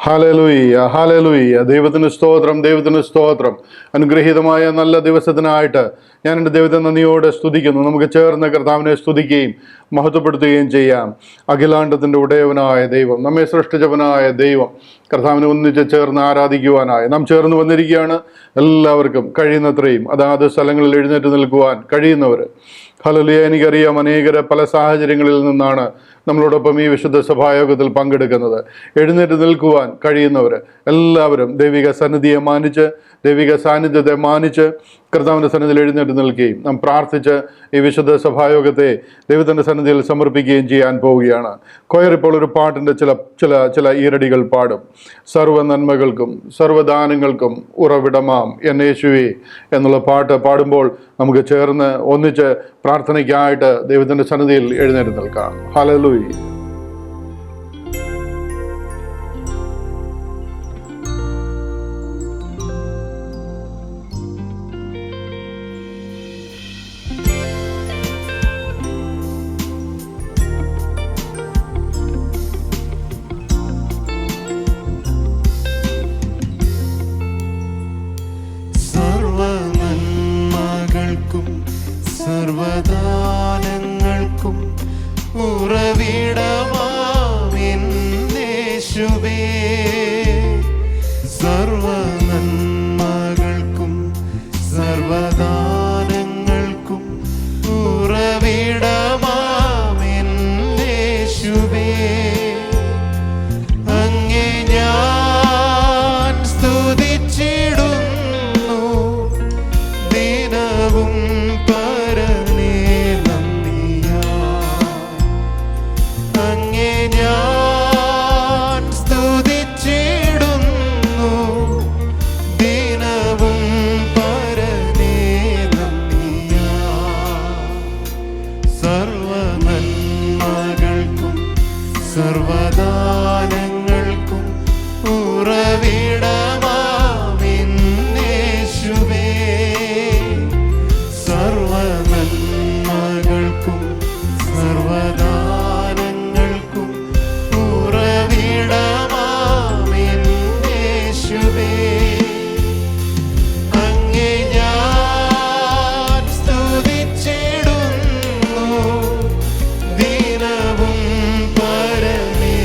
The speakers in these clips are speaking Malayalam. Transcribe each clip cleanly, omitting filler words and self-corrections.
Hallelujah, hallelujah. ദൈവത്തിന് സ്തോത്രം, ദൈവത്തിന് സ്തോത്രം. അനുഗ്രഹീതമായ നല്ല ദിവസത്തിനായിട്ട് ഞാൻ എൻ്റെ ദൈവത്തെ നന്ദിയോടെ സ്തുതിക്കുന്നു. നമുക്ക് ചേർന്ന് കർത്താവിനെ സ്തുതിക്കുകയും മഹത്വപ്പെടുത്തുകയും ചെയ്യാം. അഖിലാണ്ടത്തിൻ്റെ ഉടയവനായ ദൈവം, നമ്മെ സൃഷ്ടിച്ചവനായ ദൈവം, കർത്താവിനെ ഒന്നിച്ച് ചേർന്ന് ആരാധിക്കുവാനായി നാം ചേർന്ന് വന്നിരിക്കുകയാണ്. എല്ലാവർക്കും കഴിയുന്നത്രയും അതാത് സ്ഥലങ്ങളിൽ എഴുന്നേറ്റ് നിൽക്കുവാൻ കഴിയുന്നവർ, ഹല്ലേലൂയ. എനിക്കറിയാം അനേകരെ പല സാഹചര്യങ്ങളിൽ നിന്നാണ് നമ്മളോടൊപ്പം ഈ വിശുദ്ധ സഭായോഗത്തിൽ പങ്കെടുക്കുന്നത്. എഴുന്നേറ്റ് നിൽക്കുവാൻ കഴിയുന്നവർ എല്ലാവരും ദൈവിക സന്നിധിയെ മാനിച്ച്, ദൈവിക സാന്നിധ്യത്തെ മാനിച്ച് കർത്താവിൻ്റെ സന്നിധിയിൽ എഴുന്നേറ്റ് നിൽക്കുകയും നാം പ്രാർത്ഥിച്ച് ഈ വിശുദ്ധ സഭായോഗത്തെ ദൈവത്തിൻ്റെ സന്നിധിയിൽ സമർപ്പിക്കുകയും ചെയ്യാൻ പോവുകയാണ്. കൊയർ ഇപ്പോൾ ഒരു പാട്ടിൻ്റെ ചില ഈരടികൾ പാടും. സർവ്വ നന്മകൾക്കും സർവ്വദാനങ്ങൾക്കും ഉറവിടമാം എന്നേശുവേ എന്നുള്ള പാട്ട് പാടുമ്പോൾ നമുക്ക് ചേർന്ന് ഒന്നിച്ച് പ്രാർത്ഥനയ്ക്കായിട്ട് ദൈവത്തിൻ്റെ സന്നിധിയിൽ എഴുന്നേറ്റ് നിൽക്കാം. ഹല്ലേലൂയ. സർവദാനങ്ങൾക്കും ഉറവിടമാം എന്നേശുവേ, സർവനന്മകൾക്കും സർവദാനങ്ങൾക്കും ഉറവിടമാം എന്നേശുവേ, അങ്ങേ ഞാൻ സ്തുതിച്ചിടുന്നു ദിനവും സർവദാനങ്ങൾക്കും ഉറവിടമാം എന്നേശുവേ, സർവനന്മകൾക്കും സർവദാനങ്ങൾക്കും ഉറവിടമാം എന്നേശുവേ, അങ്ങേ ഞാൻ സ്തുതിച്ചിടുന്നു ദിനവും പരനേ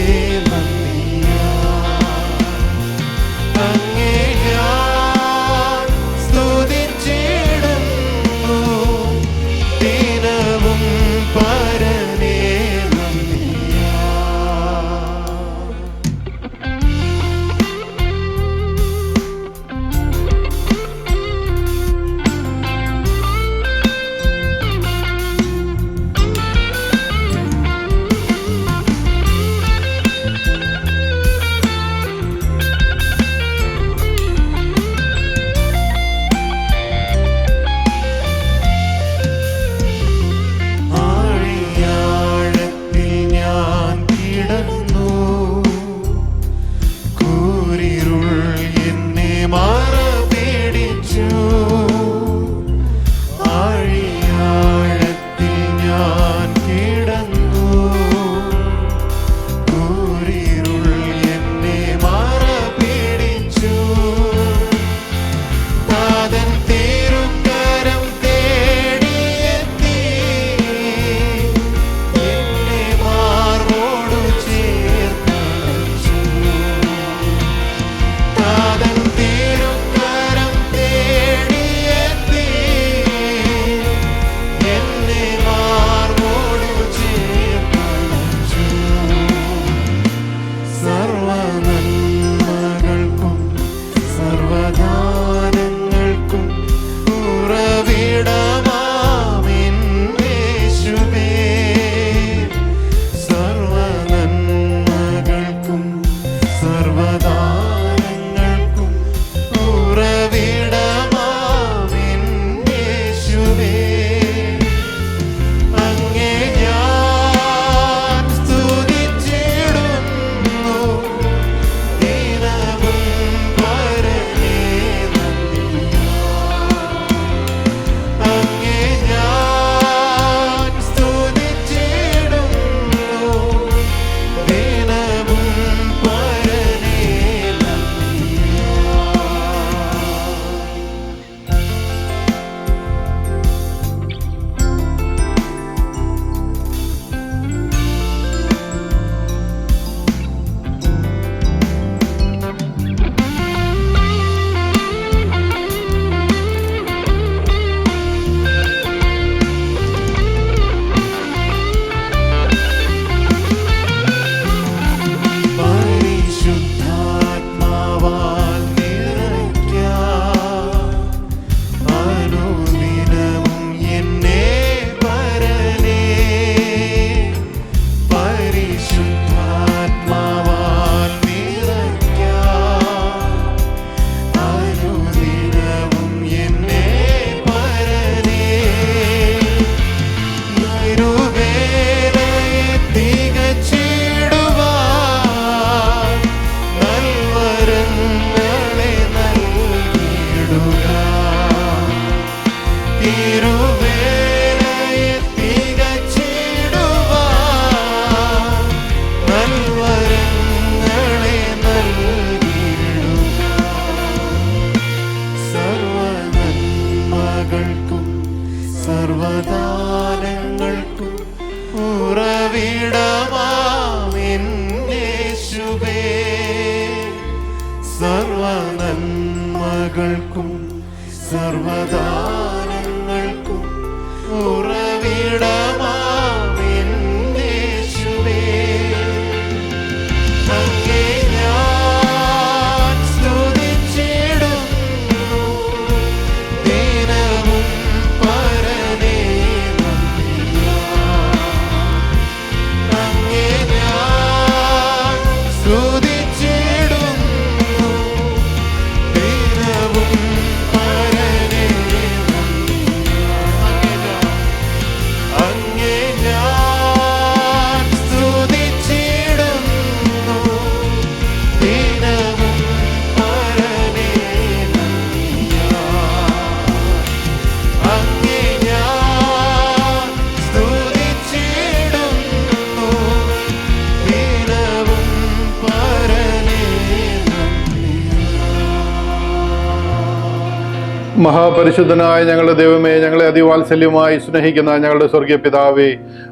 പരിശുദ്ധാത്മാവാൽ നിറയ്ക്കാം അനുദിനവും എന്നെ പരനേ. നൈരുവേലയെ തികച്ചിടുവാൻ നൽവരങ്ങളെ നൽകിയിടുക. തിരുവേലയെ തികച്ചിടുവാൻ നൽവരങ്ങളെ നൽകിയിടുക. സർവനന്മകൾക്കും സർവദാനങ്ങൾക്കും ഉറവിടമാമെന്നേശുവേ. സർവനന്മകൾക്കും സർവദാനങ്ങൾക്കും ഉറവിടമാമെന്നേശുവേ. അങ്ങേ ഞാൻ സ്തുതിച്ചിടുന്നു ദിനവും പരനേ നന്ദിയാൽ. അങ്ങേ ഞാൻ സ്തുതിച്ചിടുന്നു ദിനവും പരനേ നന്ദിയാൽ. അങ്ങേ ഞാൻ സ്തുതിച്ചിടുന്നു ദിനവും പരനേ നന്ദിയാൽ. അങ്ങേ ഞാൻ സ്തുതിച്ചിടുന്നു ദിനവും പരനേ നന്ദിയാൽ. മഹാപരിശുദ്ധനായ ഞങ്ങളുടെ ദൈവമേ, ഞങ്ങളെ അതിവാത്സല്യമായി സ്നേഹിക്കുന്ന ഞങ്ങളുടെ സ്വർഗീയ പിതാവേ,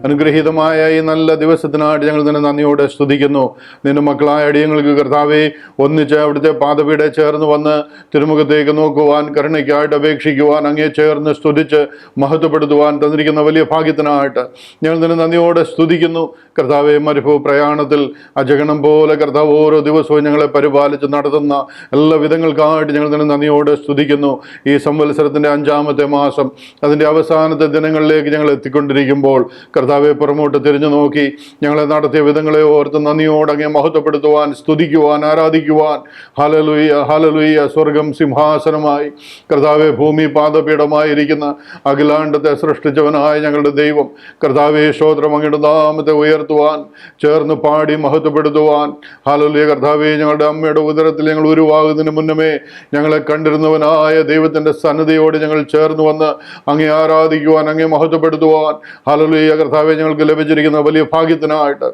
അനുഗ്രഹീതമായ ഈ നല്ല ദിവസത്തിനായിട്ട് ഞങ്ങൾ നിന്നെ നന്ദിയോടെ സ്തുതിക്കുന്നു. നിന്റെ മക്കളായ അടിയങ്ങൾക്ക് കർത്താവേ, ഒന്നിച്ച് അവിടുത്തെ പാദപീഠെ ചേർന്ന് വന്ന് തിരുമുഖത്തേക്ക് നോക്കുവാൻ, കരുണയ്ക്കായിട്ട് അപേക്ഷിക്കുവാൻ, അങ്ങേ ചേർന്ന് സ്തുതിച്ച് മഹത്വപ്പെടുത്തുവാൻ തന്നിരിക്കുന്ന വലിയ ഭാഗ്യത്തിനായിട്ട് ഞങ്ങൾ നിന്നെ നന്ദിയോടെ സ്തുതിക്കുന്നു. കർത്താവെ, മരുഭൂ പ്രയാണത്തിൽ അജഗണം പോലെ കർത്താവ് ഓരോ ദിവസവും ഞങ്ങളെ പരിപാലിച്ച് നടത്തുന്ന എല്ലാ വിധങ്ങൾക്കായിട്ട് ഞങ്ങൾ നിന്നെ നന്ദിയോടെ സ്തുതിക്കുന്നു. ഈ സംവത്സരത്തിൻ്റെ 5-ാമത്തെ മാസം അതിൻ്റെ അവസാനത്തെ ദിനങ്ങളിലേക്ക് ഞങ്ങൾ എത്തിക്കൊണ്ടിരിക്കുമ്പോൾ കർത്താവെ, പുറമോട്ട് തിരിഞ്ഞു നോക്കി ഞങ്ങളെ നടത്തിയ വിധങ്ങളെ ഓർത്ത് നന്ദിയോടെ അങ്ങേ മഹത്വപ്പെടുത്തുവാൻ, സ്തുതിക്കുവാൻ, ആരാധിക്കുവാൻ. Hallelujah, hallelujah. സ്വർഗം സിംഹാസനമായി കർത്താവെ, ഭൂമി പാദപീഠമായിരിക്കുന്ന അഖിലാണ്ടത്തെ സൃഷ്ടിച്ചവനായ ഞങ്ങളുടെ ദൈവം കർത്താവെ, സ്തോത്രം, അങ്ങയുടെ നാമത്തെ ഉയർത്തുവാൻ, ചേർന്ന് പാടി മഹത്വപ്പെടുത്തുവാൻ. ഹല്ലേലൂയ. കർത്താവെ, ഞങ്ങളുടെ അമ്മയുടെ ഉദരത്തിൽ ഞങ്ങൾ ഉരുവാകുന്നതിന് മുന്നമേ ഞങ്ങളെ കണ്ടിരുന്നവനായ ദൈവത്തിൻ്റെ സന്നിധിയോട് ഞങ്ങൾ ചേർന്ന് വന്ന് അങ്ങേ ആരാധിക്കുവാൻ, അങ്ങേ മഹത്വപ്പെടുത്തുവാൻ. ഹല്ലേലൂയ. കർത്താവെ, ഞങ്ങൾക്ക് ലഭിച്ചിരിക്കുന്ന വലിയ ഭാഗ്യത്തിനായിട്ട്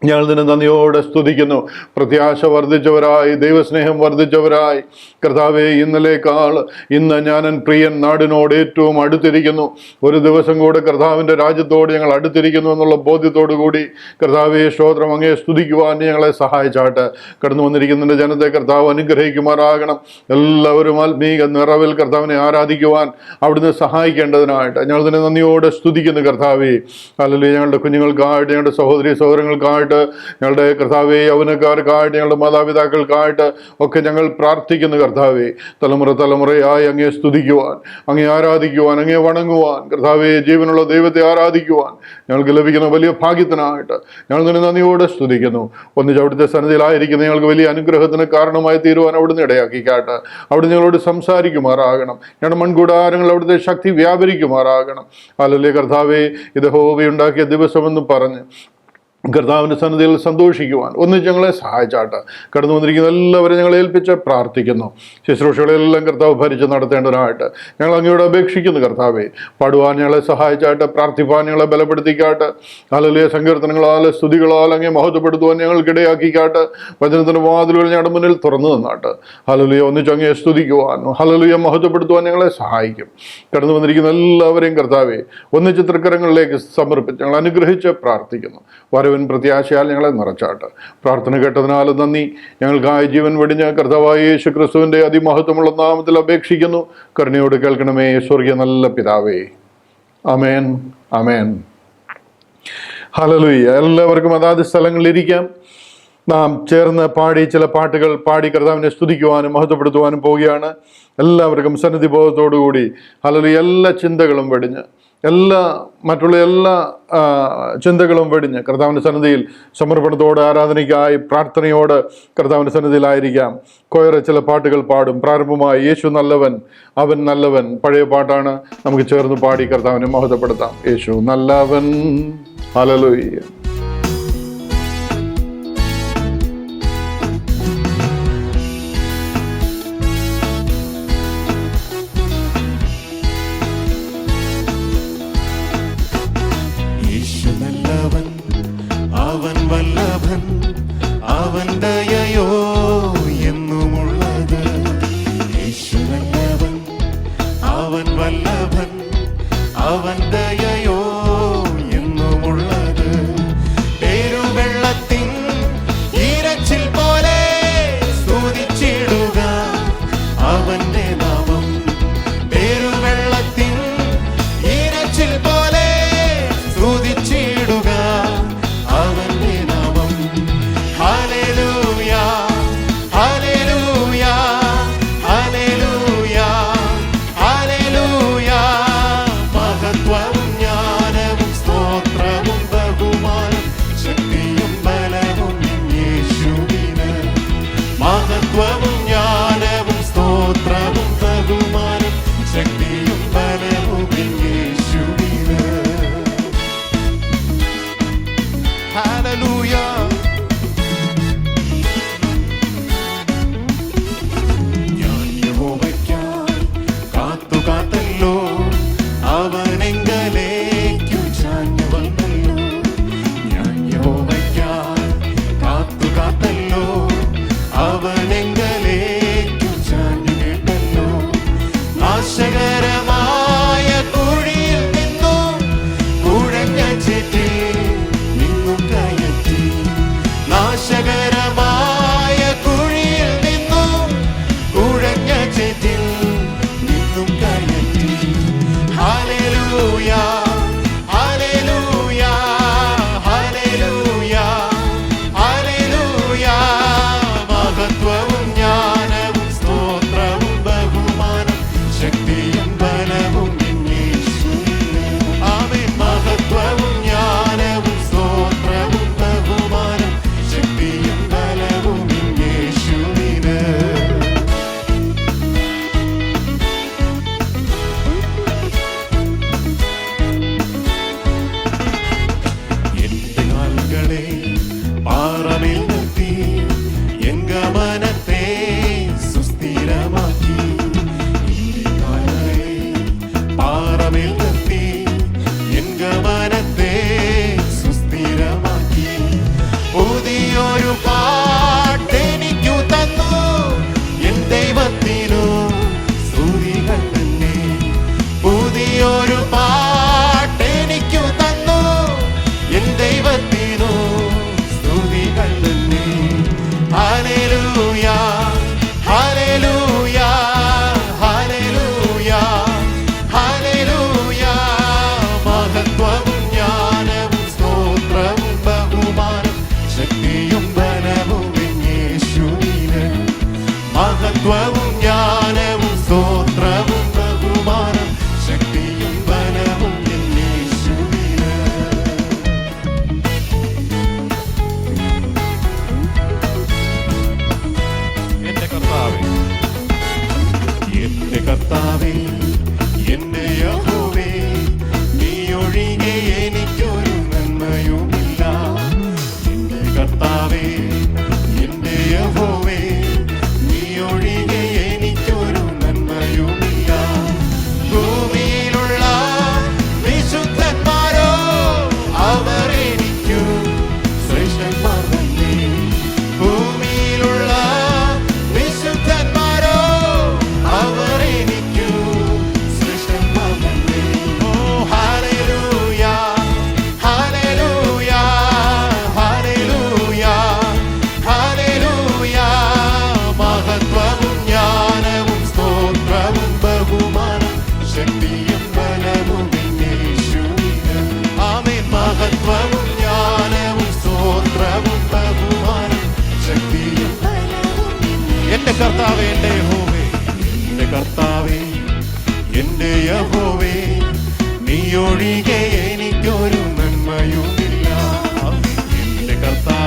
ഞങ്ങൾ നിന്നെ നന്ദിയോടെ സ്തുതിക്കുന്നു. പ്രത്യാശ വർദ്ധിച്ചവരായി, ദൈവസ്നേഹം വർദ്ധിച്ചവരായി കർത്താവെ, ഇന്നലേക്കാൾ ഇന്ന് ഞാനൻ പ്രിയൻ നാടിനോട് ഏറ്റവും അടുത്തിരിക്കുന്നു. ഒരു ദിവസം കൂടെ കർത്താവിൻ്റെ രാജ്യത്തോട് ഞങ്ങൾ അടുത്തിരിക്കുന്നു എന്നുള്ള ബോധ്യത്തോടു കൂടി കർത്താവെ, സ്തോത്രം, അങ്ങേ സ്തുതിക്കുവാൻ ഞങ്ങളെ സഹായിച്ചാട്ട്. കടന്നു വന്നിരിക്കുന്നതിൻ്റെ ജനത്തെ കർത്താവ് അനുഗ്രഹിക്കുമാറാകണം. എല്ലാവരും ആത്മീക നിറവിൽ കർത്താവിനെ ആരാധിക്കുവാൻ അവിടുന്ന് സഹായിക്കേണ്ടതിനായിട്ട് ഞങ്ങൾ തന്നെ നന്ദിയോടെ സ്തുതിക്കുന്നു. കർത്താവെ, അല്ലെങ്കിൽ ഞങ്ങളുടെ കുഞ്ഞുങ്ങൾക്കായിട്ട്, ഞങ്ങളുടെ സഹോദരി സഹോദരങ്ങൾക്കായിട്ട്, ഞങ്ങളുടെ കർത്താവെ, യൗവനക്കാർക്കായിട്ട്, ഞങ്ങളുടെ മാതാപിതാക്കൾക്കായിട്ട് ഒക്കെ ഞങ്ങൾ പ്രാർത്ഥിക്കുന്നു. കർത്താവെ, തലമുറ തലമുറയായി അങ്ങേ സ്തുതിക്കുവാൻ, അങ്ങേ ആരാധിക്കുവാൻ, അങ്ങേ വണങ്ങുവാൻ, കർത്താവെ, ജീവനുള്ള ദൈവത്തെ ആരാധിക്കുവാൻ ഞങ്ങൾക്ക് ലഭിക്കുന്ന വലിയ ഭാഗ്യത്തിനായിട്ട് ഞങ്ങൾ നിന്നെ നന്ദിയോടെ സ്തുതിക്കുന്നു. ഒന്നിച്ച് അവിടുത്തെ സന്നിധിയിലായിരിക്കുന്ന ഞങ്ങൾക്ക് വലിയ അനുഗ്രഹത്തിന് കാരണമായി തീരുവാൻ അവിടുന്ന് ഇടയാക്കിക്കാട്ട്. അവിടുന്ന് ഞങ്ങളോട് സംസാരിക്കുമാറാകണം. ഞങ്ങളുടെ മൺകൂടാരങ്ങൾ അവിടുത്തെ ശക്തി വ്യാപരിക്കുമാറാകണം. ഹല്ലേലൂയ. കർത്താവെ, ഇത് യഹോവ ഉണ്ടാക്കിയ ദിവസമെന്ന് പറഞ്ഞ് കർത്താവിൻ്റെ സന്നിധിയിൽ സന്തോഷിക്കുവാൻ ഒന്നിച്ച് ഞങ്ങളെ സഹായിച്ചാട്ട്. കടന്നു വന്നിരിക്കുന്ന എല്ലാവരും ഞങ്ങളെ ഏൽപ്പിച്ച് പ്രാർത്ഥിക്കുന്നു. ശുശ്രൂഷകളെല്ലാം കർത്താവ് ഭരിച്ച് നടത്തേണ്ടതിനായിട്ട് ഞങ്ങൾ അങ്ങയോട് അപേക്ഷിക്കുന്നു. കർത്താവെ, പാടുവാൻ ഞങ്ങളെ സഹായിച്ചാട്ട്, പ്രാർത്ഥിപ്പാൻ ഞങ്ങളെ ബലപ്പെടുത്തിക്കാട്ട്. ഹല്ലേലൂയ. സങ്കീർത്തനങ്ങളാൽ, സ്തുതികളാൽ അങ്ങേ മഹത്വപ്പെടുത്തുവാൻ ഞങ്ങൾക്കിടയാക്കിക്കാട്ട്. വചനത്തിൻ്റെ വാതിലുകൾ ഞങ്ങളുടെ മുന്നിൽ തുറന്നു തന്നാട്ട്. ഹല്ലേലൂയ. ഒന്നിച്ച് അങ്ങേ സ്തുതിക്കുവാൻ, ഹല്ലേലൂയ, മഹത്വപ്പെടുത്തുവാൻ ഞങ്ങളെ സഹായിക്കും. കടന്നു വന്നിരിക്കുന്ന എല്ലാവരെയും കർത്താവെ, ഒന്നിച്ച് തൃക്കരങ്ങളിലേക്ക് സമർപ്പിച്ച് ഞങ്ങൾ അനുഗ്രഹിച്ച് പ്രാർത്ഥിക്കുന്നു. വരവൻ പ്രത്യാശയാൽ ഞങ്ങളെ നിറച്ചാട്ട്. പ്രാർത്ഥന കേട്ടതിനാൽ നന്ദി. ഞങ്ങൾക്കായി ജീവൻ വെടിഞ്ഞ കർത്താവായ യേശു ക്രിസ്തുവിൻ്റെ അതിമഹത്വമുള്ള നാമത്തിൽ അപേക്ഷിക്കുന്നു. കരുണയോട് കേൾക്കണമേ സ്വർഗീയ നല്ല പിതാവേ. ആമേൻ, ആമേൻ. ഹല്ലേലൂയ. എല്ലാവർക്കും അതാത് സ്ഥലങ്ങളിലിരിക്കാം. നാം ചേർന്ന് പാടി ചില പാട്ടുകൾ പാടി കർത്താവിനെ സ്തുതിക്കുവാനും മഹത്വപ്പെടുത്തുവാനും പോവുകയാണ്. എല്ലാവർക്കും സന്നിധിബോധത്തോടുകൂടി ഹല്ലേലൂയ, എല്ലാ ചിന്തകളും വെടിഞ്ഞ് മറ്റുള്ള എല്ലാ ചിന്തകളും വെടിഞ്ഞ് കർത്താവിൻ്റെ സന്നിധിയിൽ സമർപ്പണത്തോടെ ആരാധനയ്ക്കായി പ്രാർത്ഥനയോട് കർത്താവിൻ്റെ സന്നിധിയിലായിരിക്കാം. കൊയറ് ചില പാട്ടുകൾ പാടും. പ്രാരംഭമായി യേശു നല്ലവൻ, അവൻ നല്ലവൻ, പഴയ പാട്ടാണ്. നമുക്ക് ചേർന്ന് പാടി കർത്താവിനെ മഹത്വപ്പെടുത്താം. യേശു നല്ലവൻ, ഹല്ലേലൂയ. യേശു നല്ലവൻ, അവൻ വല്ലഭൻ, അവൻ ദയയോ എന്നുമുള്ളത്. യേശു നല്ലവൻ, അവൻ വല്ലഭൻ, അവൻ ദയയോ എന്നുമുള്ളത്. പെരുവെള്ളത്തിൻ ഈരച്ചിൽ പോലെ സ്തുതിച്ചിടുക അവന്റെ നാമം. പെരുവെള്ളത്തിൻ ഈരച്ചിൽ പോലെ സ്തുതിച്ചിടുക അവന്റെ നാമം. ഹല്ലേലൂയ,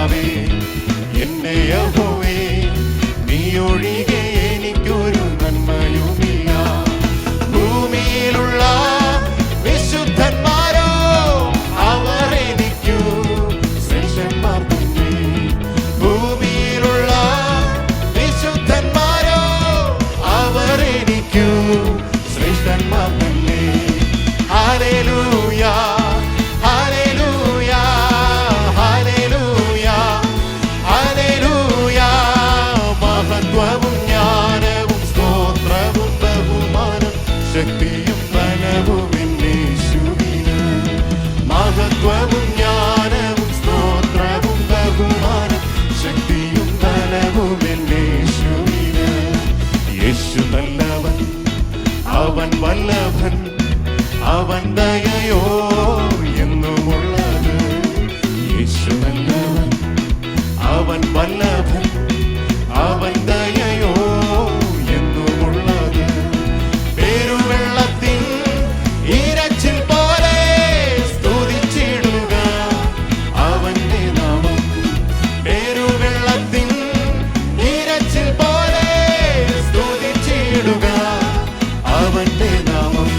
കർത്താവേ, എന്റെ യഹോവേ, നീ ഒഴികെ എനിക്കൊരു നന്മയുമില്ല. ഭൂമിയിലുള്ള വിശുദ്ധന്മാരോ അവർ എനിക്കു ശ്രേഷ്ഠന്മാർ തന്നെ. ഭൂമിയിലുള്ള വിശുദ്ധന്മാരോ അവർ എനിക്കു ശ്രേഷ്ഠന്മാർ തന്നെ. Hallelujah, hallelujah, hallelujah, hallelujah. മഹത്വവും ജ്ഞാനവും സ്തോത്രവും ബഹുമാനം ശക്തിയും ബലവും യേശുവിന്. മഹത്വവും ജ്ഞാനവും സ്തോത്രവും ബഹുമാനം ശക്തിയും ബലവും യേശുവിന്. യേശു നല്ലവൻ, അവൻ വല്ലഭൻ, അവൻ ദയയോ എന്നുമുള്ളത്. യേശു നല്ലവൻ, അവൻ വല്ലഭൻ, അവൻ ദയയോ എന്നുമുള്ളത്. പെരുവെള്ളത്തിൻ ഇരച്ചിൽ പോലെ സ്തുതിച്ചിടുക അവന്റെ നാമം. പെരുവെള്ളത്തിൻ ഇരച്ചിൽ പോലെ സ്തുതിച്ചിടുക അവന്റെ നാമം.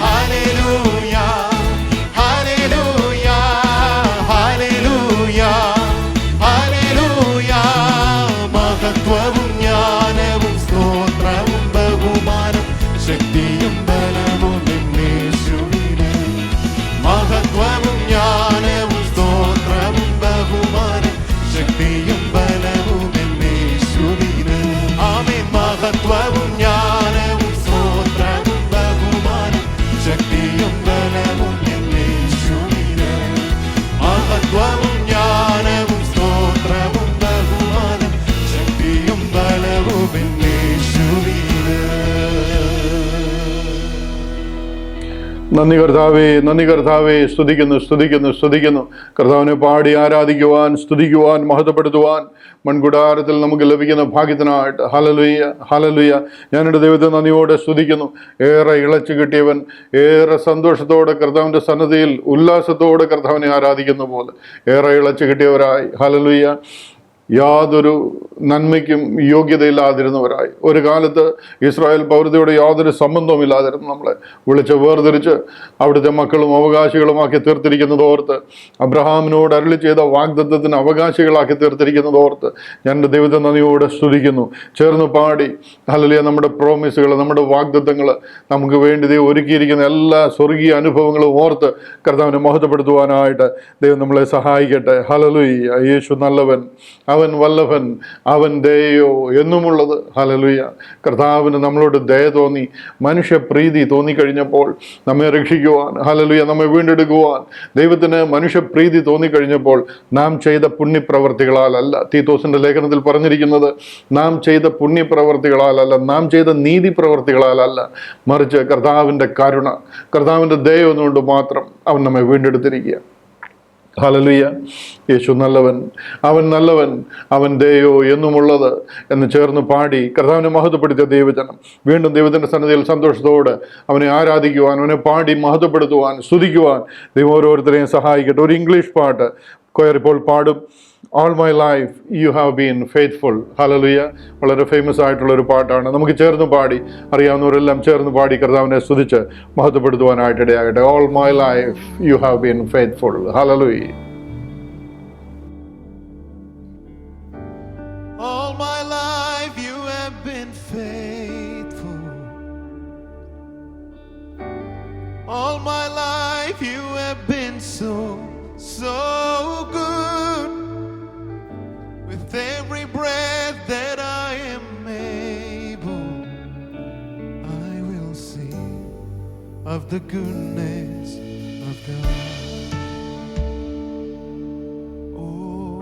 Hallelujah, hallelujah, hallelujah, hallelujah. മഹത്വവും ജ്ഞാനവും സ്തോത്രവും ബഹുമാനം ശക്തിയും ബലവും യേശുവിന്. മഹത്വവും ജ്ഞാനവും സ്തോത്രവും ബഹുമാനം ശക്തിയും ബലവും യേശുവിന്. ആമേൻ. മഹത്വവും ജ്ഞാനവും സ്തോത്രവും ബഹുമാനം ശക്തിയും ബലവും യേശുവിന്. മഹത്വവും ജ്ഞാനവും സ്തോത്രവും ബഹുമാനം ശക്തിയും ബലവും യേശുവിന്. നന്ദി കർത്താവേ, നന്ദി കർത്താവേ. സ്തുതിക്കുന്നു, സ്തുതിക്കുന്നു, സ്തുതിക്കുന്നു. കർത്താവിനെ പാടി ആരാധിക്കുവാൻ, സ്തുതിക്കുവാൻ, മഹത്വപ്പെടുത്തുവാൻ മൺകുടാരത്തിൽ നമുക്ക് ലഭിക്കുന്ന ഭാഗ്യത്തിനായിട്ട് ഹല്ലേലൂയ, ഹല്ലേലൂയ. ഞാനെൻ്റെ ദൈവത്തെ നന്ദിയോടെ സ്തുതിക്കുന്നു. ഏറെ ഇളച്ചു കിട്ടിയവൻ ഏറെ സന്തോഷത്തോടെ കർത്താവിൻ്റെ സന്നദ്ധിയിൽ ഉല്ലാസത്തോടെ കർത്താവിനെ ആരാധിക്കുന്ന പോലെ ഏറെ ഇളച്ചു കിട്ടിയവരായി ഹല്ലേലൂയ. യാതൊരു നന്മയ്ക്കും യോഗ്യതയില്ലാതിരുന്നവരായി ഒരു കാലത്ത് ഇസ്രായേൽ പൗരതയോട് യാതൊരു സംബന്ധവും ഇല്ലാതിരുന്നു നമ്മളെ വിളിച്ച് വേർതിരിച്ച് അവിടുത്തെ മക്കളും അവകാശികളുമാക്കി തീർത്തിരിക്കുന്നത് ഓർത്ത്, അബ്രഹാമിനോട് അരുളി ചെയ്ത വാഗ്ദത്തത്തിന് അവകാശികളാക്കി തീർത്തിരിക്കുന്നത് ഓർത്ത് ഞാൻ എൻ്റെ ദൈവത്തെ നന്ദിയോടെ സ്തുതിക്കുന്നു. ചേർന്ന് പാടി ഹല്ലേലൂയ. നമ്മുടെ പ്രോമിസുകൾ, നമ്മുടെ വാഗ്ദത്തങ്ങൾ, നമുക്ക് വേണ്ടി ദൈവം ഒരുക്കിയിരിക്കുന്ന എല്ലാ സ്വർഗീയ അനുഭവങ്ങളും ഓർത്ത് കർത്താവിനെ മഹത്വപ്പെടുത്തുവാനായിട്ട് ദൈവം നമ്മളെ സഹായിക്കട്ടെ. ഹല്ലേലൂയ. യേശു നല്ലവൻ, അവൻ വല്ലഭൻ, അവൻ ദയയോ എന്നുമുള്ളത്. ഹല്ലേലൂയ. കർത്താവിന് നമ്മളോട് ദയ തോന്നി, മനുഷ്യപ്രീതി തോന്നിക്കഴിഞ്ഞപ്പോൾ നമ്മെ രക്ഷിക്കുവാൻ, ഹല്ലേലൂയ, നമ്മെ വീണ്ടെടുക്കുവാൻ ദൈവത്തിന് മനുഷ്യപ്രീതി തോന്നിക്കഴിഞ്ഞപ്പോൾ നാം ചെയ്ത പുണ്യപ്രവർത്തികളാലല്ല. തീത്തോസിന്റെ ലേഖനത്തിൽ പറഞ്ഞിരിക്കുന്നത് നാം ചെയ്ത പുണ്യപ്രവർത്തികളാലല്ല, നാം ചെയ്ത നീതി പ്രവർത്തികളാലല്ല, മറിച്ച് കർത്താവിൻ്റെ കരുണ, കർത്താവിൻ്റെ ദയ ഒന്നുകൊണ്ട് മാത്രം അവൻ നമ്മെ വീണ്ടെടുത്തിരിക്കുക. ഹല്ലേലൂയ. യേശു നല്ലവൻ, അവൻ നല്ലവൻ, അവൻ ദയോ എന്നുമുള്ളത് എന്ന് ചേർന്ന് പാടി കർത്താവിനെ മഹത്വപ്പെടുത്തിയ ദൈവജനം വീണ്ടും ദൈവത്തിൻ്റെ സന്നിധിയിൽ സന്തോഷത്തോടെ അവനെ ആരാധിക്കുവാൻ, അവനെ പാടി മഹത്വപ്പെടുത്തുവാൻ, സ്തുതിക്കുവാൻ ദൈവം ഓരോരുത്തരെയും സഹായിക്കട്ടെ. ഒരു ഇംഗ്ലീഷ് പാട്ട് കൊയർ ഇപ്പോൾ പാടും. All my life you have been faithful. Hallelujah. വളരെ ഫേമസ് ആയിട്ടുള്ള ഒരു പാട്ടാണ്. നമുക്ക് ചേർന്ന് പാടി, അറിയാവുന്നവരെല്ലാം ചേർന്ന് പാടി കർത്താവിനെ സ്തുതിച്ച് മഹത്വപ്പെടുത്തുവാനായിട്ട് ഇടയാകട്ടെ. All my life you have been faithful. Hallelujah. All my life you have been faithful. All my life you have been so good. With every breath that I am able, I will sing of the goodness of God. Oh,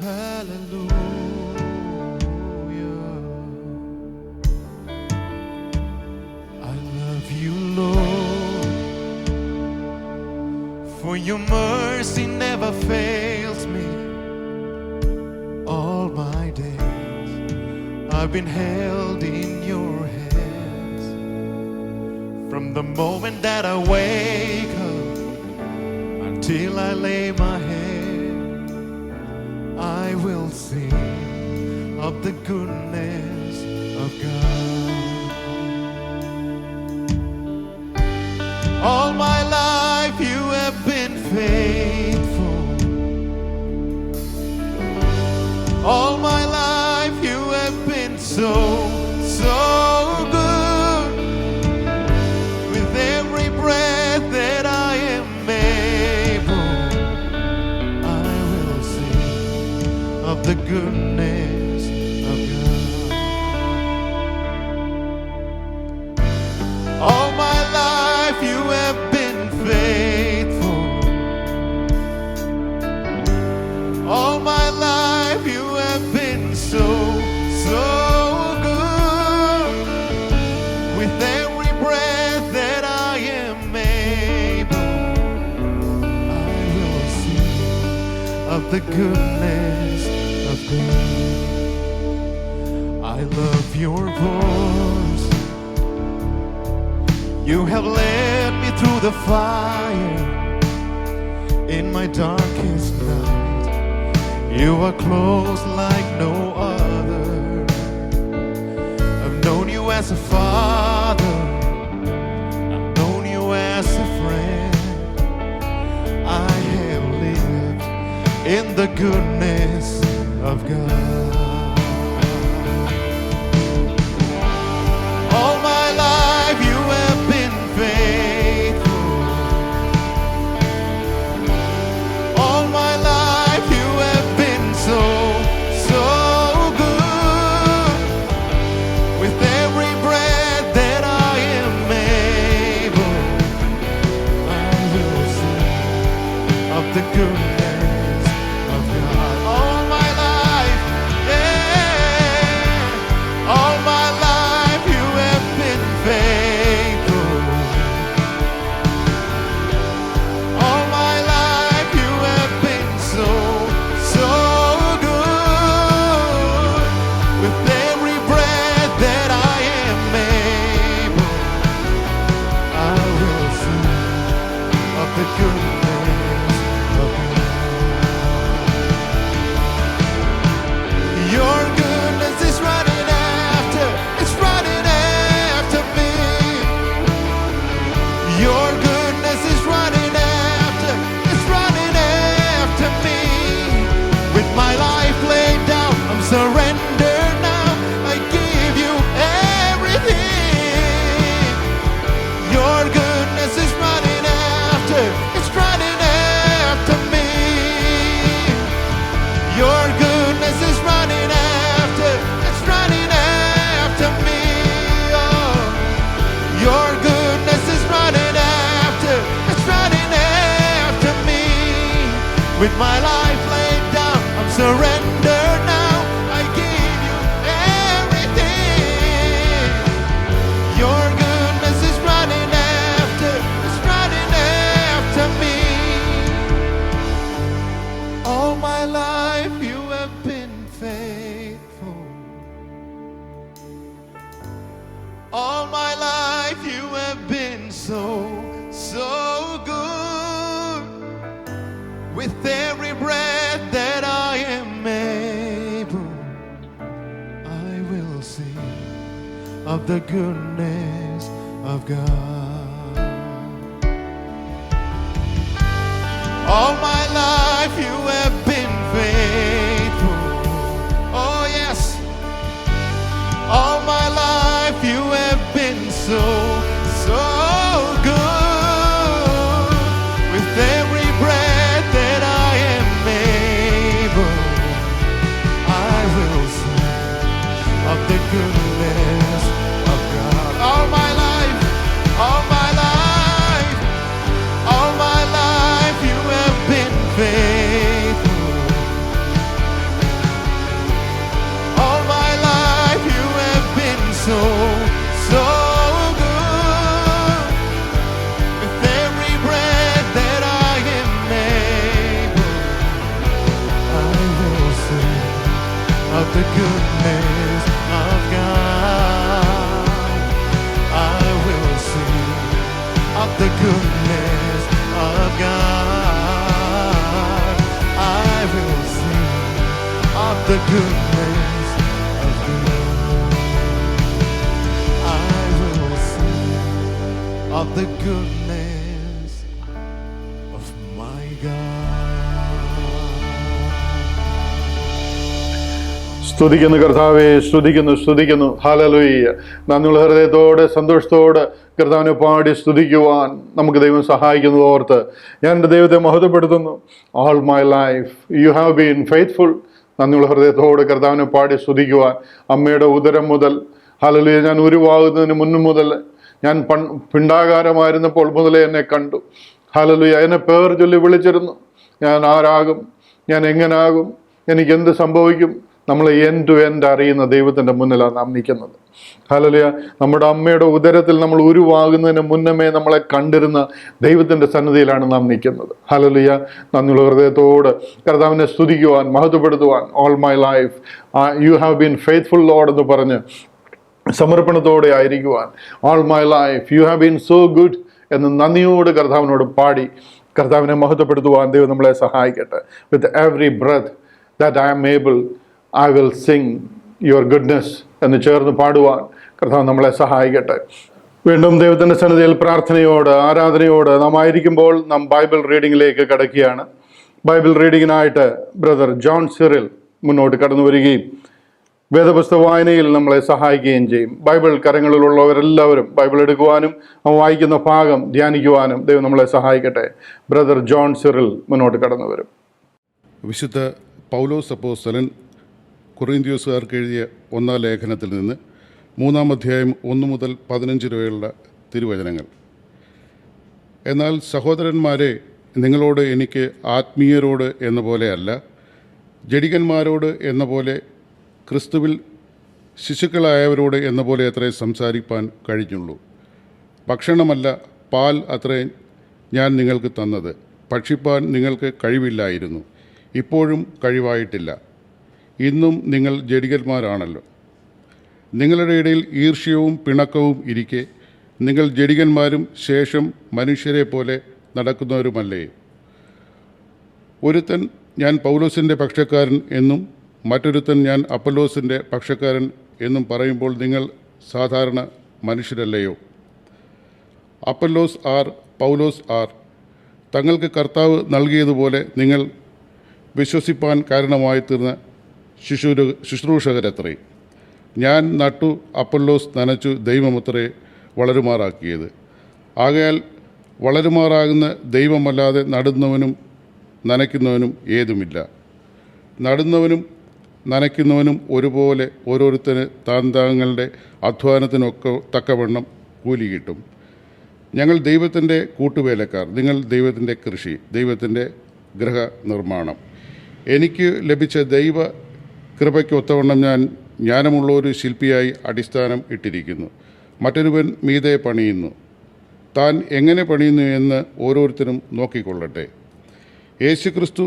hallelujah. I love you, Lord, for your mercy never fails me. All my days I've been held in your hands. From the moment that I wake up till I lay my head, I will sing of the goodness of God. All my life you have been faithful. All my life you have been so good. With every breath that I am able, I will sing of the goodness of God. All my life you have been faithful. All my life you have been so good. With every breath that I am able, I will sing of the goodness of God. I love your voice. You have led me through the fire in my darkest night. You are close like no other. I've known you as a father. I've known you as a friend. I have lived in the goodness of God. All my life you have been faithful. All my life you have been so good. With every breath that I am able, I will sing of the goodness of God. All my life, yeah. All my life you have been faithful. All my life you have been so good. With every breath that I am able, I will sing of the goodness of God. Your goodness is running after, it's running after me. Your goodness is running after, it's running after me. With my life laid down, I'm surrendered now. I give you everything. Your goodness is running after, it's running after me. Your goodness is running after, it's running after me. Oh, your goodness is running after, it's running after me. With my life laid down, I'm surrendered now. I give you everything. Your goodness is running after, it's running after me. All my life you have been faithful. All my life you have been so good. With every breath that I am able, I will sing of the goodness of God. All my life you have been faithful. Oh yes. All my life you have been so good. With every breath that I am able, I will sing of the goodness of God. All my life, all my life, all my life you have been faithful. All my life you have been so good. With every breath that I am able, I will sing of the goodness of God. I will sing of the goodness of God. the goodness of the Lord. I will sing of the goodness of my God. സ്തുതിക്കുന്നു കർത്താവേ, സ്തുതിക്കുന്നു. ഹല്ലേലൂയ. നന്ദിയുള്ള ഹൃദയത്തോടെ സന്തോഷത്തോടെ കർത്താവിനെ പാടി സ്തുതിക്കുവാൻ നമുക്ക് ദൈവം സഹായിക്കുന്നത് ഓർത്ത് ഞാൻ എൻ്റെ ദൈവത്തെ മഹത്വപ്പെടുത്തുന്നു. All my life you have been faithful. നന്ദിയുള്ള ഹൃദയത്തോടെ കർത്താവിനെ പാടി സ്തുതിക്കുവാൻ അമ്മയുടെ ഉദരം മുതൽ ഹല്ലേലൂയ, ഞാൻ ഉരുവാകുന്നതിന് മുന്നു മുതൽ, ഞാൻ പിണ്ടാകാരമായിരുന്നപ്പോൾ മുതലേ എന്നെ കണ്ടു. ഹല്ലേലൂയ, എന്നെ പേർ ചൊല്ലി വിളിച്ചിരുന്നു. ഞാൻ ആരാകും, ഞാൻ എങ്ങനാകും, എനിക്ക് എന്ത് സംഭവിക്കും? നമ്മൾ എൻഡ് ടു എൻഡ് അറിയുന്ന ദൈവത്തിൻ്റെ മുന്നിലാണ് നാം നിൽക്കുന്നത്. ഹല്ലേലൂയ, നമ്മുടെ അമ്മയുടെ ഉദരത്തിൽ നമ്മൾ ഉരുവാകുന്നതിന് മുന്നമേ നമ്മളെ കണ്ടിരുന്ന ദൈവത്തിൻ്റെ സന്നിധിയിലാണ് നാം നിൽക്കുന്നത്. ഹല്ലേലൂയ, നന്ദിയുള്ള ഹൃദയത്തോട് കർത്താവിനെ സ്തുതിക്കുവാൻ, മഹത്വപ്പെടുത്തുവാൻ, all my life you have been faithful lord എന്ന് പറഞ്ഞ് സമർപ്പണത്തോടെ ആയിരിക്കുവാൻ, all my life you have been so good എന്ന് നന്ദിയോട് കർത്താവിനോട് പാടി കർത്താവിനെ മഹത്വപ്പെടുത്തുവാൻ ദൈവം നമ്മളെ സഹായിക്കട്ടെ. With every breath that I am able I will sing your goodness എന്ന് ചേർന്ന് പാടുവാൻ കർത്താവ് നമ്മളെ സഹായിക്കട്ടെ. വീണ്ടും ദൈവത്തിൻ്റെ സന്നിധിയിൽ പ്രാർത്ഥനയോട് ആരാധനയോട് നാം ആയിരിക്കുമ്പോൾ നാം ബൈബിൾ റീഡിങ്ങിലേക്ക് കടക്കുകയാണ്. ബൈബിൾ റീഡിങ്ങിനായിട്ട് ബ്രദർ ജോൺ സിറിൽ മുന്നോട്ട് കടന്നു വരികയും വേദപുസ്തക വായനയിൽ നമ്മളെ സഹായിക്കുകയും ചെയ്യും. ബൈബിൾ കരങ്ങളിലുള്ളവരെല്ലാവരും ബൈബിൾ എടുക്കുവാനും ആ വായിക്കുന്ന ഭാഗം ധ്യാനിക്കുവാനും ദൈവം നമ്മളെ സഹായിക്കട്ടെ. ബ്രദർ ജോൺ സിറിൽ മുന്നോട്ട് കടന്നു വരും. വിശുദ്ധ പൗലോസ് അപ്പോസ്തലൻ കൊറിന്ത്യോസുകാർക്ക് എഴുതിയ 1-ാം ലേഖനത്തിൽ നിന്ന് 3-ാം അധ്യായം 1 മുതൽ 15 വരെയുള്ള തിരുവചനങ്ങൾ. എന്നാൽ സഹോദരന്മാരെ, നിങ്ങളോട് എനിക്ക് ആത്മീയരോട് എന്ന പോലെയല്ല, ജഡികന്മാരോട് എന്ന പോലെ, ക്രിസ്തുവിൽ ശിശുക്കളായവരോട് എന്ന പോലെ അത്രേ സംസാരിപ്പാൻ കഴിഞ്ഞുള്ളൂ. ഭക്ഷണമല്ല, പാൽ അത്രേ ഞാൻ നിങ്ങൾക്ക് തന്നത്. ഭക്ഷിപ്പാൻ നിങ്ങൾക്ക് കഴിവില്ലായിരുന്നു, ഇപ്പോഴും കഴിവായിട്ടില്ല. ഇന്നും നിങ്ങൾ ജഡികന്മാരാണല്ലോ. നിങ്ങളുടെ ഇടയിൽ ഈർഷ്യവും പിണക്കവും ഇരിക്കെ നിങ്ങൾ ജഡികന്മാരും ശേഷം മനുഷ്യരെ പോലെ നടക്കുന്നവരുമല്ലേ? ഒരുത്തൻ ഞാൻ പൗലോസിൻ്റെ പക്ഷക്കാരൻ എന്നും മറ്റൊരുത്തൻ ഞാൻ അപ്പൊല്ലോസിൻ്റെ പക്ഷക്കാരൻ എന്നും പറയുമ്പോൾ നിങ്ങൾ സാധാരണ മനുഷ്യരല്ലയോ? അപ്പൊല്ലോസ് ആർ, പൗലോസ് ആർ. തങ്ങൾക്ക് കർത്താവ് നൽകിയതുപോലെ നിങ്ങൾ വിശ്വസിപ്പാൻ കാരണമായി തീർന്ന ശുശ്രൂഷകരത്രേ. ഞാൻ നട്ടു, അപ്പൊല്ലോസ് നനച്ചു, ദൈവമത്രേ വളരുമാറാക്കിയത്. ആകയാൽ വളരുമാറാകുന്ന ദൈവമല്ലാതെ നടുന്നവനും നനയ്ക്കുന്നവനും ഏതുമില്ല. നടുന്നവനും നനയ്ക്കുന്നവനും ഒരുപോലെ ഓരോരുത്തന് താന്താങ്ങളുടെ അധ്വാനത്തിനൊക്കെ തക്കവണ്ണം കൂലി കിട്ടും. ഞങ്ങൾ ദൈവത്തിൻ്റെ കൂട്ടുവേലക്കാർ, നിങ്ങൾ ദൈവത്തിൻ്റെ കൃഷി, ദൈവത്തിൻ്റെ ഗൃഹനിർമ്മാണം. എനിക്ക് ലഭിച്ച ദൈവ കൃപയ്ക്ക് ഒത്തവണ്ണം ഞാൻ ജ്ഞാനമുള്ള ഒരു ശില്പിയായി അടിസ്ഥാനം ഇട്ടിരിക്കുന്നു. മറ്റൊരുവൻ മീതെ പണിയുന്നു. താൻ എങ്ങനെ പണിയുന്നു എന്ന് ഓരോരുത്തരും നോക്കിക്കൊള്ളട്ടെ. യേശുക്രിസ്തു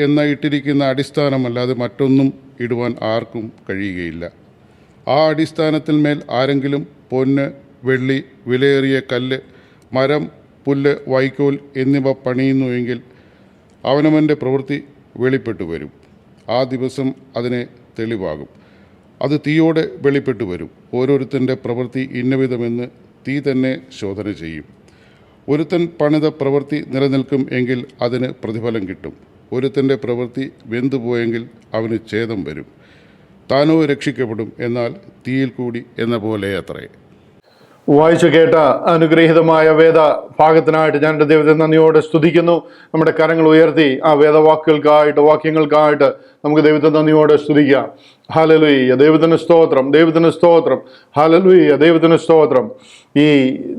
എന്ന ഇട്ടിരിക്കുന്ന അടിസ്ഥാനമല്ലാതെ മറ്റൊന്നും ഇടുവാൻ ആർക്കും കഴിയുകയില്ല. ആ അടിസ്ഥാനത്തിൽ മേൽ ആരെങ്കിലും പൊന്ന്, വെള്ളി, വിലയേറിയ കല്ല്, മരം, പുല്ല്, വൈക്കോൽ എന്നിവ പണിയുന്നുവെങ്കിൽ അവനവൻ്റെ പ്രവൃത്തി വെളിപ്പെട്ടു വരും. ആ ദിവസം അതിന് തെളിവാകും. അത് തീയോടെ വെളിപ്പെട്ടു വരും. ഓരോരുത്തൻ്റെ പ്രവൃത്തി ഇന്നവിധമെന്ന് തീ തന്നെ ശോധന ചെയ്യും. ഒരുത്തൻ പണിത പ്രവൃത്തി നിലനിൽക്കും എങ്കിൽ അതിന് പ്രതിഫലം കിട്ടും. ഒരുത്തൻ്റെ പ്രവൃത്തി വെന്തുപോയെങ്കിൽ അവന് ഛേദം വരും. താനോ രക്ഷിക്കപ്പെടും, എന്നാൽ തീയിൽ കൂടി എന്ന പോലെ അത്രേ. വായിച്ചു കേട്ട അനുഗ്രഹീതമായ വേദ ഭാഗത്തിനായിട്ട് ഞാൻ എൻ്റെ ദൈവത്തെ നന്ദിയോടെ സ്തുതിക്കുന്നു. നമ്മുടെ കരങ്ങൾ ഉയർത്തി ആ വാക്യങ്ങൾക്കായിട്ട് നമുക്ക് ദൈവത്തെ നന്ദിയോടെ സ്തുതിക്കാം. ഹല്ലേലൂയ, ദൈവത്തിന് സ്തോത്രം, ദൈവത്തിന് സ്തോത്രം. ഹല്ലേലൂയ, ദൈവത്തിന് സ്തോത്രം. ഈ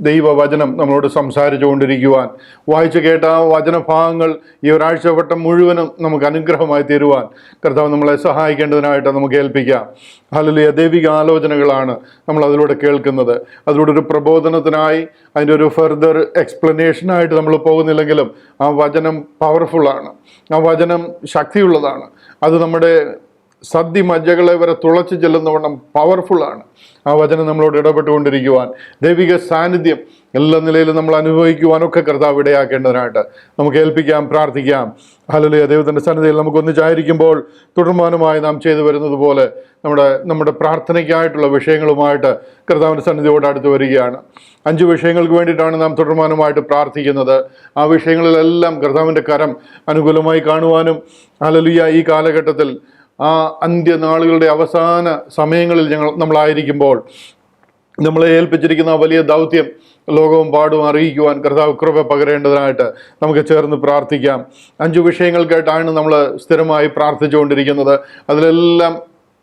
ദൈവവചനം നമ്മളോട് സംസാരിച്ചു കൊണ്ടിരിക്കുവാൻ, വായിച്ചു കേട്ട ആ വചനഭാഗങ്ങൾ ഈ ഒരാഴ്ചവട്ടം മുഴുവനും നമുക്ക് അനുഗ്രഹമായി തീരുവാൻ കർത്താവ് നമ്മളെ സഹായിക്കേണ്ടതിനായിട്ട് നമുക്ക് ഏൽപ്പിക്കാം. ഹല്ലേലൂയ, ദൈവിക ആലോചനകളാണ് നമ്മൾ അതിലൂടെ കേൾക്കുന്നത്. അതിലൂടെ ഒരു പ്രബോധനത്തിനായി, അതിൻ്റെ ഒരു ഫെർദർ എക്സ്പ്ലനേഷനായിട്ട് നമ്മൾ പോകുന്നില്ലെങ്കിലും ആ വചനം പവർഫുള്ളാണ്, ആ വചനം ശക്തിയുള്ളതാണ്. അത് നമ്മുടെ സദ്യ മജ്ജകളെ വരെ തുളച്ചു ചെല്ലുന്നവണ്ണം പവർഫുള്ളാണ്. ആ വചനം നമ്മളോട് ഇടപെട്ടുകൊണ്ടിരിക്കുവാൻ, ദൈവിക സാന്നിധ്യം എല്ലാ നിലയിലും നമ്മൾ അനുഭവിക്കുവാനൊക്കെ കർത്താവ് ഇടയാക്കേണ്ടതിനായിട്ട് നമുക്ക് ഏൽപ്പിക്കാം, പ്രാർത്ഥിക്കാം. ഹല്ലേലൂയ. ദൈവത്തിൻ്റെ സന്നിധിയിൽ നമുക്ക് ഒന്നിച്ചായിരിക്കുമ്പോൾ തുടർമാനമായി നാം ചെയ്തു വരുന്നത് പോലെ നമ്മുടെ പ്രാർത്ഥനയ്ക്കായിട്ടുള്ള വിഷയങ്ങളുമായിട്ട് കർത്താവിൻ്റെ സന്നിധിയോട് അടുത്ത് വരികയാണ്. 5 വിഷയങ്ങൾക്ക് വേണ്ടിയിട്ടാണ് നാം തുടർമാനമായിട്ട് പ്രാർത്ഥിക്കുന്നത്. ആ വിഷയങ്ങളിലെല്ലാം കർത്താവിൻ്റെ കരം അനുകൂലമായി കാണുവാനും, ഹല്ലേലൂയ, ഈ കാലഘട്ടത്തിൽ ആ അന്ത്യനാളുകളുടെ അവസാന സമയങ്ങളിൽ നമ്മളായിരിക്കുമ്പോൾ നമ്മളെ ഏൽപ്പിച്ചിരിക്കുന്ന വലിയ ദൗത്യം ലോകവും പാടും അറിയിക്കുവാൻ കർത്താവ് കൃപ പകരേണ്ടതിനായിട്ട് നമുക്ക് ചേർന്ന് പ്രാർത്ഥിക്കാം. 5 വിഷയങ്ങൾക്കായിട്ടാണ് നമ്മൾ സ്ഥിരമായി പ്രാർത്ഥിച്ചുകൊണ്ടിരിക്കുന്നത്. അതിലെല്ലാം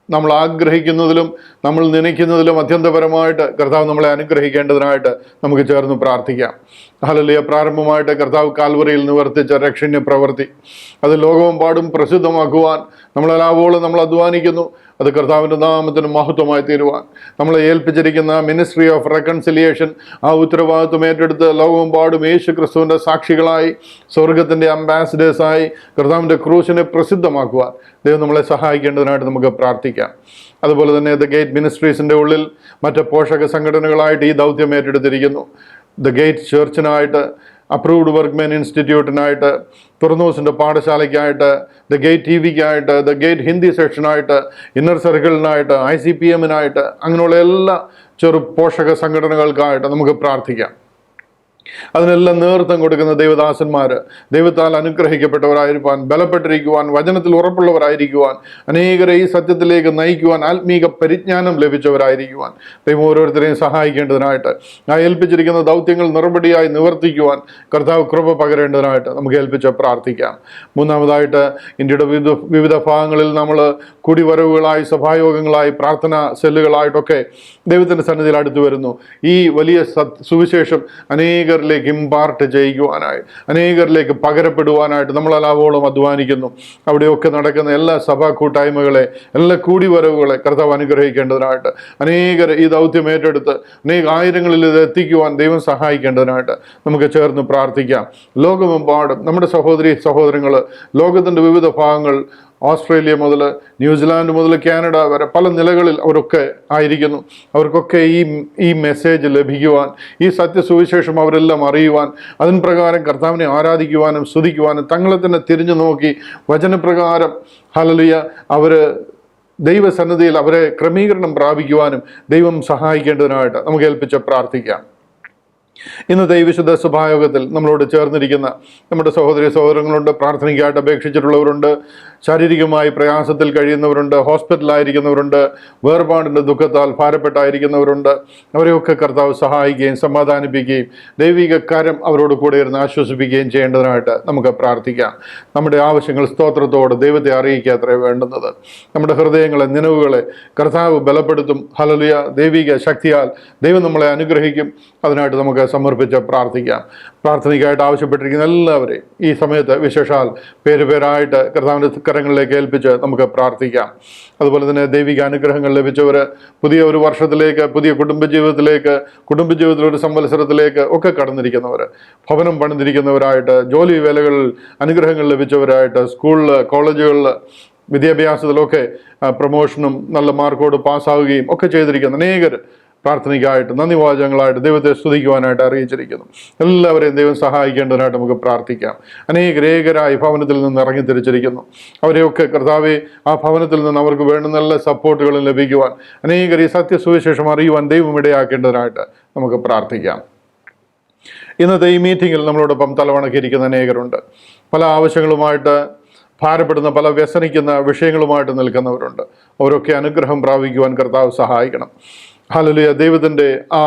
നമ്മൾ ആഗ്രഹിക്കുന്നതിലും നമ്മൾ നനയ്ക്കുന്നതിലും അത്യന്തപരമായിട്ട് കർത്താവ് നമ്മളെ അനുഗ്രഹിക്കേണ്ടതിനായിട്ട് നമുക്ക് ചേർന്ന് പ്രാർത്ഥിക്കാം. ഹല്ലേലൂയ. പ്രാരംഭമായിട്ട് കർത്താവ് കാൽവറിയിൽ നിവർത്തിച്ച രക്ഷണ്യ പ്രവൃത്തി അത് ലോകവും പാടും പ്രസിദ്ധമാക്കുവാൻ നമ്മളെല്ലാവോളം നമ്മൾ അധ്വാനിക്കുന്നു. അത് കർത്താവിൻ്റെ നാമത്തിന് മഹത്വമായി തീരുവാൻ നമ്മളെ ഏൽപ്പിച്ചിരിക്കുന്ന മിനിസ്ട്രി ഓഫ് റെക്കൺസിലിയേഷൻ, ആ ഉത്തരവാദിത്വം ഏറ്റെടുത്ത് ലോകവും പാടും യേശു ക്രിസ്തുവിൻ്റെ സാക്ഷികളായി, സ്വർഗത്തിൻ്റെ അംബാസിഡേഴ്സായി കർത്താവിൻ്റെ ക്രൂശിനെ പ്രസിദ്ധമാക്കുവാൻ ദൈവം നമ്മളെ സഹായിക്കേണ്ടതിനായിട്ട് നമുക്ക് പ്രാർത്ഥിക്കാം. അതുപോലെ തന്നെ ദ ഗേറ്റ് മിനിസ്ട്രീസിൻ്റെ ഉള്ളിൽ മറ്റ് പോഷക സംഘടനകളായിട്ട് ഈ ദൗത്യം ഏറ്റെടുത്തിരിക്കുന്നു. ദ ഗേറ്റ് ചർച്ചിനായിട്ട്, അപ്രൂവ്ഡ് വർക്ക്മെൻ ഇൻസ്റ്റിറ്റ്യൂട്ടിനായിട്ട്, തുറന്നൂസിൻ്റെ പാഠശാലയ്ക്കായിട്ട്, ദ ഗേറ്റ് TV-ക്കായിട്ട്, ദ ഗേറ്റ് ഹിന്ദി സെക്ഷനായിട്ട്, ഇന്നർ സർക്കിളിനായിട്ട്, ICPM-നായിട്ട്, അങ്ങനെയുള്ള എല്ലാ ചെറു പോഷക സംഘടനകൾക്കായിട്ട് നമുക്ക് പ്രാർത്ഥിക്കാം. അതിനെല്ലാം നേതൃത്വം കൊടുക്കുന്ന ദൈവദാസന്മാർ ദൈവത്താൽ അനുഗ്രഹിക്കപ്പെട്ടവരായിരിക്കുവാൻ, ബലപ്പെട്ടിരിക്കുവാൻ, വചനത്തിൽ ഉറപ്പുള്ളവരായിരിക്കുവാൻ, അനേകരെ ഈ സത്യത്തിലേക്ക് നയിക്കുവാൻ ആത്മീക പരിജ്ഞാനം ലഭിച്ചവരായിരിക്കുവാൻ ദൈവം ഓരോരുത്തരെയും സഹായിക്കേണ്ടതിനായിട്ട്, ആ ഏൽപ്പിച്ചിരിക്കുന്ന ദൗത്യങ്ങൾ നിറപടിയായി നിവർത്തിക്കുവാൻ കർത്താവ് കൃപ പകരേണ്ടതിനായിട്ട് നമുക്ക് ഏൽപ്പിച്ച് പ്രാർത്ഥിക്കാം. മൂന്നാമതായിട്ട്, ഇന്ത്യയുടെ വിവിധ ഭാഗങ്ങളിൽ നമ്മൾ കുടിവരവുകളായി, സഭായോഗങ്ങളായി, പ്രാർത്ഥനാ സെല്ലുകളായിട്ടൊക്കെ ദൈവത്തിൻ്റെ സന്നിധിയിൽ അടുത്തു വരുന്നു. ഈ വലിയ സുവിശേഷം അനേകരിലേക്ക് ഇമ്പാർട്ട് ചെയ്യുവാനായി, അനേകരിലേക്ക് പകരപ്പെടുവാനായിട്ട് നമ്മളെല്ലാവോളം അധ്വാനിക്കുന്നു. അവിടെയൊക്കെ നടക്കുന്ന എല്ലാ സഭാ കൂട്ടായ്മകളെ, എല്ലാ കൂടിവരവുകളെ കർത്താവ് അനുഗ്രഹിക്കേണ്ടതിനായിട്ട്, അനേകർ ഈ ദൗത്യം ഏറ്റെടുത്ത് ആയിരങ്ങളിൽ ഇത് എത്തിക്കുവാൻ ദൈവം സഹായിക്കേണ്ടതിനായിട്ട് നമുക്ക് ചേർന്ന് പ്രാർത്ഥിക്കാം. ലോകമെമ്പാടും നമ്മുടെ സഹോദരങ്ങൾ ലോകത്തിൻ്റെ വിവിധ ഭാഗങ്ങൾ, ഓസ്ട്രേലിയ മുതൽ ന്യൂസിലാൻഡ് മുതൽ കാനഡ വരെ പല നിലകളിൽ അവരൊക്കെ ആയിരിക്കുന്നു. അവർക്കൊക്കെ ഈ മെസ്സേജ് ലഭിക്കുവാൻ, ഈ സത്യസുവിശേഷം അവരെല്ലാം അറിയുവാൻ, അതിന് പ്രകാരം കർത്താവിനെ ആരാധിക്കുവാനും സ്തുതിക്കുവാനും തങ്ങളെ തന്നെ തിരിഞ്ഞു നോക്കി വചനപ്രകാരം ഹല്ലേലൂയ അവർ ദൈവസന്നിധിയിൽ അവരെ ക്രമീകരണം പ്രാപിക്കുവാനും ദൈവം സഹായിക്കേണ്ടതിനായിട്ട് നമുക്ക് ഏൽപ്പിച്ച് പ്രാർത്ഥിക്കാം. ഇന്നത്തെ ഈ വിശുദ്ധ സഭായോഗത്തിൽ നമ്മളോട് ചേർന്നിരിക്കുന്ന നമ്മുടെ സഹോദരങ്ങളുണ്ട്, പ്രാർത്ഥനയ്ക്കായിട്ട് അപേക്ഷിച്ചിട്ടുള്ളവരുണ്ട്, ശാരീരികമായി പ്രയാസത്തിൽ കഴിയുന്നവരുണ്ട്, ഹോസ്പിറ്റലായിരിക്കുന്നവരുണ്ട്, വേർപാടിൻ്റെ ദുഃഖത്താൽ ഭാരപ്പെട്ടായിരിക്കുന്നവരുണ്ട്. അവരെയൊക്കെ കർത്താവ് സഹായിക്കുകയും സമാധാനിപ്പിക്കുകയും ദൈവിക കരം അവരോട് കൂടെ ഇരുന്ന് ആശ്വസിപ്പിക്കുകയും ചെയ്യേണ്ടതിനായിട്ട് നമുക്ക് പ്രാർത്ഥിക്കാം. നമ്മുടെ ആവശ്യങ്ങൾ സ്തോത്രത്തോടെ ദൈവത്തെ അറിയിക്കാത്രേ വേണ്ടുന്നത്. നമ്മുടെ ഹൃദയങ്ങളെ, നിലവുകളെ കർത്താവ് ബലപ്പെടുത്തും. ഹല്ലേലൂയ. ദൈവിക ശക്തിയാൽ ദൈവം നമ്മളെ അനുഗ്രഹിക്കും. അതിനായിട്ട് നമുക്ക് സമർപ്പിച്ച് പ്രാർത്ഥിക്കാം. പ്രാർത്ഥനയ്ക്കായിട്ട് ആവശ്യപ്പെട്ടിരിക്കുന്ന എല്ലാവരെയും ഈ സമയത്ത് വിശേഷാൽ പേരായിട്ട് കർത്താവിൻ്റെ കരങ്ങളിലേക്ക് ഏൽപ്പിച്ച് നമുക്ക് പ്രാർത്ഥിക്കാം. അതുപോലെ തന്നെ ദൈവിക അനുഗ്രഹങ്ങൾ ലഭിച്ചവർ പുതിയ ഒരു വർഷത്തിലേക്ക്, പുതിയ കുടുംബജീവിതത്തിൽ ഒരു സംവത്സരത്തിലേക്ക് ഒക്കെ കടന്നിരിക്കുന്നവർ, ഭവനം പണിതിരിക്കുന്നവരായിട്ട്, ജോലി വേലകളിൽ അനുഗ്രഹങ്ങൾ ലഭിച്ചവരായിട്ട്, സ്കൂളിൽ, കോളേജുകളിൽ, വിദ്യാഭ്യാസത്തിലൊക്കെ പ്രൊമോഷനും നല്ല മാർക്കോട് പാസ്സാവുകയും ഒക്കെ ചെയ്തിരിക്കുന്ന അനേകർ പ്രാർത്ഥനയ്ക്കായിട്ട്, നന്ദി വാചകങ്ങളായിട്ട് ദൈവത്തെ സ്തുതിക്കുവാനായിട്ട് അറിയിച്ചിരിക്കുന്നു. എല്ലാവരെയും ദൈവം സഹായിക്കേണ്ടതിനായിട്ട് നമുക്ക് പ്രാർത്ഥിക്കാം. അനേകരേകരായി ഭവനത്തിൽ നിന്ന് ഇറങ്ങി തിരിച്ചിരിക്കുന്നു. അവരെയൊക്കെ കർത്താവെ ആ ഭവനത്തിൽ നിന്ന് അവർക്ക് വേണ്ടുന്ന എല്ലാ സപ്പോർട്ടുകളും ലഭിക്കുവാൻ, അനേകർ ഈ സത്യസുവിശേഷം അറിയുവാൻ ദൈവം ഇടയാക്കേണ്ടതിനായിട്ട് നമുക്ക് പ്രാർത്ഥിക്കാം. ഇന്നത്തെ ഈ മീറ്റിങ്ങിൽ നമ്മളോടൊപ്പം തലവണക്കിരിക്കുന്ന അനേകരുണ്ട്. പല ആവശ്യങ്ങളുമായിട്ട് ഭാരപ്പെടുന്ന, പല വ്യസനിക്കുന്ന വിഷയങ്ങളുമായിട്ട് നിൽക്കുന്നവരുണ്ട്. അവരൊക്കെ അനുഗ്രഹം പ്രാപിക്കുവാൻ കർത്താവ് സഹായിക്കണം. ഹല്ലേലൂയ. ദൈവത്തിൻ്റെ ആ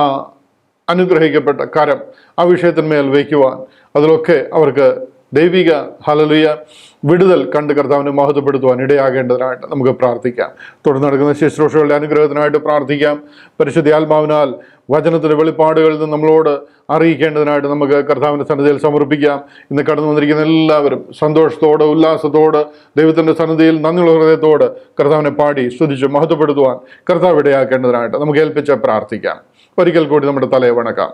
അനുഗ്രഹിക്കപ്പെട്ട കരം ആ വിഷയത്തിന്മേൽ വയ്ക്കുവാൻ, അതിലൊക്കെ അവർക്ക് ദൈവിക ഹല്ലേലൂയ വിടുതൽ കണ്ട് കർത്താവിനെ മഹത്വപ്പെടുത്തുവാൻ ഇടയാകേണ്ടതിനായിട്ട് നമുക്ക് പ്രാർത്ഥിക്കാം. തുടർന്ന് നടക്കുന്ന ശുശ്രൂഷകളുടെ അനുഗ്രഹത്തിനായിട്ട് പ്രാർത്ഥിക്കാം. പരിശുദ്ധ ആത്മാവിനാൽ വചനത്തിൻ്റെ വെളിപ്പാടുകളിൽ നിന്ന് നമ്മളോട് അറിയിക്കേണ്ടതിനായിട്ട് നമുക്ക് കർത്താവിൻ്റെ സന്നിധിയിൽ സമർപ്പിക്കാം. ഇന്ന് കടന്നു വന്നിരിക്കുന്ന എല്ലാവരും സന്തോഷത്തോടെ, ഉല്ലാസത്തോടെ, ദൈവത്തിൻ്റെ സന്നിധിയിൽ നന്ദിയുള്ള ഹൃദയത്തോട് കർത്താവിനെ പാടി സ്തുതിച്ച് മഹത്വപ്പെടുത്തുവാൻ കർത്താവ് ഇടയാക്കേണ്ടതിനായിട്ട് നമുക്ക് ഏൽപ്പിച്ച് പ്രാർത്ഥിക്കാം. ഒരിക്കൽ കൂടി നമ്മുടെ തലയെ വണക്കാം.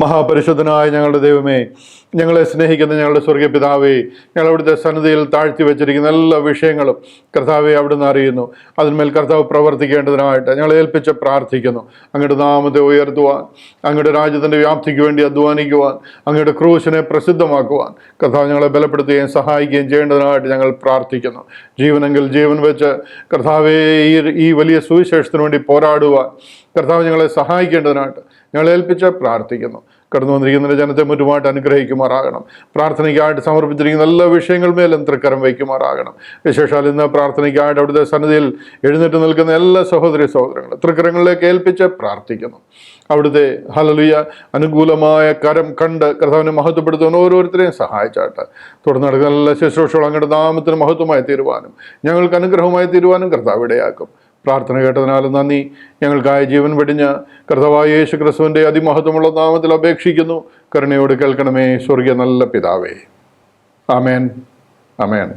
മഹാപരിശുദ്ധനായ ഞങ്ങളുടെ ദൈവമേ, ഞങ്ങളെ സ്നേഹിക്കുന്ന ഞങ്ങളുടെ സ്വർഗീയ പിതാവേ, ഞങ്ങൾ അവിടുത്തെ സന്നിധിയിൽ താഴ്ത്തി വെച്ചിരിക്കുന്ന എല്ലാ വിഷയങ്ങളും കർത്താവെ അവിടുന്ന് അറിയുന്നു. അതിന്മേൽ കർത്താവ് പ്രവർത്തിക്കേണ്ടതിനായിട്ട് ഞങ്ങളെ ഏൽപ്പിച്ച് പ്രാർത്ഥിക്കുന്നു. അങ്ങയുടെ നാമത്തെ ഉയർത്തുവാൻ, അങ്ങയുടെ രാജ്യത്തിൻ്റെ വ്യാപ്തിക്ക് വേണ്ടി അധ്വാനിക്കുവാൻ, അങ്ങയുടെ ക്രൂശിനെ പ്രസിദ്ധമാക്കുവാൻ കർത്താവ് ഞങ്ങളെ ബലപ്പെടുത്തുകയും സഹായിക്കുകയും ചെയ്യേണ്ടതിനായിട്ട് ഞങ്ങൾ പ്രാർത്ഥിക്കുന്നു. ജീവനെങ്കിൽ ജീവൻ വെച്ച് കർത്താവെ ഈ വലിയ സുവിശേഷത്തിന് വേണ്ടി പോരാടുവാൻ കർത്താവ് ഞങ്ങളെ സഹായിക്കേണ്ടതിനായിട്ട് ഞങ്ങളെ ഏൽപ്പിച്ച് പ്രാർത്ഥിക്കുന്നു. കടന്നു വന്നിരിക്കുന്ന ജനത്തെ മുറ്റുമായിട്ട് അനുഗ്രഹിക്കുമാറാകണം. പ്രാർത്ഥനയ്ക്കായിട്ട് സമർപ്പിച്ചിരിക്കുന്ന എല്ലാ വിഷയങ്ങളുമേലും തൃക്കരം വയ്ക്കുമാറാകണം. വിശേഷാൽ ഇന്ന് പ്രാർത്ഥനയ്ക്കായിട്ട് അവിടുത്തെ സന്നിധിയിൽ എഴുന്നേറ്റ് നിൽക്കുന്ന എല്ലാ സഹോദരി സഹോദരങ്ങളും തൃക്കരങ്ങളിലേക്ക് ഏൽപ്പിച്ച് പ്രാർത്ഥിക്കുന്നു. അവിടുത്തെ ഹല്ലേലൂയ അനുകൂലമായ കരം കണ്ട് കർത്താവിനെ മഹത്വപ്പെടുത്തുവാൻ ഓരോരുത്തരെയും സഹായിച്ചാട്ട് തുടർന്ന് നടക്കുന്ന എല്ലാ ശുശ്രൂഷകളും അങ്ങയുടെ നാമത്തിന് മഹത്വമായി തീരുവാനും ഞങ്ങൾക്ക് അനുഗ്രഹമായി തീരുവാനും കർത്താവ് ഇടയാക്കും. പ്രാർത്ഥന കേട്ടതിനാലും നന്ദി. ഞങ്ങൾക്കായി ജീവൻ വെടിഞ്ഞ കർത്താവായ യേശു ക്രിസ്തുവിൻ്റെ അതിമഹത്വമുള്ള നാമത്തിൽ അപേക്ഷിക്കുന്നു. കരുണയോട് കേൾക്കണമേ സ്വർഗീയ നല്ല പിതാവേ. ആമേൻ, ആമേൻ.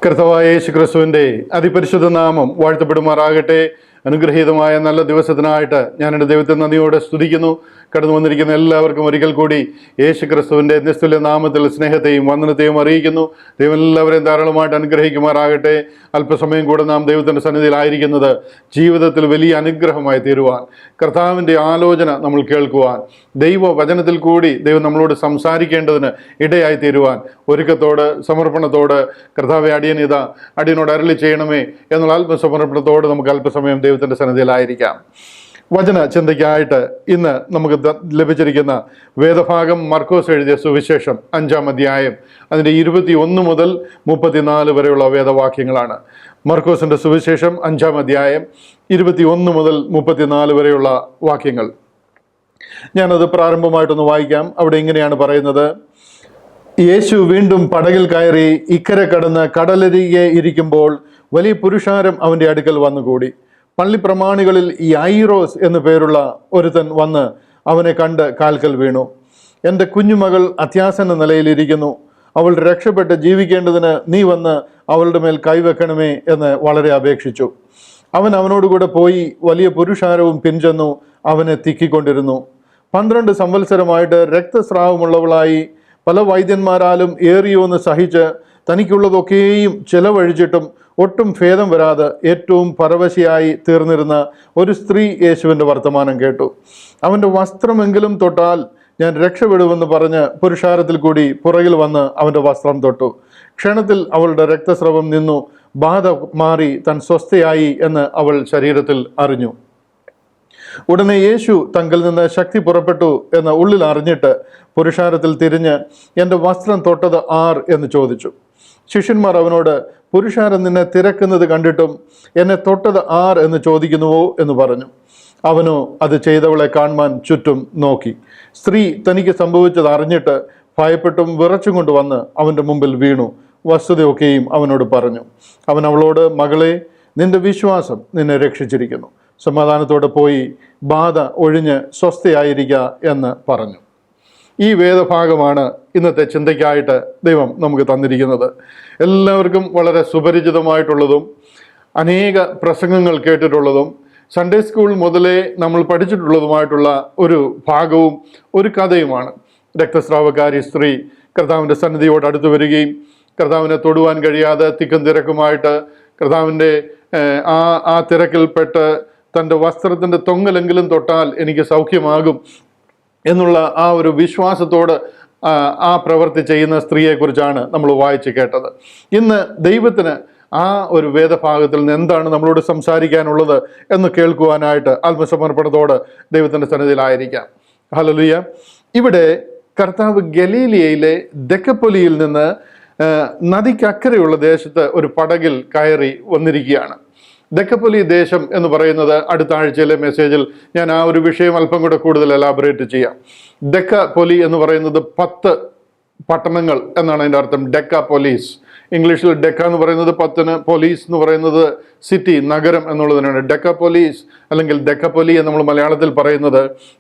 കർത്താവായ യേശു ക്രിസ്തുവിൻ്റെ അതിപരിശുദ്ധ നാമം വാഴ്ത്തപ്പെടുമാറാകട്ടെ. അനുഗ്രഹീതമായ നല്ല ദിവസത്തിനായിട്ട് ഞാൻ എൻ്റെ ദൈവത്തെ നന്ദിയോടെ സ്തുതിക്കുന്നു. കടന്നു വന്നിരിക്കുന്ന എല്ലാവർക്കും ഒരിക്കൽ കൂടി യേശു ക്രിസ്തുവിൻ്റെ നിസ്തുല്യ നാമത്തിൽ സ്നേഹത്തെയും വന്ദനത്തെയും അറിയിക്കുന്നു. ദൈവം എല്ലാവരെയും ധാരാളമായിട്ട് അനുഗ്രഹിക്കുമാറാകട്ടെ. അല്പസമയം കൂടെ നാം ദൈവത്തിൻ്റെ സന്നിധിയിലായിരിക്കുന്നത് ജീവിതത്തിൽ വലിയ അനുഗ്രഹമായി തീരുവാൻ, കർത്താവിൻ്റെ ആലോചന നമ്മൾ കേൾക്കുവാൻ, ദൈവവചനത്തിൽ കൂടി ദൈവം നമ്മളോട് സംസാരിക്കേണ്ടതിന് ഇടയായി തീരുവാൻ ഒരുക്കത്തോട് സമർപ്പണത്തോട് കർത്താവെ അടിയനോട് അരുളി ചെയ്യണമേ എന്നുള്ള ആത്മസമർപ്പണത്തോട് നമുക്ക് അല്പസമയം ദൈവത്തിൻ്റെ സന്നിധിയിലായിരിക്കാം. വചന ചിന്തയ്ക്കായിട്ട് ഇന്ന് നമുക്ക് ലഭിച്ചിരിക്കുന്ന വേദഭാഗം മർക്കോസ് എഴുതിയ സുവിശേഷം 5-ാം അധ്യായം അതിൻ്റെ 21 മുതൽ 34 വരെയുള്ള വേദവാക്യങ്ങളാണ്. മർക്കോസിൻ്റെ സുവിശേഷം 5-ാം അധ്യായം 21 മുതൽ 34 വരെയുള്ള വാക്യങ്ങൾ. ഞാനത് പ്രാരംഭമായിട്ടൊന്ന് വായിക്കാം. അവിടെ ഇങ്ങനെയാണ് പറയുന്നത്: യേശു വീണ്ടും പടകിൽ കയറി ഇക്കരെ കടന്ന് കടലരികെ ഇരിക്കുമ്പോൾ വലിയ പുരുഷാരം അവൻ്റെ അടുക്കൽ വന്നുകൂടി. പള്ളിപ്രമാണികളിൽ യായിറോസ് എന്നു പേരുള്ള ഒരുത്തൻ വന്ന് അവനെ കണ്ട് കാൽക്കൽ വീണു. എൻ്റെ കുഞ്ഞുമകൾ അത്യാസന്ന നിലയിലിരിക്കുന്നു, അവൾ രക്ഷപ്പെട്ട് ജീവിക്കേണ്ടതിന് നീ വന്ന് അവളുടെ മേൽ കൈവെക്കണമേ എന്ന് വളരെ അപേക്ഷിച്ചു. അവനോടുകൂടെ പോയി വലിയ പുരുഷാരവും പിൻചെന്നു അവനെ തിക്കിക്കൊണ്ടിരുന്നു. 12 സംവത്സരമായിട്ട് രക്തസ്രാവമുള്ളവളായി പല വൈദ്യന്മാരാലും ഏറിയോന്ന് സഹിച്ച് തനിക്കുള്ളതൊക്കെയും ചെലവഴിച്ചിട്ടും ഒട്ടും ഭേദം വരാതെ ഏറ്റവും പരവശയായി തീർന്നിരുന്ന ഒരു സ്ത്രീ യേശുവിൻ്റെ വർത്തമാനം കേട്ടു. അവൻ്റെ വസ്ത്രമെങ്കിലും തൊട്ടാൽ ഞാൻ രക്ഷപ്പെടുമെന്ന് പറഞ്ഞ് പുരുഷാരത്തിൽ കൂടി പുറകിൽ വന്ന് അവൻ്റെ വസ്ത്രം തൊട്ടു. ക്ഷണത്തിൽ അവളുടെ രക്തസ്രവം നിന്നു, ബാധ മാറി താൻ സ്വസ്ഥയായി എന്ന് അവൾ ശരീരത്തിൽ അറിഞ്ഞു. ഉടനെ യേശു തങ്കിൽ നിന്ന് ശക്തി പുറപ്പെട്ടു എന്ന് ഉള്ളിൽ അറിഞ്ഞിട്ട് പുരുഷാരത്തിൽ തിരിഞ്ഞ് എൻ്റെ വസ്ത്രം തൊട്ടത് ആർ എന്ന് ചോദിച്ചു. ശിഷ്യന്മാർ അവനോട്, പുരുഷാരം നിന്നെ തിരക്കുന്നത് കണ്ടിട്ടും എന്നെ തൊട്ടത് ആർ എന്ന് ചോദിക്കുന്നുവോ എന്ന് പറഞ്ഞു. അവനോ അത് ചെയ്തവളെ കാണുവാൻ ചുറ്റും നോക്കി. സ്ത്രീ തനിക്ക് സംഭവിച്ചത് അറിഞ്ഞിട്ട് ഭയപ്പെട്ടും വിറച്ചും കൊണ്ട് വന്ന് അവൻ്റെ മുമ്പിൽ വീണു വസ്തുതയൊക്കെയും അവനോട് പറഞ്ഞു. അവൻ അവളോട്, മകളെ, നിന്റെ വിശ്വാസം നിന്നെ രക്ഷിച്ചിരിക്കുന്നു, സമാധാനത്തോടെ പോയി ബാധ ഒഴിഞ്ഞ് സ്വസ്ഥയായിരിക്കുക എന്ന് പറഞ്ഞു. ഈ വേദഭാഗമാണ് ഇന്നത്തെ ചിന്തയ്ക്കായിട്ട് ദൈവം നമുക്ക് തന്നിരിക്കുന്നത്. എല്ലാവർക്കും വളരെ സുപരിചിതമായിട്ടുള്ളതും അനേക പ്രസംഗങ്ങൾ കേട്ടിട്ടുള്ളതും സൺഡേ സ്കൂൾ മുതലേ നമ്മൾ പഠിച്ചിട്ടുള്ളതുമായിട്ടുള്ള ഒരു ഭാഗവും ഒരു കഥയുമാണ്. രക്തസ്രാവക്കാരി സ്ത്രീ കർത്താവിൻ്റെ സന്നിധിയോട് അടുത്ത് വരികയും കർത്താവിനെ തൊടുവാൻ കഴിയാതെ തിക്കും തിരക്കുമായിട്ട് കർത്താവിൻ്റെ ആ തിരക്കിൽപ്പെട്ട് തൻ്റെ വസ്ത്രത്തിൻ്റെ തൊങ്ങലെങ്കിലും തൊട്ടാൽ എനിക്ക് സൗഖ്യമാകും എന്നുള്ള ആ ഒരു വിശ്വാസത്തോട് ആ പ്രവൃത്തി ചെയ്യുന്ന സ്ത്രീയെക്കുറിച്ചാണ് നമ്മൾ വായിച്ച് കേട്ടത്. ഇന്ന് ദൈവത്തിന് ആ ഒരു വേദഭാഗത്തിൽ നിന്ന് എന്താണ് നമ്മളോട് സംസാരിക്കാനുള്ളത് എന്ന് കേൾക്കുവാനായിട്ട് ആത്മസമർപ്പണത്തോട് ദൈവത്തിൻ്റെ സന്നിധിയിലായിരിക്കാം. ഹല്ലേലൂയ. ഇവിടെ കർത്താവ് ഗലീലിയയിലെ ദെക്കപ്പൊലിയിൽ നിന്ന് നദിക്കക്കരെയുള്ള ദേശത്ത് ഒരു പടകിൽ കയറി വന്നിരിക്കുകയാണ്. ദെക്കപ്പൊലി ദേശം എന്ന് പറയുന്നത് അടുത്ത ആഴ്ചയിലെ മെസ്സേജിൽ ഞാൻ ആ ഒരു വിഷയം അല്പം കൂടെ കൂടുതൽ എലാബറേറ്റ് ചെയ്യാം. ദെക്കപ്പൊലി എന്ന് പറയുന്നത് 10 പട്ടണങ്ങൾ എന്നാണ് അതിൻ്റെ അർത്ഥം. ഡെക്കാപോലീസ്, ഇംഗ്ലീഷിൽ ഡെക്ക എന്ന് പറയുന്നത് 10, പോലീസ് എന്ന് പറയുന്നത് സിറ്റി, നഗരം എന്നുള്ളതിനാണ്. ഡെക്കാപോലീസ് അല്ലെങ്കിൽ ഡെക്കപ്പൊലി എന്ന് നമ്മൾ മലയാളത്തിൽ പറയുന്നത്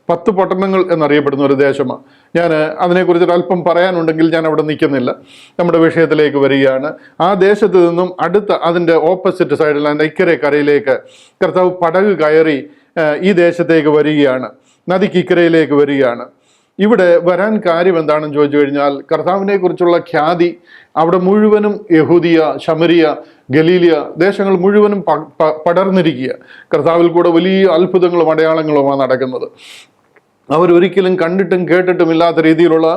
10 പട്ടണങ്ങൾ എന്നറിയപ്പെടുന്ന ഒരു ദേശമാണ്. ഞാൻ അതിനെക്കുറിച്ച് അല്പം പറയാനുണ്ടെങ്കിൽ ഞാൻ അവിടെ നിൽക്കുന്നില്ല. നമ്മുടെ വിഷയത്തിലേക്ക് വരികയാണ്. ആ ദേശത്ത് നിന്നും അടുത്ത അതിൻ്റെ ഓപ്പോസിറ്റ് സൈഡിൽ അതിൻ്റെ ഇക്കരെ കരയിലേക്ക് കർത്താവ് പടക് കയറി ഈ ദേശത്തേക്ക് വരികയാണ്, നദിക്ക് ഇക്കരയിലേക്ക് വരികയാണ്. ഇവിടെ വരാൻ കാര്യം എന്താണെന്ന് ചോദിച്ചു കഴിഞ്ഞാൽ, കർത്താവിനെ കുറിച്ചുള്ള ഖ്യാതി അവിടെ മുഴുവനും യഹൂദിയ, ശമരിയ, ഗലീലിയ ദേശങ്ങൾ മുഴുവനും പടർന്നിരിക്കുക. കർത്താവിൽ കൂടെ വലിയ അത്ഭുതങ്ങളും അടയാളങ്ങളുമാണ് നടക്കുന്നത്. അവരൊരിക്കലും കണ്ടിട്ടും കേട്ടിട്ടും ഇല്ലാത്ത രീതിയിലുള്ള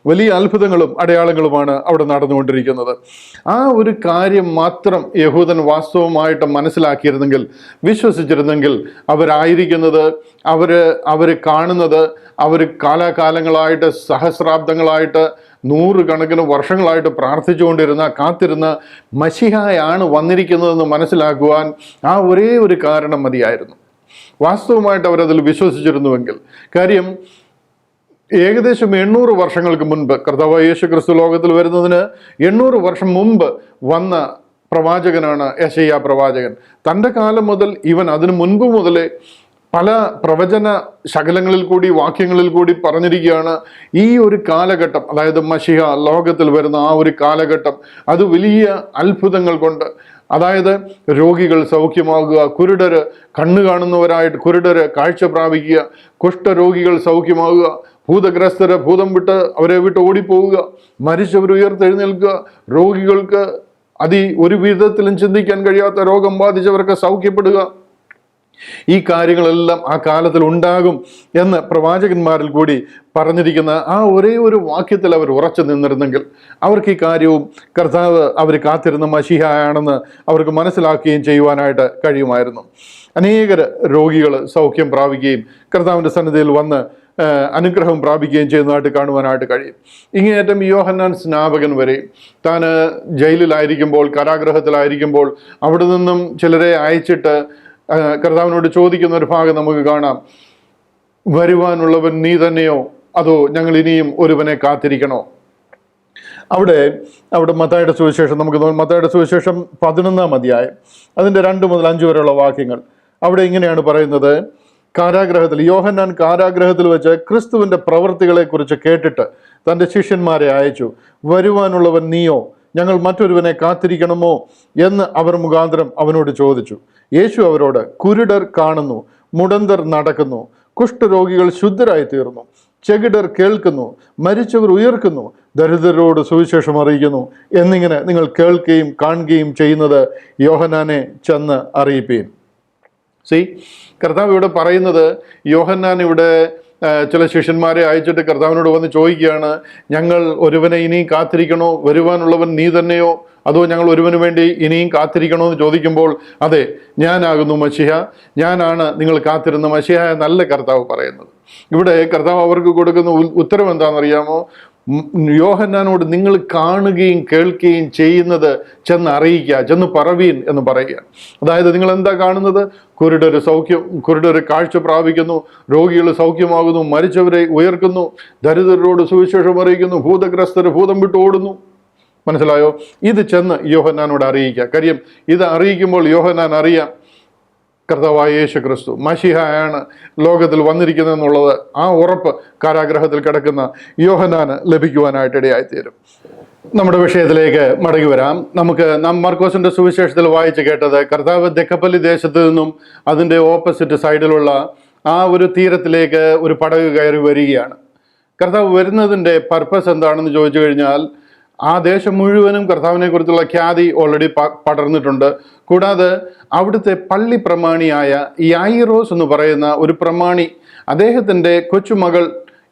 വലിയ അത്ഭുതങ്ങളും അടയാളങ്ങളുമാണ് അവിടെ നടന്നുകൊണ്ടിരിക്കുന്നത്. ആ ഒരു കാര്യം മാത്രം യഹൂദൻ വാസ്തവമായിട്ട് മനസ്സിലാക്കിയിരുന്നെങ്കിൽ, വിശ്വസിച്ചിരുന്നെങ്കിൽ, അവരായിരിക്കുന്നത്, അവർ കാണുന്നത്, അവർ കാലാകാലങ്ങളായിട്ട്, സഹസ്രാബ്ദങ്ങളായിട്ട്, നൂറുകണക്കിന് വർഷങ്ങളായിട്ട് പ്രാർത്ഥിച്ചുകൊണ്ടിരുന്ന, കാത്തിരുന്ന മശിഹായാണ് വന്നിരിക്കുന്നതെന്ന് മനസ്സിലാക്കുവാൻ ആ ഒരേ ഒരു കാരണം മതിയായിരുന്നു. വാസ്തവമായിട്ട് അവരതിൽ വിശ്വസിച്ചിരുന്നുവെങ്കിൽ. കാര്യം, ഏകദേശം 800 വർഷങ്ങൾക്ക് മുൻപ്, കർത്താവ് യേശു ക്രിസ്തു ലോകത്തിൽ വരുന്നതിന് 800 വർഷം മുമ്പ് വന്ന പ്രവാചകനാണ് യെശയ്യാ പ്രവാചകൻ. തൻ്റെ കാലം മുതൽ, ഇവൻ അതിനു മുൻപ് മുതലേ പല പ്രവചന ശകലങ്ങളിൽ കൂടി, വാക്യങ്ങളിൽ കൂടി പറഞ്ഞിരിക്കുകയാണ്, ഈ ഒരു കാലഘട്ടം, അതായത് മശിഹ ലോകത്തിൽ വരുന്ന ആ ഒരു കാലഘട്ടം, അത് വലിയ അത്ഭുതങ്ങൾ കൊണ്ട്, അതായത് രോഗികൾ സൗഖ്യമാകുക, കുരുടര് കണ്ണു കാണുന്നവരായിട്ട് കുരുടര് കാഴ്ച പ്രാപിക്കുക, കുഷ്ഠരോഗികൾ സൗഖ്യമാകുക, ഭൂതഗ്രസ്തര് ഭൂതം വിട്ട് അവരെ വിട്ട് ഓടിപ്പോവുക, മരിച്ചവർ ഉയർത്തെഴുന്നേൽക്കുക, രോഗികൾക്ക് ഒരു വിധത്തിലും ചിന്തിക്കാൻ കഴിയാത്ത രോഗം ബാധിച്ചവർക്ക് സൗഖ്യപ്പെടുക, ഈ കാര്യങ്ങളെല്ലാം ആ കാലത്തിൽ ഉണ്ടാകും എന്ന് പ്രവാചകന്മാരിൽ കൂടി പറഞ്ഞിരിക്കുന്ന ആ ഒരേ ഒരു വാക്യത്തിൽ അവർ ഉറച്ചു നിന്നിരുന്നെങ്കിൽ അവർക്ക് ഈ കാര്യവും കർത്താവ് അവർ കാത്തിരുന്ന മശിഹയാണെന്ന് അവർക്ക് മനസ്സിലാക്കുകയും ചെയ്യുവാനായിട്ട് കഴിയുമായിരുന്നു. അനേകർ രോഗികൾ സൗഖ്യം പ്രാപിക്കുകയും കർത്താവിൻ്റെ സന്നിധിയിൽ വന്ന് അനുഗ്രഹം പ്രാപിക്കുകയും ചെയ്യുന്നതായിട്ട് കാണുവാനായിട്ട് കഴിയും. ഇങ്ങേയറ്റം യോഹന്നാൻ സ്നാപകൻ വരെ താൻ ജയിലിലായിരിക്കുമ്പോൾ, കാരാഗ്രഹത്തിലായിരിക്കുമ്പോൾ അവിടെ നിന്നും ചിലരെ അയച്ചിട്ട് കർത്താവിനോട് ചോദിക്കുന്ന ഒരു ഭാഗം നമുക്ക് കാണാം. വരുവാനുള്ളവൻ നീ തന്നെയോ, അതോ ഞങ്ങൾ ഇനിയും ഒരുവനെ കാത്തിരിക്കണോ? അവിടെ മത്തായിയുടെ സുവിശേഷം നമുക്ക് മത്തായിയുടെ സുവിശേഷം 11-ാം അധ്യായം അതിൻ്റെ 2 മുതൽ 5 വരെയുള്ള വാക്യങ്ങൾ. അവിടെ ഇങ്ങനെയാണ് പറയുന്നത്. കാരാഗ്രഹത്തിൽ, യോഹന്നാൻ കാരാഗ്രഹത്തിൽ വെച്ച് ക്രിസ്തുവിൻ്റെ പ്രവൃത്തികളെ കുറിച്ച് കേട്ടിട്ട് തൻ്റെ ശിഷ്യന്മാരെ അയച്ചു. വരുവാനുള്ളവൻ നീയോ, ഞങ്ങൾ മറ്റൊരുവനെ കാത്തിരിക്കണമോ എന്ന് അവർ മുഖാന്തരം അവനോട് ചോദിച്ചു. യേശു അവരോട്, കുരുടർ കാണുന്നു, മുടന്തർ നടക്കുന്നു, കുഷ്ഠരോഗികൾ ശുദ്ധരായി തീർന്നു, ചെകിടർ കേൾക്കുന്നു, മരിച്ചവർ ഉയർക്കുന്നു, ദരിദ്രരോട് സുവിശേഷം അറിയിക്കുന്നു എന്നിങ്ങനെ നിങ്ങൾ കേൾക്കുകയും കാണുകയും ചെയ്യുന്നത് യോഹന്നാനെ ചെന്ന് അറിയിപ്പീൻ. കർത്താവ് ഇവിടെ പറയുന്നത്, യോഹന്നാൻ ഇവിടെ ചില ശിഷ്യന്മാരെ അയച്ചിട്ട് കർത്താവിനോട് വന്ന് ചോദിക്കുകയാണ്, ഞങ്ങൾ ഒരുവനെ ഇനിയും കാത്തിരിക്കണോ, വരുവാനുള്ളവൻ നീ തന്നെയോ, അതോ ഞങ്ങൾ ഒരുവന് വേണ്ടി ഇനിയും കാത്തിരിക്കണോ എന്ന് ചോദിക്കുമ്പോൾ, അതെ, ഞാനാകുന്നു മശിഹ, ഞാനാണ് നിങ്ങൾ കാത്തിരുന്ന മശിഹ എന്നല്ല കർത്താവ് പറയുന്നത്. ഇവിടെ കർത്താവ് അവർക്ക് കൊടുക്കുന്ന ഉത്തരം എന്താണെന്നറിയാമോ? യോഹന്നാനോട് നിങ്ങൾ കാണുകയും കേൾക്കുകയും ചെയ്യുന്നത് ചെന്ന് അറിയിക്കുക, ചെന്ന് പറവീൻ എന്ന് പറയുക. അതായത് നിങ്ങൾ എന്താ കാണുന്നത്? കുരുടര് കാഴ്ച പ്രാപിക്കുന്നു, രോഗികൾ സൗഖ്യമാകുന്നു, മരിച്ചവരെ ഉയർക്കുന്നു, ദരിദ്രരോട് സുവിശേഷം അറിയിക്കുന്നു, ഭൂതഗ്രസ്തര് ഭൂതം വിട്ട് ഓടുന്നു. മനസ്സിലായോ? ഇത് ചെന്ന് യോഹന്നാനോട് അറിയിക്കുക. കാര്യം ഇത് അറിയിക്കുമ്പോൾ യോഹന്നാൻ അറിയാം കർത്താവായ യേശു ക്രിസ്തു മശിഹയാണ് ലോകത്തിൽ വന്നിരിക്കുന്നതെന്നുള്ളത്, ആ ഉറപ്പ് കാരാഗ്രഹത്തിൽ കിടക്കുന്ന യോഹന്നാന് ലഭിക്കുവാനായിട്ട് ഇടയായിത്തീരും. നമ്മുടെ വിഷയത്തിലേക്ക് മടങ്ങി വരാം. നാം മർക്കോസിന്റെ സുവിശേഷത്തിൽ വായിച്ച് കേട്ടത്, കർത്താവ് ദെക്കപ്പല്ലി ദേശത്ത് നിന്നും അതിൻ്റെ ഓപ്പോസിറ്റ് സൈഡിലുള്ള ആ ഒരു തീരത്തിലേക്ക് ഒരു പടക് കയറി വരികയാണ്. കർത്താവ് വരുന്നതിൻ്റെ പർപ്പസ് എന്താണെന്ന് ചോദിച്ചു കഴിഞ്ഞാൽ, ആ ദേശം മുഴുവനും കർത്താവിനെ കുറിച്ചുള്ള ഖ്യാതി ഓൾറെഡി പടർന്നിട്ടുണ്ട്. കൂടാതെ അവിടുത്തെ പള്ളി പ്രമാണിയായ യായിറോസ് എന്ന് പറയുന്ന ഒരു പ്രമാണി, അദ്ദേഹത്തിൻ്റെ കൊച്ചുമകൾ,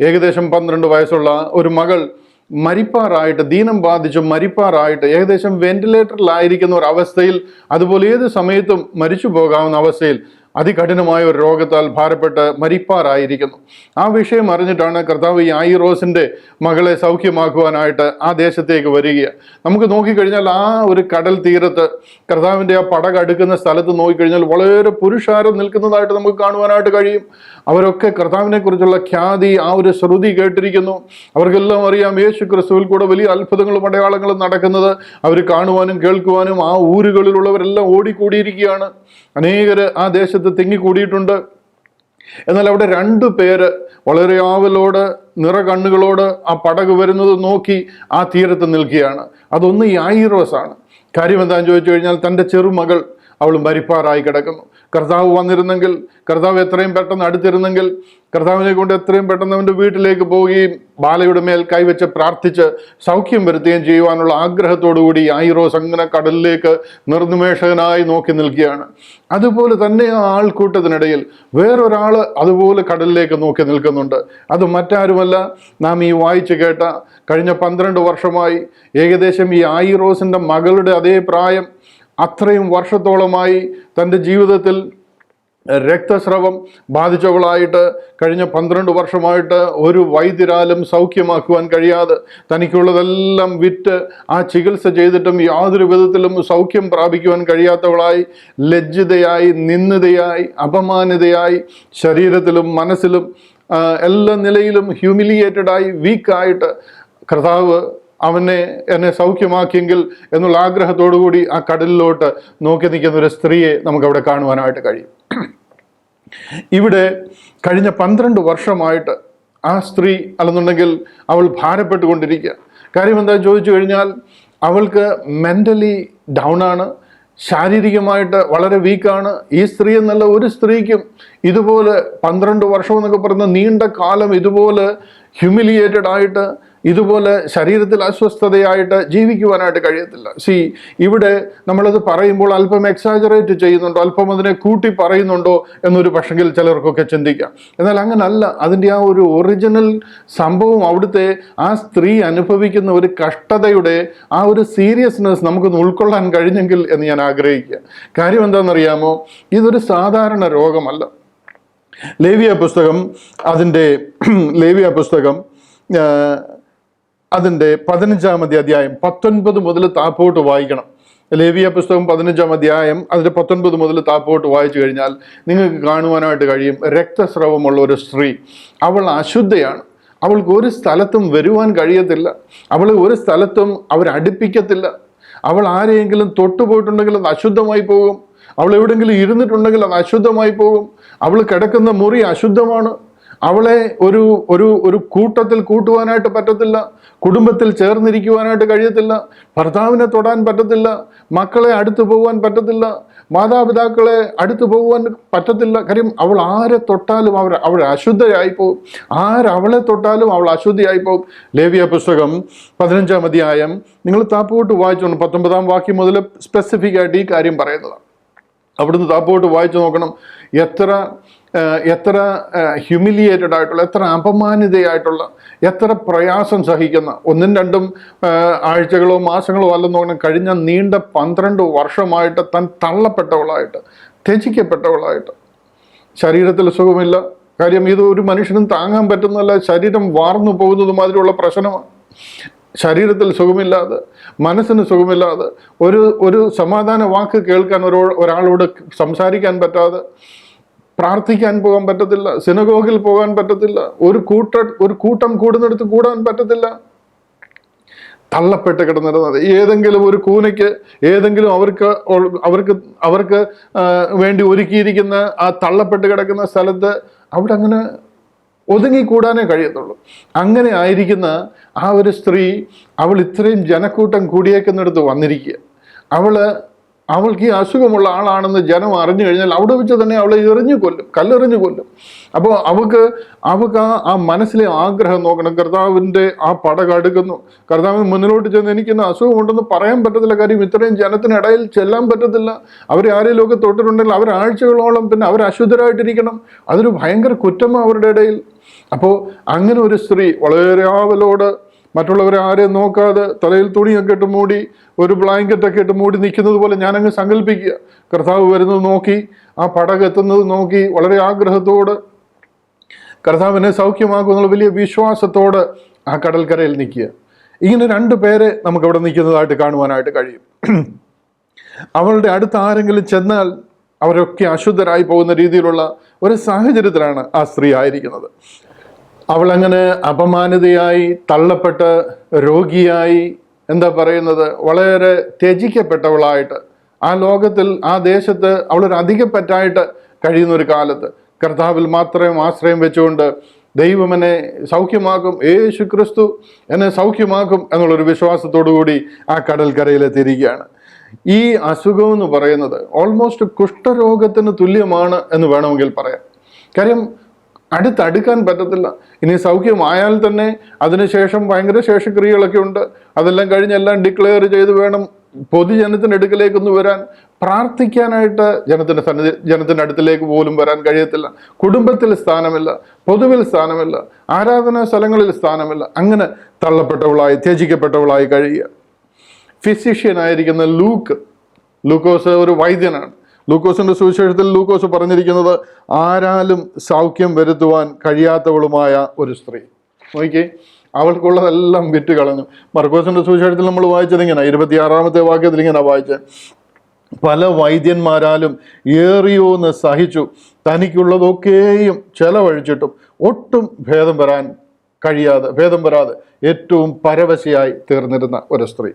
ഏകദേശം 12 വയസ്സുള്ള ഒരു മകൾ മരിപ്പാറായിട്ട്, ദീനം ബാധിച്ച് മരിപ്പാറായിട്ട്, ഏകദേശം വെന്റിലേറ്ററിലായിരിക്കുന്ന ഒരു അവസ്ഥയിൽ, അതുപോലെ ഏത് സമയത്തും മരിച്ചു പോകാവുന്ന അവസ്ഥയിൽ അതികഠിനമായ ഒരു രോഗത്താൽ ഭാരപ്പെട്ട് മരിപ്പാറായിരിക്കുന്നു. ആ വിഷയം അറിഞ്ഞിട്ടാണ് കർത്താവ് യായിറോസിൻ്റെ മകളെ സൗഖ്യമാക്കുവാനായിട്ട് ആ ദേശത്തേക്ക് വരിക. നമുക്ക് നോക്കിക്കഴിഞ്ഞാൽ ആ ഒരു കടൽ തീരത്ത് കർത്താവിൻ്റെ ആ പടക് അടുക്കുന്ന സ്ഥലത്ത് നോക്കിക്കഴിഞ്ഞാൽ വളരെ പുരുഷാരം നിൽക്കുന്നതായിട്ട് നമുക്ക് കാണുവാനായിട്ട് കഴിയും. അവരൊക്കെ കർത്താവിനെ കുറിച്ചുള്ള ഖ്യാതി, ആ ഒരു ശ്രുതി കേട്ടിരിക്കുന്നു. അവർക്കെല്ലാം അറിയാം യേശു ക്രിസ്തുവിൽ കൂടെ വലിയ അത്ഭുതങ്ങളും അടയാളങ്ങളും നടക്കുന്നത് അവർ കാണുവാനും കേൾക്കുവാനും ആ ഊരുകളിലുള്ളവരെല്ലാം ഓടിക്കൂടിയിരിക്കുകയാണ്. അനേകര് ആ ദേശത്ത് തിങ്ങിക്കൂടിയിട്ടുണ്ട്. എന്നാൽ അവിടെ 2 പേര് വളരെ ആവലോട്, നിറകണ്ണുകളോട് ആ പടക് വരുന്നത് നോക്കി ആ തീരത്ത് നിൽക്കുകയാണ്. അതൊന്ന് യായിറോസ് ആണ്. കാര്യം എന്താണെന്ന് ചോദിച്ചു കഴിഞ്ഞാൽ, തൻ്റെ ചെറുമകൾ അവൾ മരിപ്പാറായി കിടക്കുന്നു. കർത്താവ് വന്നിരുന്നെങ്കിൽ, കർത്താവ് എത്രയും പെട്ടെന്ന് അടുത്തിരുന്നെങ്കിൽ, കർത്താവിനെ കൊണ്ട് എത്രയും പെട്ടെന്ന് അവൻ്റെ വീട്ടിലേക്ക് പോവുകയും ബാലയുടെ മേൽ കൈവച്ച് പ്രാർത്ഥിച്ച് സൗഖ്യം വരുത്തുകയും ചെയ്യുവാനുള്ള ആഗ്രഹത്തോടുകൂടി യായിറോസ് അങ്ങനെ കടലിലേക്ക് നിർനിമേഷകനായി നോക്കി നിൽക്കുകയാണ്. അതുപോലെ തന്നെ ആ ആൾക്കൂട്ടത്തിനിടയിൽ വേറൊരാൾ അതുപോലെ കടലിലേക്ക് നോക്കി നിൽക്കുന്നുണ്ട്. അത് മറ്റാരുമല്ല, നാം ഈ വായിച്ചു കേട്ട കഴിഞ്ഞ 12 വർഷമായി ഏകദേശം ഈ യായിറോസിൻ്റെ മകളുടെ അതേ പ്രായം, അത്രയും വർഷത്തോളമായി തൻ്റെ ജീവിതത്തിൽ രക്തസ്രവം ബാധിച്ചവളായിട്ട് കഴിഞ്ഞ 12 വർഷമായിട്ട് ഒരു വൈദ്യരാലും സൗഖ്യമാക്കുവാൻ കഴിയാതെ തനിക്കുള്ളതെല്ലാം വിറ്റ് ആ ചികിത്സ ചെയ്തിട്ടും യാതൊരു വിധത്തിലും സൗഖ്യം പ്രാപിക്കുവാൻ കഴിയാത്തവളായി, ലജ്ജിതയായി, നിന്ദിതയായി, അപമാനിതയായി, ശരീരത്തിലും മനസ്സിലും എല്ലാ നിലയിലും ഹ്യൂമിലിയേറ്റഡായി, വീക്കായിട്ട് കർത്താവ് എന്നെ സൗഖ്യമാക്കിയെങ്കിൽ എന്നുള്ള ആഗ്രഹത്തോടുകൂടി ആ കടലിലോട്ട് നോക്കി നിൽക്കുന്ന ഒരു സ്ത്രീയെ നമുക്കവിടെ കാണുവാനായിട്ട് കഴിയും. ഇവിടെ കഴിഞ്ഞ 12 വർഷമായിട്ട് ആ സ്ത്രീ അല്ലെന്നുണ്ടെങ്കിൽ അവൾ ഭാരപ്പെട്ടുകൊണ്ടിരിക്കുക. കാര്യം എന്താ ചോദിച്ചു കഴിഞ്ഞാൽ, അവൾക്ക് മെൻ്റലി ഡൗൺ ആണ്, ശാരീരികമായിട്ട് വളരെ വീക്കാണ്. ഈ സ്ത്രീ എന്നല്ല, ഒരു സ്ത്രീക്കും ഇതുപോലെ 12 വർഷം എന്നൊക്കെ പറയുന്ന നീണ്ട കാലം ഇതുപോലെ ഹ്യൂമിലിയേറ്റഡ് ആയിട്ട്, ഇതുപോലെ ശരീരത്തിൽ അസ്വസ്ഥതയായിട്ട് ജീവിക്കുവാനായിട്ട് കഴിയത്തില്ല. ഇവിടെ നമ്മളത് പറയുമ്പോൾ അല്പം എക്സാജറേറ്റ് ചെയ്യുന്നുണ്ടോ, അല്പം അതിനെ കൂട്ടി പറയുന്നുണ്ടോ എന്നൊരു പക്ഷെങ്കിൽ ചിലർക്കൊക്കെ ചിന്തിക്കാം. എന്നാൽ അങ്ങനല്ല. അതിൻ്റെ ആ ഒരു ഒറിജിനൽ സംഭവം, അവിടുത്തെ ആ സ്ത്രീ അനുഭവിക്കുന്ന ഒരു കഷ്ടതയുടെ ആ ഒരു സീരിയസ്നെസ് നമുക്കൊന്ന് ഉൾക്കൊള്ളാൻ കഴിഞ്ഞെങ്കിൽ എന്ന് ഞാൻ ആഗ്രഹിക്കുക. കാര്യം എന്താണെന്നറിയാമോ, ഇതൊരു സാധാരണ രോഗമല്ല. ലേവ്യ പുസ്തകം അതിൻ്റെ 15-ാം അധ്യായം 19 മുതൽ താപ്പോട്ട് വായിക്കണം. ലേവ്യ പുസ്തകം 15-ാം അധ്യായം അതിൻ്റെ 19 മുതൽ താപ്പോട്ട് വായിച്ചു കഴിഞ്ഞാൽ നിങ്ങൾക്ക് കാണുവാനായിട്ട് കഴിയും. രക്തസ്രവമുള്ള ഒരു സ്ത്രീ, അവൾ അശുദ്ധയാണ്. അവൾക്ക് ഒരു സ്ഥലത്തും വരുവാൻ കഴിയത്തില്ല. അവളെ ഒരു സ്ഥലത്തും അവരടുപ്പിക്കത്തില്ല. അവൾ ആരെയെങ്കിലും തൊട്ടുപോയിട്ടുണ്ടെങ്കിൽ അത് അശുദ്ധമായി പോകും. അവൾ എവിടെയെങ്കിലും ഇരുന്നിട്ടുണ്ടെങ്കിൽ അത് അശുദ്ധമായി പോകും. അവൾ കിടക്കുന്ന മുറി അശുദ്ധമാണ്. അവളെ ഒരു കൂട്ടത്തിൽ കൂട്ടുവാനായിട്ട് പറ്റത്തില്ല. കുടുംബത്തിൽ ചേർന്നിരിക്കുവാനായിട്ട് കഴിയത്തില്ല. ഭർത്താവിനെ തൊടാൻ പറ്റത്തില്ല. മക്കളെ അടുത്തു പോകാൻ പറ്റത്തില്ല. മാതാപിതാക്കളെ അടുത്തു പോകുവാൻ പറ്റത്തില്ല. കാര്യം അവൾ ആരെ തൊട്ടാലും അവൾ അശുദ്ധയായി പോകും. ആരവളെ തൊട്ടാലും അവൾ അശുദ്ധിയായി പോകും. ലേവ്യ പുസ്തകം 15-ാം അധ്യായം നിങ്ങൾ താപ്പോട്ട് വായിച്ചോണം. 19-ാം വാക്യം മുതൽ സ്പെസിഫിക് ആയിട്ട് ഈ കാര്യം പറയുന്നതാണ്. അവിടുന്ന് താപ്പോട്ട് വായിച്ചു നോക്കണം. എത്ര ഹ്യൂമിലിയേറ്റഡ് ആയിട്ടുള്ള, എത്ര അപമാനിതയായിട്ടുള്ള, എത്ര പ്രയാസം സഹിക്കുന്ന, 1-2 ആഴ്ചകളോ മാസങ്ങളോ അല്ലെന്ന് പറഞ്ഞാൽ കഴിഞ്ഞ നീണ്ട 12 വർഷമായിട്ട് താൻ തള്ളപ്പെട്ടവളായിട്ട്, ത്യജിക്കപ്പെട്ടവളായിട്ട്, ശരീരത്തിൽ സുഖമില്ല. കാര്യം ഇത് ഒരു മനുഷ്യനും താങ്ങാൻ പറ്റുന്നതല്ല. ശരീരം വാർന്നു പോകുന്നത് മാതിരിയുള്ള പ്രശ്നമാണ്. ശരീരത്തിൽ സുഖമില്ലാതെ, മനസ്സിന് സുഖമില്ലാതെ, ഒരു സമാധാന വാക്ക് കേൾക്കാൻ ഒരാളോട് സംസാരിക്കാൻ പറ്റാതെ, പ്രാർത്ഥിക്കാൻ പോകാൻ പറ്റത്തില്ല, സിനഗോഗിൽ പോകാൻ പറ്റത്തില്ല, ഒരു കൂട്ടം കൂടുന്നിടത്ത് കൂടാൻ പറ്റത്തില്ല. തള്ളപ്പെട്ട് കിടന്നിരുന്നത് ഏതെങ്കിലും ഒരു കൂനയ്ക്ക്, ഏതെങ്കിലും അവർക്ക് വേണ്ടി ഒരുക്കിയിരിക്കുന്ന ആ തള്ളപ്പെട്ട് കിടക്കുന്ന സ്ഥലത്ത് അവിടെ അങ്ങനെ ഒതുങ്ങിക്കൂടാനേ കഴിയത്തുള്ളൂ. അങ്ങനെ ആയിരിക്കുന്ന ആ ഒരു സ്ത്രീ, അവൾ ഇത്രയും ജനക്കൂട്ടം കൂടിയേക്കുന്നിടത്ത് വന്നിരിക്കുക. അവൾക്ക് ഈ അസുഖമുള്ള ആളാണെന്ന് ജനം അറിഞ്ഞു കഴിഞ്ഞാൽ അവിടെ വെച്ച് തന്നെ അവളെ കല്ലെറിഞ്ഞു കൊല്ലും. അപ്പോൾ അവൾക്ക് ആ മനസ്സിലെ ആഗ്രഹം നോക്കണം. കർത്താവിൻ്റെ ആ പട അടുക്കുന്നു. കർത്താവിന് മുന്നിലോട്ട് ചെന്ന് എനിക്കിന്ന് അസുഖമുണ്ടെന്ന് പറയാൻ പറ്റത്തില്ല. കാര്യം ഇത്രയും ജനത്തിനിടയിൽ ചെല്ലാൻ പറ്റത്തില്ല. അവരെ ആരെങ്കിലുമൊക്കെ തൊട്ടിട്ടുണ്ടെങ്കിൽ അവരാഴ്ചകളോളം പിന്നെ അവർ അശുദ്ധരായിട്ടിരിക്കണം. അതൊരു ഭയങ്കര കുറ്റമാണ് അവരുടെ ഇടയിൽ. അപ്പോൾ അങ്ങനെ ഒരു സ്ത്രീ വളരെ ആവലോട്, മറ്റുള്ളവരെ ആരെയും നോക്കാതെ, തലയിൽ തുണിയൊക്കെ ഇട്ട് മൂടി, ഒരു ബ്ലാങ്കറ്റൊക്കെ ഇട്ട് മൂടി നിൽക്കുന്നത് പോലെ ഞാനങ്ങ് സങ്കല്പിക്കുക. കർത്താവ് വരുന്നത് നോക്കി, ആ പടകെത്തുന്നത് നോക്കി, വളരെ ആഗ്രഹത്തോട് കർത്താവിനെ സൗഖ്യമാക്കുന്നുള്ള വലിയ വിശ്വാസത്തോട് ആ കടൽക്കരയിൽ നിൽക്കുക. ഇങ്ങനെ 2 പേരെ നമുക്കവിടെ നിൽക്കുന്നതായിട്ട് കാണുവാനായിട്ട് കഴിയും. അവളുടെ അടുത്ത് ആരെങ്കിലും ചെന്നാൽ അവരൊക്കെ അശുദ്ധരായി പോകുന്ന രീതിയിലുള്ള ഒരു സാഹചര്യത്തിലാണ് ആ സ്ത്രീ ആയിരിക്കുന്നത്. അവളങ്ങനെ അപമാനിതയായി, തള്ളപ്പെട്ട്, രോഗിയായി, വളരെ ത്യജിക്കപ്പെട്ടവളായിട്ട്, ആ ലോകത്തിൽ, ആ ദേശത്ത് അവളൊരു അധികപ്പറ്റായിട്ട് കഴിയുന്ന ഒരു കാലത്ത് കർത്താവിൽ മാത്രം ആശ്രയം വെച്ചുകൊണ്ട് ദൈവം എന്നെ സൗഖ്യമാക്കും, യേശു ക്രിസ്തു എന്നെ സൗഖ്യമാക്കും എന്നുള്ളൊരു വിശ്വാസത്തോടു കൂടി ആ കടൽക്കരയിലെത്തിയിരിക്കുകയാണ്. ഈ അസുഖം എന്ന് പറയുന്നത് ഓൾമോസ്റ്റ് കുഷ്ഠരോഗത്തിന് തുല്യമാണ് എന്ന് വേണമെങ്കിൽ പറയാം. കാര്യം അടുത്തടുക്കാൻ പറ്റത്തില്ല. ഇനി സൗഖ്യമായാൽ തന്നെ അതിനുശേഷം ഭയങ്കര ശേഷക്രിയകളൊക്കെ ഉണ്ട്. അതെല്ലാം കഴിഞ്ഞ് എല്ലാം ഡിക്ലെയർ ചെയ്ത് വേണം പൊതുജനത്തിൻ്റെ അടുക്കലേക്കൊന്ന് വരാൻ. പ്രാർത്ഥിക്കാനായിട്ട് ജനത്തിൻ്റെ അടുത്തിലേക്ക് പോലും വരാൻ കഴിയത്തില്ല. കുടുംബത്തിൽ സ്ഥാനമില്ല, പൊതുവിൽ സ്ഥാനമില്ല, ആരാധനാ സ്ഥലങ്ങളിൽ സ്ഥാനമില്ല. അങ്ങനെ തള്ളപ്പെട്ടവളായി, ത്യജിക്കപ്പെട്ടവളായി കഴിയുക. ഫിസിഷ്യനായിരിക്കുന്ന ലൂക്കോസ് ഒരു വൈദ്യനാണ്. ലൂക്കോസിന്റെ സുവിശേഷത്തിൽ ലൂക്കോസ് പറഞ്ഞിരിക്കുന്നത് ആരാലും സൗഖ്യം വരുത്തുവാൻ കഴിയാത്തവളുമായ ഒരു സ്ത്രീ. നോക്കിയേ, അവൾക്കുള്ളതെല്ലാം വിറ്റ് കളഞ്ഞു. മർക്കോസിന്റെ സുവിശേഷത്തിൽ നമ്മൾ വായിച്ചത് ഇങ്ങനെ 26-ാമത്തെ വാക്യത്തിൽ ഇങ്ങനെ വായിച്ചത്, പല വൈദ്യന്മാരാലും ഏറിയോന്ന് സഹിച്ചു, തനിക്കുള്ളതൊക്കെയും ചെലവഴിച്ചിട്ടും ഒട്ടും ഭേദം വരാതെ ഏറ്റവും പരവശയായി തീർന്നിരുന്ന ഒരു സ്ത്രീ.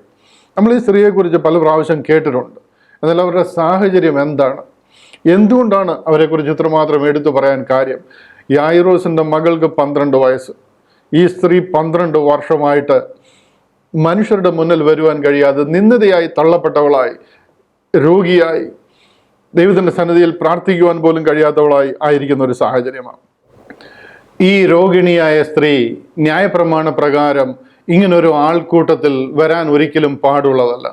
നമ്മൾ ഈ സ്ത്രീയെക്കുറിച്ച് പല പ്രാവശ്യം കേട്ടിട്ടുണ്ട്. എന്നാൽ അവരുടെ സാഹചര്യം എന്താണ്, എന്തുകൊണ്ടാണ് അവരെക്കുറിച്ച് ഇത്രമാത്രം എടുത്തു പറയാൻ കാര്യം? യായിറോസിൻ്റെ മകൾക്ക് 12 വയസ്സ്. ഈ സ്ത്രീ 12 വർഷമായിട്ട് മനുഷ്യരുടെ മുന്നിൽ വരുവാൻ കഴിയാതെ നിന്ദിതയായി തള്ളപ്പെട്ടവളായി, രോഗിയായി, ദൈവത്തിൻ്റെ സന്നിധിയിൽ പ്രാർത്ഥിക്കുവാൻ പോലും കഴിയാത്തവളായി ആയിരിക്കുന്ന ഒരു സാഹചര്യമാണ്. ഈ രോഗിണിയായ സ്ത്രീ ന്യായപ്രമാണ പ്രകാരം ഇങ്ങനൊരു ആൾക്കൂട്ടത്തിൽ വരാൻ ഒരിക്കലും പാടുള്ളതല്ല.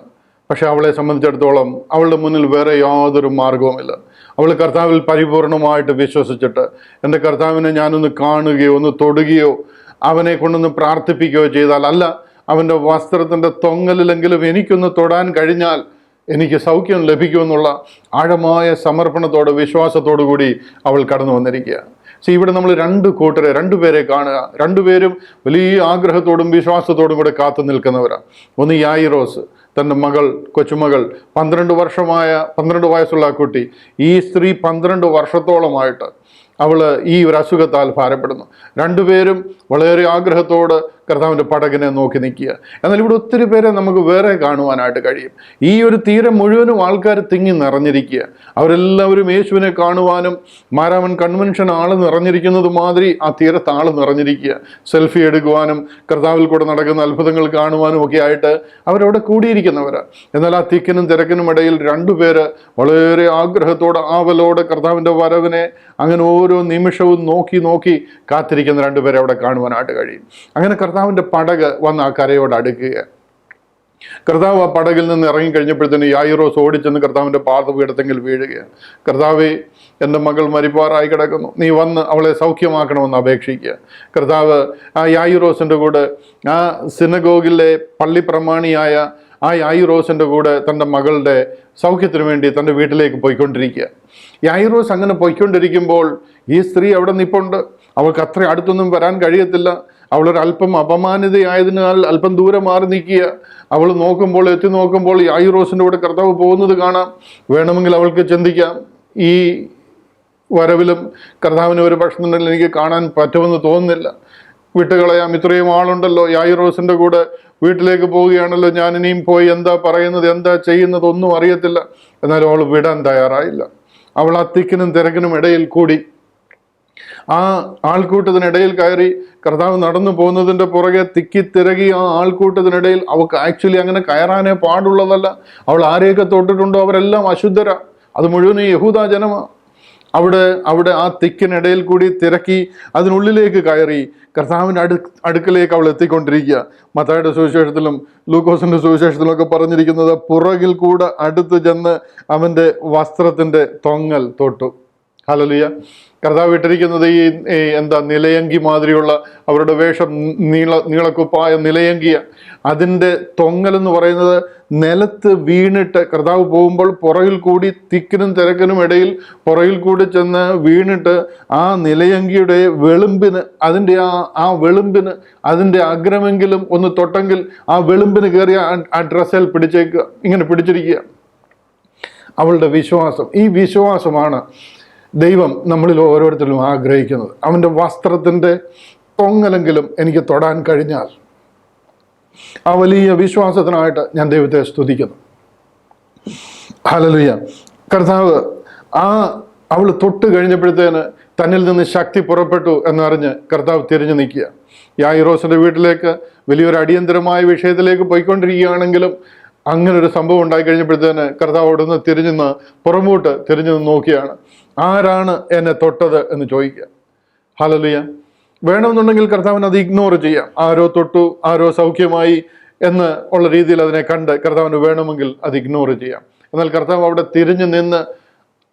പക്ഷെ അവളെ സംബന്ധിച്ചിടത്തോളം അവളുടെ മുന്നിൽ വേറെ യാതൊരു മാർഗവുമില്ല. അവൾ കർത്താവിൽ പരിപൂർണമായിട്ട് വിശ്വസിച്ചിട്ട് എൻ്റെ കർത്താവിനെ ഞാനൊന്ന് കാണുകയോ ഒന്ന് തൊടുകയോ അവനെ കൊണ്ടൊന്ന് പ്രാർത്ഥിപ്പിക്കുകയോ ചെയ്താൽ, അല്ല അവൻ്റെ വസ്ത്രത്തിൻ്റെ തൊങ്ങലിലെങ്കിലും എനിക്കൊന്ന് തൊടാൻ കഴിഞ്ഞാൽ എനിക്ക് സൗഖ്യം ലഭിക്കുമെന്നുള്ള ആഴമായ സമർപ്പണത്തോടെ വിശ്വാസത്തോടു കൂടി അവൾ കടന്നു വന്നിരിക്കുക. ഇവിടെ നമ്മൾ രണ്ടുപേരെ കാണുക. രണ്ടുപേരും വലിയ ആഗ്രഹത്തോടും വിശ്വാസത്തോടും കൂടെ കാത്തു നിൽക്കുന്നവരാണ്. ഒന്ന് യായിറോസ്, തൻ്റെ കൊച്ചുമകൾ 12 വയസ്സുള്ള കുട്ടി. ഈ സ്ത്രീ 12 വർഷത്തോളമായിട്ട് അവൾ ഈ ഒരു അസുഖത്താൽ ഭാരപ്പെടുന്നു. രണ്ടുപേരും വളരെ ആഗ്രഹത്തോട് കർത്താവിൻ്റെ പടകിനെ നോക്കി നിൽക്കുക. എന്നാൽ ഇവിടെ ഒത്തിരി പേരെ നമുക്ക് വേറെ കാണുവാനായിട്ട് കഴിയും. ഈ ഒരു തീരം മുഴുവനും ആൾക്കാർ തിങ്ങി നിറഞ്ഞിരിക്കുക. അവരെല്ലാവരും യേശുവിനെ കാണുവാനും മാരാമൻ കൺവെൻഷൻ ആൾ നിറഞ്ഞിരിക്കുന്നത് മാതിരി ആ തീരത്ത് ആൾ നിറഞ്ഞിരിക്കുക. സെൽഫി എടുക്കുവാനും കർത്താവിൽ കൂടെ നടക്കുന്ന അത്ഭുതങ്ങൾ കാണുവാനും ഒക്കെ ആയിട്ട് അവരവിടെ കൂടിയിരിക്കുന്നവരാണ്. എന്നാൽ ആ തിക്കിനും തിരക്കിനും ഇടയിൽ രണ്ടുപേര് വളരെ ആഗ്രഹത്തോടെ ആവലോടെ കർത്താവിൻ്റെ വരവിനെ അങ്ങനെ ഓരോ നിമിഷവും നോക്കി കാത്തിരിക്കുന്ന രണ്ടുപേരെ അവിടെ കാണുവാനായിട്ട് കഴിയും. അങ്ങനെ കർത്താവിൻ്റെ പടക് വന്ന് ആ കരയോട് അടുക്കുക. കർത്താവ് ആ പടകിൽ നിന്ന് ഇറങ്ങിക്കഴിഞ്ഞപ്പോഴത്തേന് യായിറോസ് ഓടിച്ചെന്ന് കർത്താവിൻ്റെ പാദപീഠത്തെങ്കിൽ വീഴുകയാണ്. കർത്താവേ, എൻ്റെ മകൾ മരിപ്പാറായി കിടക്കുന്നു, നീ വന്ന് അവളെ സൗഖ്യമാക്കണമെന്ന് അപേക്ഷിക്കുക. കർത്താവ് ആ യായിറോസിൻ്റെ കൂടെ, ആ സിനഗോഗിലെ പള്ളി പ്രമാണിയായ ആ യായിറോസിൻ്റെ കൂടെ തൻ്റെ മകളുടെ സൗഖ്യത്തിന് വേണ്ടി തൻ്റെ വീട്ടിലേക്ക് പോയിക്കൊണ്ടിരിക്കുക. യായിറോസ് അങ്ങനെ പോയിക്കൊണ്ടിരിക്കുമ്പോൾ ഈ സ്ത്രീ അവിടെ നിൽപ്പുണ്ട്. അവൾക്ക് അത്ര അടുത്തൊന്നും വരാൻ കഴിയത്തില്ല. അവളൊരല്പം അപമാനിതയായതിനാൽ അല്പം ദൂരെ മാറി നിൽക്കുക. അവൾ എത്തി നോക്കുമ്പോൾ യായിറോസിൻ്റെ കൂടെ കർത്താവ് പോകുന്നത് കാണാം. വേണമെങ്കിൽ അവൾക്ക് ചിന്തിക്കാം, ഈ വരവിലും കർത്താവിന് ഒരു ഭക്ഷണം എനിക്ക് കാണാൻ പറ്റുമെന്ന് തോന്നുന്നില്ല, വിട്ടുകളയാം, ഇത്രയും ആളുണ്ടല്ലോ, യായിറോസിൻ്റെ കൂടെ വീട്ടിലേക്ക് പോവുകയാണല്ലോ, ഞാൻ ഇനിയും പോയി എന്താ പറയുന്നത്, എന്താ ചെയ്യുന്നത് ഒന്നും അറിയത്തില്ല. എന്നാലും അവൾ വിടാൻ തയ്യാറായില്ല. അവൾ ആ തിക്കിനും തിരക്കിനും ഇടയിൽ കൂടി ആ ആൾക്കൂട്ടത്തിനിടയിൽ കയറി. കർത്താവ് നടന്നു പോകുന്നതിൻ്റെ പുറകെ തിക്കി തിരകി ആ ആൾക്കൂട്ടത്തിനിടയിൽ. അവൾക്ക് ആക്ച്വലി അങ്ങനെ കയറാനേ പാടുള്ളതല്ല. അവൾ ആരെയൊക്കെ തൊട്ടിട്ടുണ്ടോ അവരെല്ലാം അശുദ്ധരാ. അത് മുഴുവൻ യഹൂദ ജനമാണ്. അവിടെ ആ തിക്കിനിടയിൽ കൂടി തിരക്കി അതിനുള്ളിലേക്ക് കയറി കർത്താവിൻ്റെ അടുക്കലേക്ക് അവൾ എത്തിക്കൊണ്ടിരിക്കുക. മത്തായിയുടെ സുവിശേഷത്തിലും ലൂക്കോസിൻ്റെ സുവിശേഷത്തിലും ഒക്കെ പറഞ്ഞിരിക്കുന്നത് പുറകിൽ കൂടെ അടുത്ത് ചെന്ന് അവൻ്റെ വസ്ത്രത്തിൻ്റെ തൊങ്ങൽ തൊട്ടു. ഹല്ലേലൂയ. കർത്താവ് ഇട്ടിരിക്കുന്നത് ഈ നിലയങ്കി മാതിരിയുള്ള അവരുടെ വേഷം, നീളക്കുപ്പായ നിലയങ്കിയ. അതിൻ്റെ തൊങ്ങലെന്ന് പറയുന്നത് നിലത്ത് വീണിട്ട് കർത്താവ് പോകുമ്പോൾ പുറകിൽ കൂടി തിക്കിനും തിരക്കിനും ഇടയിൽ പുറകിൽ കൂടി ചെന്ന് വീണിട്ട് ആ നിലയങ്കിയുടെ വെളുമ്പിന്, ആ വെളുമ്പിന് അതിൻ്റെ അഗ്രമെങ്കിലും ഒന്ന് തൊട്ടെങ്കിൽ ആ വെളുമ്പിന് കയറി ആ ഡ്രസ്സിൽ ഇങ്ങനെ പിടിച്ചിരിക്കുക. അവളുടെ വിശ്വാസം, ഈ വിശ്വാസമാണ് ദൈവം നമ്മളിൽ ഓരോരുത്തരും ആഗ്രഹിക്കുന്നത്. അവൻ്റെ വസ്ത്രത്തിൻ്റെ തൊങ്ങലെങ്കിലും എനിക്ക് തൊടാൻ കഴിഞ്ഞാൽ, ആ വലിയ വിശ്വാസത്തിനായിട്ട് ഞാൻ ദൈവത്തെ സ്തുതിക്കുന്നു. ഹല്ലേലൂയ. കർത്താവ് അവൾ തൊട്ട് കഴിഞ്ഞപ്പോഴത്തേന് തന്നിൽ നിന്ന് ശക്തി പുറപ്പെട്ടു എന്നറിഞ്ഞ് കർത്താവ് തിരിഞ്ഞു നിൽക്കുക. യായിറോസിൻ്റെ വീട്ടിലേക്ക് വലിയൊരു അടിയന്തരമായ വിഷയത്തിലേക്ക് പോയിക്കൊണ്ടിരിക്കുകയാണെങ്കിലും അങ്ങനെ ഒരു സംഭവം ഉണ്ടായി കഴിഞ്ഞപ്പോഴത്തേന് കർത്താവ് അവിടെ നിന്ന് തിരിഞ്ഞു പുറമോട്ട് തിരിഞ്ഞു നോക്കിയാണ്, ആരാണ് എന്നെ തൊട്ടത് എന്ന് ചോദിക്കുക. ഹല്ലേലൂയ. വേണമെന്നുണ്ടെങ്കിൽ കർത്താവിന് അത് ഇഗ്നോർ ചെയ്യാം. ആരോ തൊട്ടു, ആരോ സൗഖ്യമായി എന്ന് ഉള്ള രീതിയിൽ അതിനെ കണ്ട് കർത്താവിന് വേണമെങ്കിൽ അത് ഇഗ്നോർ ചെയ്യാം. എന്നാൽ കർത്താവ് അവിടെ തിരിഞ്ഞു നിന്ന്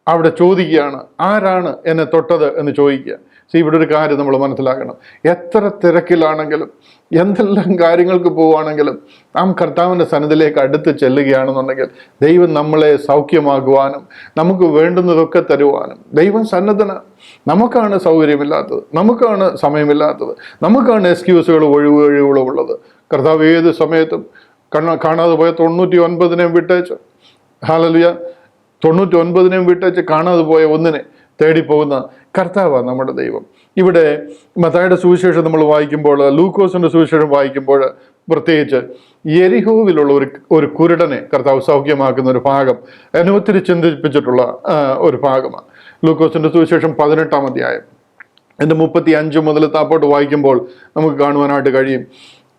അവിടെ ചോദിക്കുകയാണ്, ആരാണ് എന്നെ തൊട്ടത് എന്ന് ചോദിക്കുക. ഇവിടെ ഒരു കാര്യം നമ്മൾ മനസ്സിലാക്കണം. എത്ര തിരക്കിലാണെങ്കിലും എന്തെല്ലാം കാര്യങ്ങൾക്ക് പോവുകയാണെങ്കിലും നാം കർത്താവിൻ്റെ സന്നിധിയിലേക്ക് അടുത്ത് ചെല്ലുകയാണെന്നുണ്ടെങ്കിൽ ദൈവം നമ്മളെ സൗഖ്യമാക്കുവാനും നമുക്ക് വേണ്ടുന്നതൊക്കെ തരുവാനും ദൈവം സന്നദ്ധന. നമുക്കാണ് സൗകര്യമില്ലാത്തത്, നമുക്കാണ് സമയമില്ലാത്തത്, നമുക്കാണ് എക്സ്ക്യൂസുകൾ ഒഴിവുകളും ഉള്ളത്. കർത്താവ് ഏത് സമയത്തും കാണാതെ പോയ 99 വിട്ടേച്ച്, ഹല്ലേലൂയ, 99 വിട്ടേച്ച് കാണാതെ പോയ ഒന്നിനെ തേടിപ്പോകുന്ന കർത്താവാണ് നമ്മുടെ ദൈവം. ഇവിടെ മത്തായിയുടെ സുവിശേഷം നമ്മൾ വായിക്കുമ്പോൾ, ലൂക്കോസിന്റെ സുവിശേഷം വായിക്കുമ്പോൾ പ്രത്യേകിച്ച് യെരിഹോവിലുള്ള ഒരു കുരുടനെ കർത്താവ് സൗഖ്യമാക്കുന്ന ഒരു ഭാഗം എന്നെ ഒത്തിരി ചിന്തിപ്പിച്ചിട്ടുള്ള ഒരു ഭാഗമാണ്. ലൂക്കോസിന്റെ സുവിശേഷം 18-ാം അധ്യായം 35 മുതൽ താപ്പോട്ട് വായിക്കുമ്പോൾ നമുക്ക് കാണുവാനായിട്ട് കഴിയും.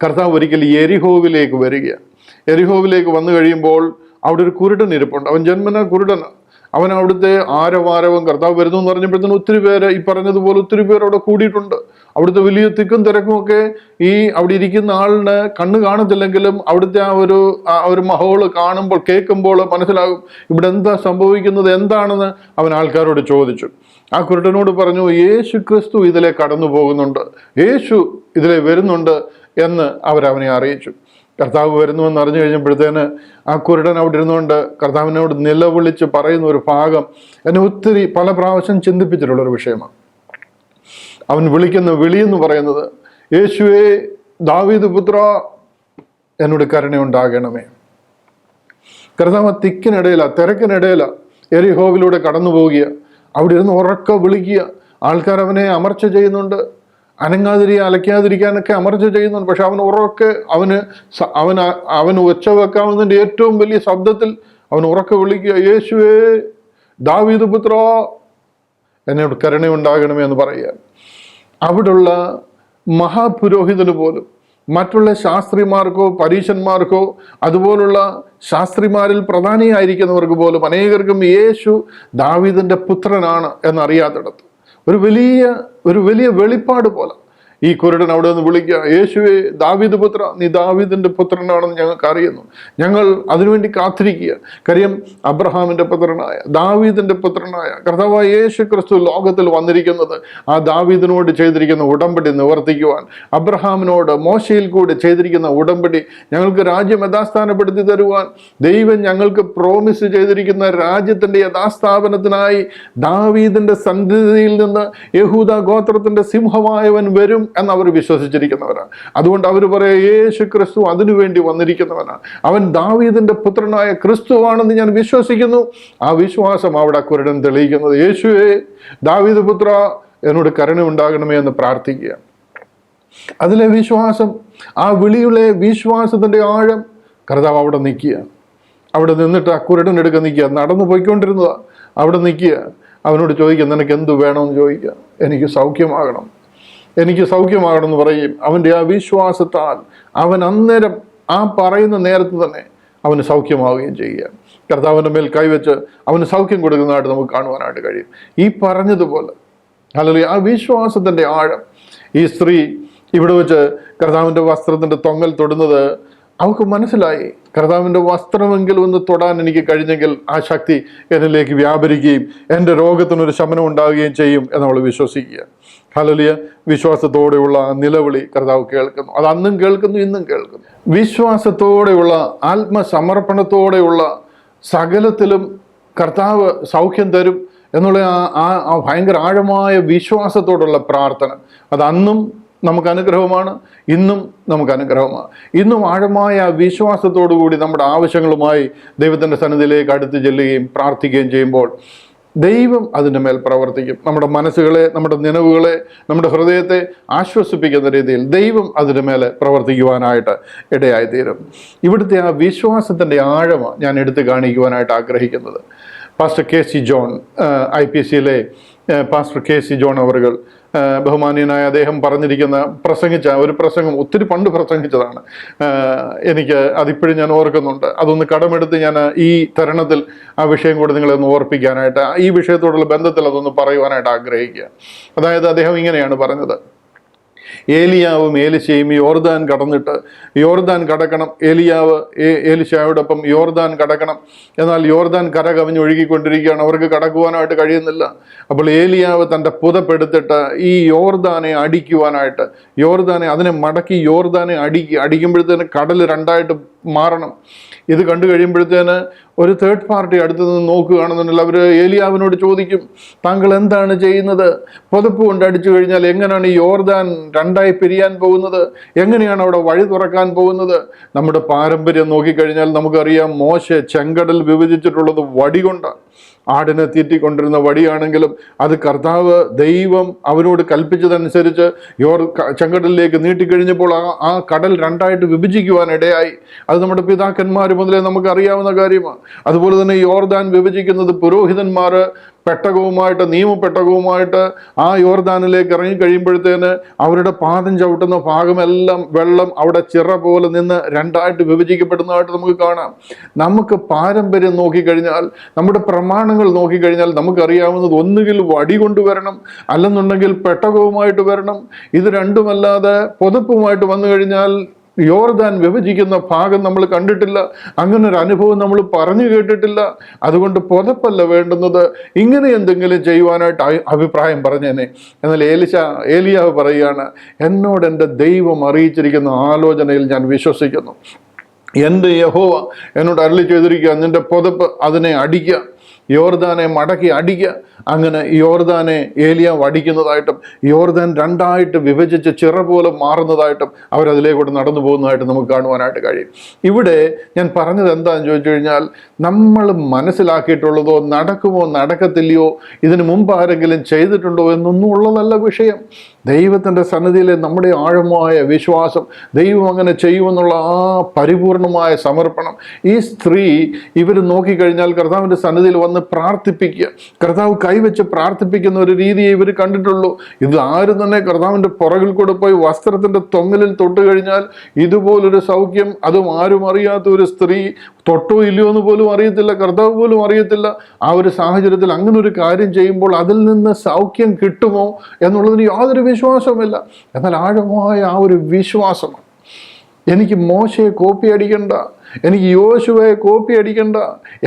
കർത്താവ് ഒരിക്കൽ യെരിഹോവിലേക്ക് വരികയാണ്. യെരിഹോവിലേക്ക് വന്നു കഴിയുമ്പോൾ അവിടെ ഒരു കുരുടൻ ഇരിപ്പുണ്ട്. അവൻ ജന്മന കുരുടനാണ്. അവൻ അവിടുത്തെ ആരവാരവും കർത്താവ് വരുന്നു എന്ന് പറഞ്ഞപ്പോഴത്തേനും ഒത്തിരി പേര്, ഈ പറഞ്ഞതുപോലെ ഒത്തിരി പേർ അവിടെ കൂടിയിട്ടുണ്ട്. അവിടുത്തെ വലിയ തിക്കും തിരക്കും ഒക്കെ ഈ അവിടെ ഇരിക്കുന്ന ആളിന് കണ്ണ് കാണത്തില്ലെങ്കിലും അവിടുത്തെ ആ ഒരു മഹോള് കാണുമ്പോൾ, കേൾക്കുമ്പോൾ മനസ്സിലാകും ഇവിടെ എന്താ സംഭവിക്കുന്നത്, എന്താണെന്ന് അവൻ ആൾക്കാരോട് ചോദിച്ചു. ആ കുരുടനോട് പറഞ്ഞു, യേശു ക്രിസ്തു ഇതിലെ കടന്നു പോകുന്നുണ്ട്, യേശു ഇതിലെ വരുന്നുണ്ട് എന്ന് അവരവനെ അറിയിച്ചു. കർത്താവ് വരുന്നുവെന്ന് അറിഞ്ഞു കഴിഞ്ഞപ്പോഴത്തേന് ആ കുരുടൻ അവിടെ ഇരുന്നുകൊണ്ട് കർത്താവിനോട് നിലവിളിച്ച് പറയുന്ന ഒരു ഭാഗം എന്നെ ഒത്തിരി പല പ്രാവശ്യം ചിന്തിപ്പിച്ചിട്ടുള്ളൊരു വിഷയമാണ്. അവൻ വിളിക്കുന്ന വിളിയെന്ന് പറയുന്നത്, യേശുവേ ദാവീദ് പുത്ര എന്നോട് കരുണയുണ്ടാകണമേ. കർത്താവ് തിരക്കിനിടയില യെരിഹോവിലൂടെ കടന്നു പോവുക. അവിടെ ഇരുന്ന് ഉറക്കെ വിളിക്കുക. ആൾക്കാർ അവനെ അമർച്ച ചെയ്യുന്നുണ്ട്, അലയ്ക്കാതിരിക്കാനൊക്കെ അമർച്ച ചെയ്യുന്നുണ്ട്. പക്ഷെ അവൻ ഉറക്കെ അവന് ഒച്ച വെക്കാവുന്നതിൻ്റെ ഏറ്റവും വലിയ ശബ്ദത്തിൽ അവൻ ഉറക്കെ വിളിക്കുക, യേശുവേ ദാവീദ് പുത്ര എന്നോട് കരുണയുണ്ടാകണമേ എന്ന് പറയുക. അവിടുള്ള മഹാപുരോഹിതന് പോലും, മറ്റുള്ള ശാസ്ത്രിമാർക്കോ പരീശന്മാർക്കോ അതുപോലുള്ള ശാസ്ത്രിമാരിൽ പ്രധാനിയായിരിക്കുന്നവർക്ക് പോലും അനേകർക്കും യേശു ദാവീദിന്റെ പുത്രനാണ് എന്നറിയാത്തിടത്ത് ഒരു വലിയ വെളിപ്പാട് പോലെ ഈ കുരുടൻ അവിടെ നിന്ന് വിളിക്കുക, യേശുവേ ദാവീദ് പുത്ര, നീ ദാവീദിന്റെ പുത്രനാണെന്ന് ഞങ്ങൾക്ക് അറിയുന്നു, ഞങ്ങൾ അതിനുവേണ്ടി കാത്തിരിക്കുക. കാര്യം അബ്രഹാമിന്റെ പുത്രനായ ദാവീദിന്റെ പുത്രനായ കർത്താവായ യേശു ക്രിസ്തു ലോകത്തിൽ വന്നിരിക്കുന്നത് ആ ദാവീദിനോട് ചെയ്തിരിക്കുന്ന ഉടമ്പടി നിവർത്തിക്കുവാൻ, അബ്രഹാമിനോട് മോശയിൽ കൂടി ചെയ്തിരിക്കുന്ന ഉടമ്പടി ഞങ്ങൾക്ക് രാജ്യം യഥാസ്ഥാനപ്പെടുത്തി തരുവാൻ, ദൈവം ഞങ്ങൾക്ക് പ്രോമിസ് ചെയ്തിരിക്കുന്ന രാജ്യത്തിന്റെ യഥാസ്ഥാപനത്തിനായി ദാവീദിന്റെ സന്തതിയിൽ നിന്ന് യഹൂദ ഗോത്രത്തിന്റെ സിംഹമായവൻ വരും എന്നവർ വിശ്വസിച്ചിരിക്കുന്നവരാണ്. അതുകൊണ്ട് അവർ പറയാം, യേശു ക്രിസ്തു അതിനുവേണ്ടി വന്നിരിക്കുന്നവനാണ്, അവൻ ദാവീദിന്റെ പുത്രനായ ക്രിസ്തുവാണെന്ന് ഞാൻ വിശ്വസിക്കുന്നു. ആ വിശ്വാസം അവിടെ കുരുടൻ തെളിയിക്കുന്നത്, യേശുവേ ദാവീദ് പുത്ര എന്നോട് കരുണയുണ്ടാകണമേ എന്ന് പ്രാർത്ഥിക്കുക. അതിലെ വിശ്വാസം, ആ വിളിയുടെ വിശ്വാസത്തിന്റെ ആഴം കർത്താവ് അവിടെ നിൽക്കുക. അവിടെ നിന്നിട്ട് ആ കുരുടൻ എടുക്കുക നിൽക്കുക, നടന്നു പോയിക്കൊണ്ടിരുന്നതാ. അവിടെ നിൽക്കുക, അവനോട് ചോദിക്കുക, നിനക്ക് എന്ത് വേണമെന്ന് ചോദിക്കുക. എനിക്ക് സൗഖ്യമാകണം എന്ന് പറയും. അവൻ്റെ ആ വിശ്വാസത്താൽ അവൻ അന്നേരം ആ പറയുന്ന നേരത്ത് തന്നെ അവന് സൗഖ്യമാവുകയും ചെയ്യുക. കർത്താവിൻ്റെ മേൽ കൈവച്ച് അവന് സൗഖ്യം കൊടുക്കുന്നതായിട്ട് നമുക്ക് കാണുവാനായിട്ട് കഴിയും. ഈ പറഞ്ഞതുപോലെ അല്ലെങ്കിൽ ആ വിശ്വാസത്തിൻ്റെ ആഴം, ഈ സ്ത്രീ ഇവിടെ വെച്ച് കർത്താവിൻ്റെ വസ്ത്രത്തിൻ്റെ തൊങ്ങൽ തൊടുന്നത് അവൾക്ക് മനസ്സിലായി. കർത്താവിൻ്റെ വസ്ത്രമെങ്കിലും ഒന്ന് തൊടാൻ എനിക്ക് കഴിഞ്ഞെങ്കിൽ ആ ശക്തി എന്നിലേക്ക് വ്യാപരിക്കുകയും എൻ്റെ രോഗത്തിനൊരു ശമനം ഉണ്ടാവുകയും ചെയ്യും എന്നവൾ വിശ്വസിക്കുക. ഹല്ലേലൂയ. വിശ്വാസത്തോടെയുള്ള നിലവിളി കർത്താവ് കേൾക്കുന്നു. അത് അന്നും കേൾക്കുന്നു, ഇന്നും കേൾക്കുന്നു. വിശ്വാസത്തോടെയുള്ള ആത്മസമർപ്പണത്തോടെയുള്ള സകലത്തിലും കർത്താവ് സൗഖ്യം തരും എന്നുള്ള ആ ഭയങ്കര ആഴമായ വിശ്വാസത്തോടുള്ള പ്രാർത്ഥന, അത് അന്നും നമുക്ക് അനുഗ്രഹമാണ്, ഇന്നും നമുക്ക് അനുഗ്രഹമാണ്. ഇന്നും ആഴമായ വിശ്വാസത്തോടു കൂടി നമ്മുടെ ആവശ്യങ്ങളുമായി ദൈവത്തിൻ്റെ സന്നിധിയിലേക്ക് അടുത്ത് ചെല്ലുകയും പ്രാർത്ഥിക്കുകയും ചെയ്യുമ്പോൾ ദൈവം അതിൻ്റെ മേൽ പ്രവർത്തിക്കും. നമ്മുടെ മനസ്സുകളെ, നമ്മുടെ നിലവുകളെ, നമ്മുടെ ഹൃദയത്തെ ആശ്വസിപ്പിക്കുന്ന രീതിയിൽ ദൈവം അതിൻ്റെ മേലെ പ്രവർത്തിക്കുവാനായിട്ട് ഇടയായിത്തീരും. ഇവിടുത്തെ ആ വിശ്വാസത്തിൻ്റെ ആഴമാണ് ഞാൻ എടുത്തു കാണിക്കുവാനായിട്ട് ആഗ്രഹിക്കുന്നത്. പാസ്റ്റർ കെ സി ജോൺ IPCയിലെ പാസ്റ്റർ KC ജോൺ അവറുകൾ, ബഹുമാനീയനായ അദ്ദേഹം പ്രസംഗിച്ച ഒരു പ്രസംഗം ഒത്തിരി പണ്ട് പ്രസംഗിച്ചതാണ്. എനിക്ക് അതിപ്പോഴും ഞാൻ ഓർക്കുന്നുണ്ട്. അതൊന്ന് കടമെടുത്ത് ഞാൻ ഈ തരുണത്തിൽ ആ വിഷയം കൂടെ നിങ്ങളെ ഒന്ന് ഓർപ്പിക്കാനായിട്ട്, ഈ വിഷയത്തോടുള്ള ബന്ധത്തിൽ അതൊന്ന് പറയുവാനായിട്ട് ആഗ്രഹിക്കുക. അതായത് അദ്ദേഹം ഇങ്ങനെയാണ് പറഞ്ഞത്: ഏലിയാവും ഏലിശയും യോർദാൻ കടക്കണം. ഏലിയാവ് ഏലിശായോടൊപ്പം യോർദാൻ കടക്കണം. എന്നാൽ യോർദാൻ കര കവിഞ്ഞ് ഒഴുകിക്കൊണ്ടിരിക്കുകയാണ്, അവർക്ക് കടക്കുവാനായിട്ട് കഴിയുന്നില്ല. അപ്പോൾ ഏലിയാവ് തൻ്റെ പുതപ്പെടുത്തിട്ട് ഈ യോർദാനെ അടിക്കുവാനായിട്ട്, അതിനെ മടക്കി യോർദാനെ അടിക്കുമ്പോഴത്തേന് കടൽ രണ്ടായിട്ട് മാറണം. ഇത് കണ്ടു കഴിയുമ്പോഴത്തേന് ഒരു തേർഡ് പാർട്ടി അടുത്ത് നിന്ന് നോക്കുകയാണെന്നുണ്ടെങ്കിൽ അവർ ഏലിയാവിനോട് ചോദിക്കും, താങ്കൾ എന്താണ് ചെയ്യുന്നത്? പുതപ്പ് കൊണ്ട് അടിച്ചു കഴിഞ്ഞാൽ എങ്ങനെയാണ് ഈ യോർദാൻ രണ്ടായി പിരിയാൻ പോകുന്നത്? എങ്ങനെയാണ് അവിടെ വഴി തുറക്കാൻ പോകുന്നത്? നമ്മുടെ പാരമ്പര്യം നോക്കിക്കഴിഞ്ഞാൽ നമുക്കറിയാം, മോശെ ചെങ്കടൽ വിഭജിച്ചിട്ടുള്ളത് വടി കൊണ്ടാണ്. ആടിനെ തീറ്റിക്കൊണ്ടിരുന്ന വടിയാണെങ്കിലും അത് കർത്താവ് ദൈവം അവനോട് കൽപ്പിച്ചതനുസരിച്ച് ചെങ്കടലിലേക്ക് നീട്ടിക്കഴിഞ്ഞപ്പോൾ ആ കടൽ രണ്ടായിട്ട് വിഭജിക്കുവാനിടയായി. അത് നമ്മുടെ പിതാക്കന്മാർ മുതലേ നമുക്ക് അറിയാവുന്ന കാര്യമാണ്. അതുപോലെ തന്നെ യോർദാൻ വിഭജിക്കുന്നത് പുരോഹിതന്മാർ നിയമപ്പെട്ടകവുമായിട്ട് ആ യോർദാനിലേക്ക് ഇറങ്ങി കഴിയുമ്പോഴത്തേന് അവരുടെ പാദം ചവിട്ടുന്ന ഭാഗമെല്ലാം വെള്ളം അവിടെ ചിറ പോലെ നിന്ന് രണ്ടായിട്ട് വിഭജിക്കപ്പെടുന്നതായിട്ട് നമുക്ക് കാണാം. നമുക്ക് പാരമ്പര്യം നോക്കിക്കഴിഞ്ഞാൽ, നമ്മുടെ പ്രമാണങ്ങൾ നോക്കിക്കഴിഞ്ഞാൽ നമുക്കറിയാവുന്നത് ഒന്നുകിൽ വടി കൊണ്ടുവരണം, അല്ലെന്നുണ്ടെങ്കിൽ പെട്ടകവുമായിട്ട് വരണം. ഇത് രണ്ടുമല്ലാതെ പുതപ്പുമായിട്ട് വന്നു കഴിഞ്ഞാൽ യോർദാൻ വിഭജിക്കുന്ന ഭാഗം നമ്മൾ കണ്ടിട്ടില്ല. അങ്ങനെ ഒരു അനുഭവം നമ്മൾ പറഞ്ഞു കേട്ടിട്ടില്ല. അതുകൊണ്ട് പുതപ്പല്ല വേണ്ടുന്നത്, ഇങ്ങനെ എന്തെങ്കിലും ചെയ്യുവാനായിട്ട് അഭിപ്രായം പറഞ്ഞേനെ. എന്നാൽ ഏലിയാവ് പറയുകയാണ്, എന്നോട് എൻ്റെ ദൈവം അറിയിച്ചിരിക്കുന്ന ആലോചനയിൽ ഞാൻ വിശ്വസിക്കുന്നു. എൻ്റെ യഹോവ എന്നോട് അരുളി ചെയ്തിരിക്കുക, നിന്റെ പുതപ്പ് അതിനെ അടിക്കുക, യോർദാനെ മടക്കി അടിക്കുക. അങ്ങനെ യോർദാനെ ഏലിയാവ് അടിക്കുന്നതായിട്ടും യോർദാൻ രണ്ടായിട്ട് വിഭജിച്ച് ചിറ പോലെ മാറുന്നതായിട്ടും അവരതിലേക്കൂടെ നടന്നു പോകുന്നതായിട്ട് നമുക്ക് കാണുവാനായിട്ട് കഴിയും. ഇവിടെ ഞാൻ പറഞ്ഞത് എന്താണെന്ന് ചോദിച്ചു കഴിഞ്ഞാൽ, നമ്മൾ മനസ്സിലാക്കിയിട്ടുള്ളതോ നടക്കുമോ നടക്കത്തില്ലയോ, ഇതിനു മുമ്പ് ആരെങ്കിലും ചെയ്തിട്ടുണ്ടോ എന്നൊന്നും ഉള്ളതല്ല വിഷയം. ദൈവത്തിൻ്റെ സന്നിധിയിലെ നമ്മുടെ ആഴമായ വിശ്വാസം, ദൈവം അങ്ങനെ ചെയ്യുമെന്നുള്ള ആ പരിപൂർണമായ സമർപ്പണം. ഈ സ്ത്രീ ഇവർ നോക്കിക്കഴിഞ്ഞാൽ കർത്താവിൻ്റെ സന്നിധിയിൽ വന്ന് പ്രാർത്ഥിപ്പിക്കുക, കർത്താവ് കൈവച്ച് പ്രാർത്ഥിപ്പിക്കുന്ന ഒരു രീതിയെ ഇവർ കണ്ടിട്ടുള്ളൂ. ഇത് ആരും തന്നെ കർത്താവിൻ്റെ പുറകിൽ കൂടെ പോയി വസ്ത്രത്തിൻ്റെ തൊങ്ങലിൽ തൊട്ട് കഴിഞ്ഞാൽ ഇതുപോലൊരു സൗഖ്യം, അതും ആരും അറിയാത്ത ഒരു സ്ത്രീ തൊട്ടോ ഇല്ലയോ എന്ന് പോലും അറിയത്തില്ല, കർത്താവ് പോലും അറിയത്തില്ല. ആ ഒരു സാഹചര്യത്തിൽ അങ്ങനെ ഒരു കാര്യം ചെയ്യുമ്പോൾ അതിൽ നിന്ന് സൗഖ്യം കിട്ടുമോ എന്നുള്ളതിന് യാതൊരു വിശ്വാസവുമില്ല. എന്നാൽ ആഴമായ ആ ഒരു വിശ്വാസമാണ്. എനിക്ക് മോശയെ കോപ്പി അടിക്കണ്ട, എനിക്ക് യോശുവയെ കോപ്പി അടിക്കണ്ട,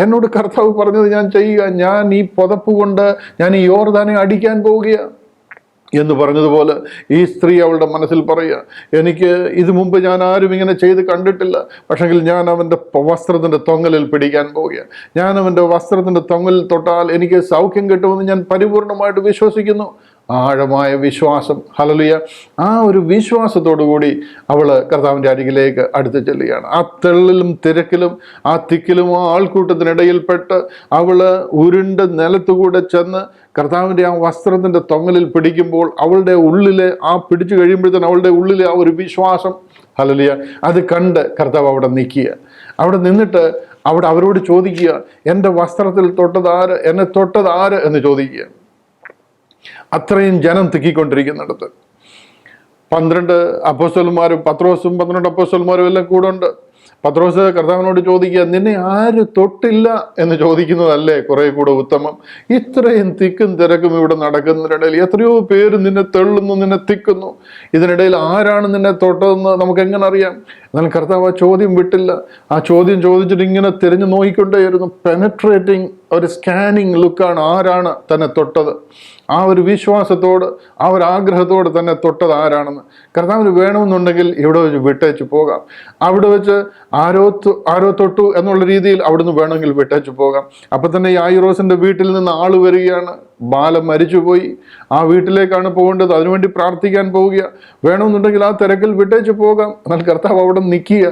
എന്നോട് കർത്താവ് പറഞ്ഞത് ഞാൻ ചെയ്യുക, ഞാൻ ഈ പുതപ്പ് കൊണ്ട് ഞാൻ ഈ യോർദാനെ അടിക്കാൻ പോവുകയാണ് എന്ന് പറഞ്ഞതുപോലെ ഈ സ്ത്രീ അവളുടെ മനസ്സിൽ പറയുക, എനിക്ക് ഇത് മുമ്പ് ഞാൻ ആരും ഇങ്ങനെ ചെയ്ത് കണ്ടിട്ടില്ല, പക്ഷെങ്കിൽ ഞാൻ അവൻ്റെ വസ്ത്രത്തിൻ്റെ തൊങ്ങലിൽ പിടിക്കാൻ പോവുകയാണ്. ഞാൻ അവൻ്റെ വസ്ത്രത്തിൻ്റെ തൊങ്ങലിൽ തൊട്ടാൽ എനിക്ക് സൗഖ്യം കിട്ടുമെന്ന് ഞാൻ പരിപൂർണമായിട്ട് വിശ്വസിക്കുന്നു. ആഴമായ വിശ്വാസം, ഹല്ലേലൂയ. ആ ഒരു വിശ്വാസത്തോടു കൂടി അവൾ കർത്താവിൻ്റെ അരികിലേക്ക് അടുത്ത് ചെല്ലുകയാണ്. ആ തെള്ളിലും തിരക്കിലും ആ തിക്കിലും ആ ആൾക്കൂട്ടത്തിനിടയിൽപ്പെട്ട് അവൾ ഉരുണ്ട് നിലത്തുകൂടെ ചെന്ന് കർത്താവിൻ്റെ ആ വസ്ത്രത്തിൻ്റെ തൊങ്ങലിൽ പിടിക്കുമ്പോൾ അവളുടെ ഉള്ളിലെ ആ പിടിച്ചു കഴിയുമ്പോഴത്തേന് അവളുടെ ഉള്ളിലെ ആ ഒരു വിശ്വാസം, ഹല്ലേലൂയ, അത് കണ്ട് കർത്താവ് അവിടെ നിൽക്കുക. അവിടെ നിന്നിട്ട് അവരോട് ചോദിക്കുക, എൻ്റെ വസ്ത്രത്തിൽ തൊട്ടതാര്, എന്നെ തൊട്ടതാര് എന്ന് ചോദിക്കുക. അത്രയും ജനം തിക്കിക്കൊണ്ടിരിക്കുന്നിടത്ത് 12 അപ്പോസ്തലന്മാരും പത്രോസും 12 അപ്പോസ്തലന്മാരും എല്ലാം കൂടെ ഉണ്ട്. പത്രോസ് കർത്താവിനോട് ചോദിക്കുക, നിന്നെ ആര് തൊട്ടില്ല എന്ന് ചോദിക്കുന്നതല്ലേ കുറെ കൂടെ ഉത്തമം? ഇത്രയും തിക്കും തിരക്കും ഇവിടെ നടക്കുന്നതിനിടയിൽ എത്രയോ പേര് നിന്നെ തെള്ളുന്നു, നിന്നെ തിക്കുന്നു. ഇതിനിടയിൽ ആരാണ് നിന്നെ തൊട്ടതെന്ന് നമുക്ക് എങ്ങനെ അറിയാം? എന്നാൽ കർത്താവ് ആ ചോദ്യം വിട്ടില്ല. ആ ചോദ്യം ചോദിച്ചിട്ട് ഇങ്ങനെ തിരഞ്ഞു നോക്കിക്കൊണ്ടേയിരുന്നു. പെനട്രേറ്റിംഗ് ഒരു സ്കാനിങ് ലുക്കാണ്. ആരാണ് തന്നെ തൊട്ടത്? ആ ഒരു വിശ്വാസത്തോട്, ആ ഒരു ആഗ്രഹത്തോട് തന്നെ തൊട്ടത് ആരാണെന്ന് കർത്താവിന് വേണമെന്നുണ്ടെങ്കിൽ ഇവിടെ വെച്ച് വിട്ടേച്ച് പോകാം. അവിടെ വെച്ച് ആരോ തൊട്ടു എന്നുള്ള രീതിയിൽ അവിടുന്ന് വേണമെങ്കിൽ വിട്ടേച്ച് പോകാം. അപ്പം തന്നെ യായിറോസിൻ്റെ വീട്ടിൽ നിന്ന് ആള് വരികയാണ്. ബാല മരിച്ചുപോയി, ആ വീട്ടിലേക്കാണ് പോകേണ്ടത്, അതിനുവേണ്ടി പ്രാർത്ഥിക്കാൻ പോവുക. വേണമെന്നുണ്ടെങ്കിൽ ആ തിരക്കിൽ വിട്ടേച്ച് പോകാം. എന്നാൽ കർത്താവ് അവിടെ നിൽക്കുക.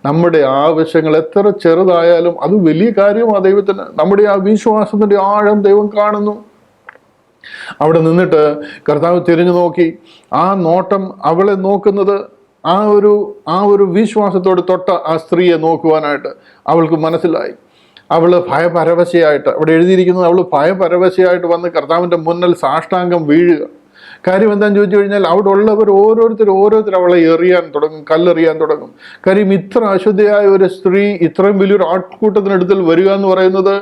നമ്മുടെ ആവശ്യങ്ങൾ എത്ര ചെറുതായാലും അത് വലിയ കാര്യമാണ് ദൈവത്തിന്. നമ്മുടെ ആ വിശ്വാസത്തിൻ്റെ ആഴം ദൈവം കാണുന്നു. അവിടെ നിന്നിട്ട് കർത്താവ് തിരിഞ്ഞു നോക്കി. ആ നോട്ടം അവളെ നോക്കുന്നത് ആ ഒരു വിശ്വാസത്തോട് തൊട്ട ആ സ്ത്രീയെ നോക്കുവാനായിട്ട് അവൾക്ക് മനസ്സിലായി. അവള് ഭയപരവശയായിട്ട്, അവിടെ എഴുതിയിരിക്കുന്നത് അവള് ഭയപരവശയായിട്ട് വന്ന് കർത്താവിൻ്റെ മുന്നിൽ സാഷ്ടാംഗം വീഴുക. കാര്യം എന്താണെന്ന് ചോദിച്ചു കഴിഞ്ഞാൽ അവിടെ ഉള്ളവർ ഓരോരുത്തർ അവളെ എറിയാൻ തുടങ്ങും, കല്ലെറിയാൻ തുടങ്ങും. കാര്യം ഇത്ര അശുദ്ധയായ ഒരു സ്ത്രീ ഇത്രയും വലിയൊരു ആൾക്കൂട്ടത്തിനടുത്തിൽ വരിക എന്ന് പറയുന്നത്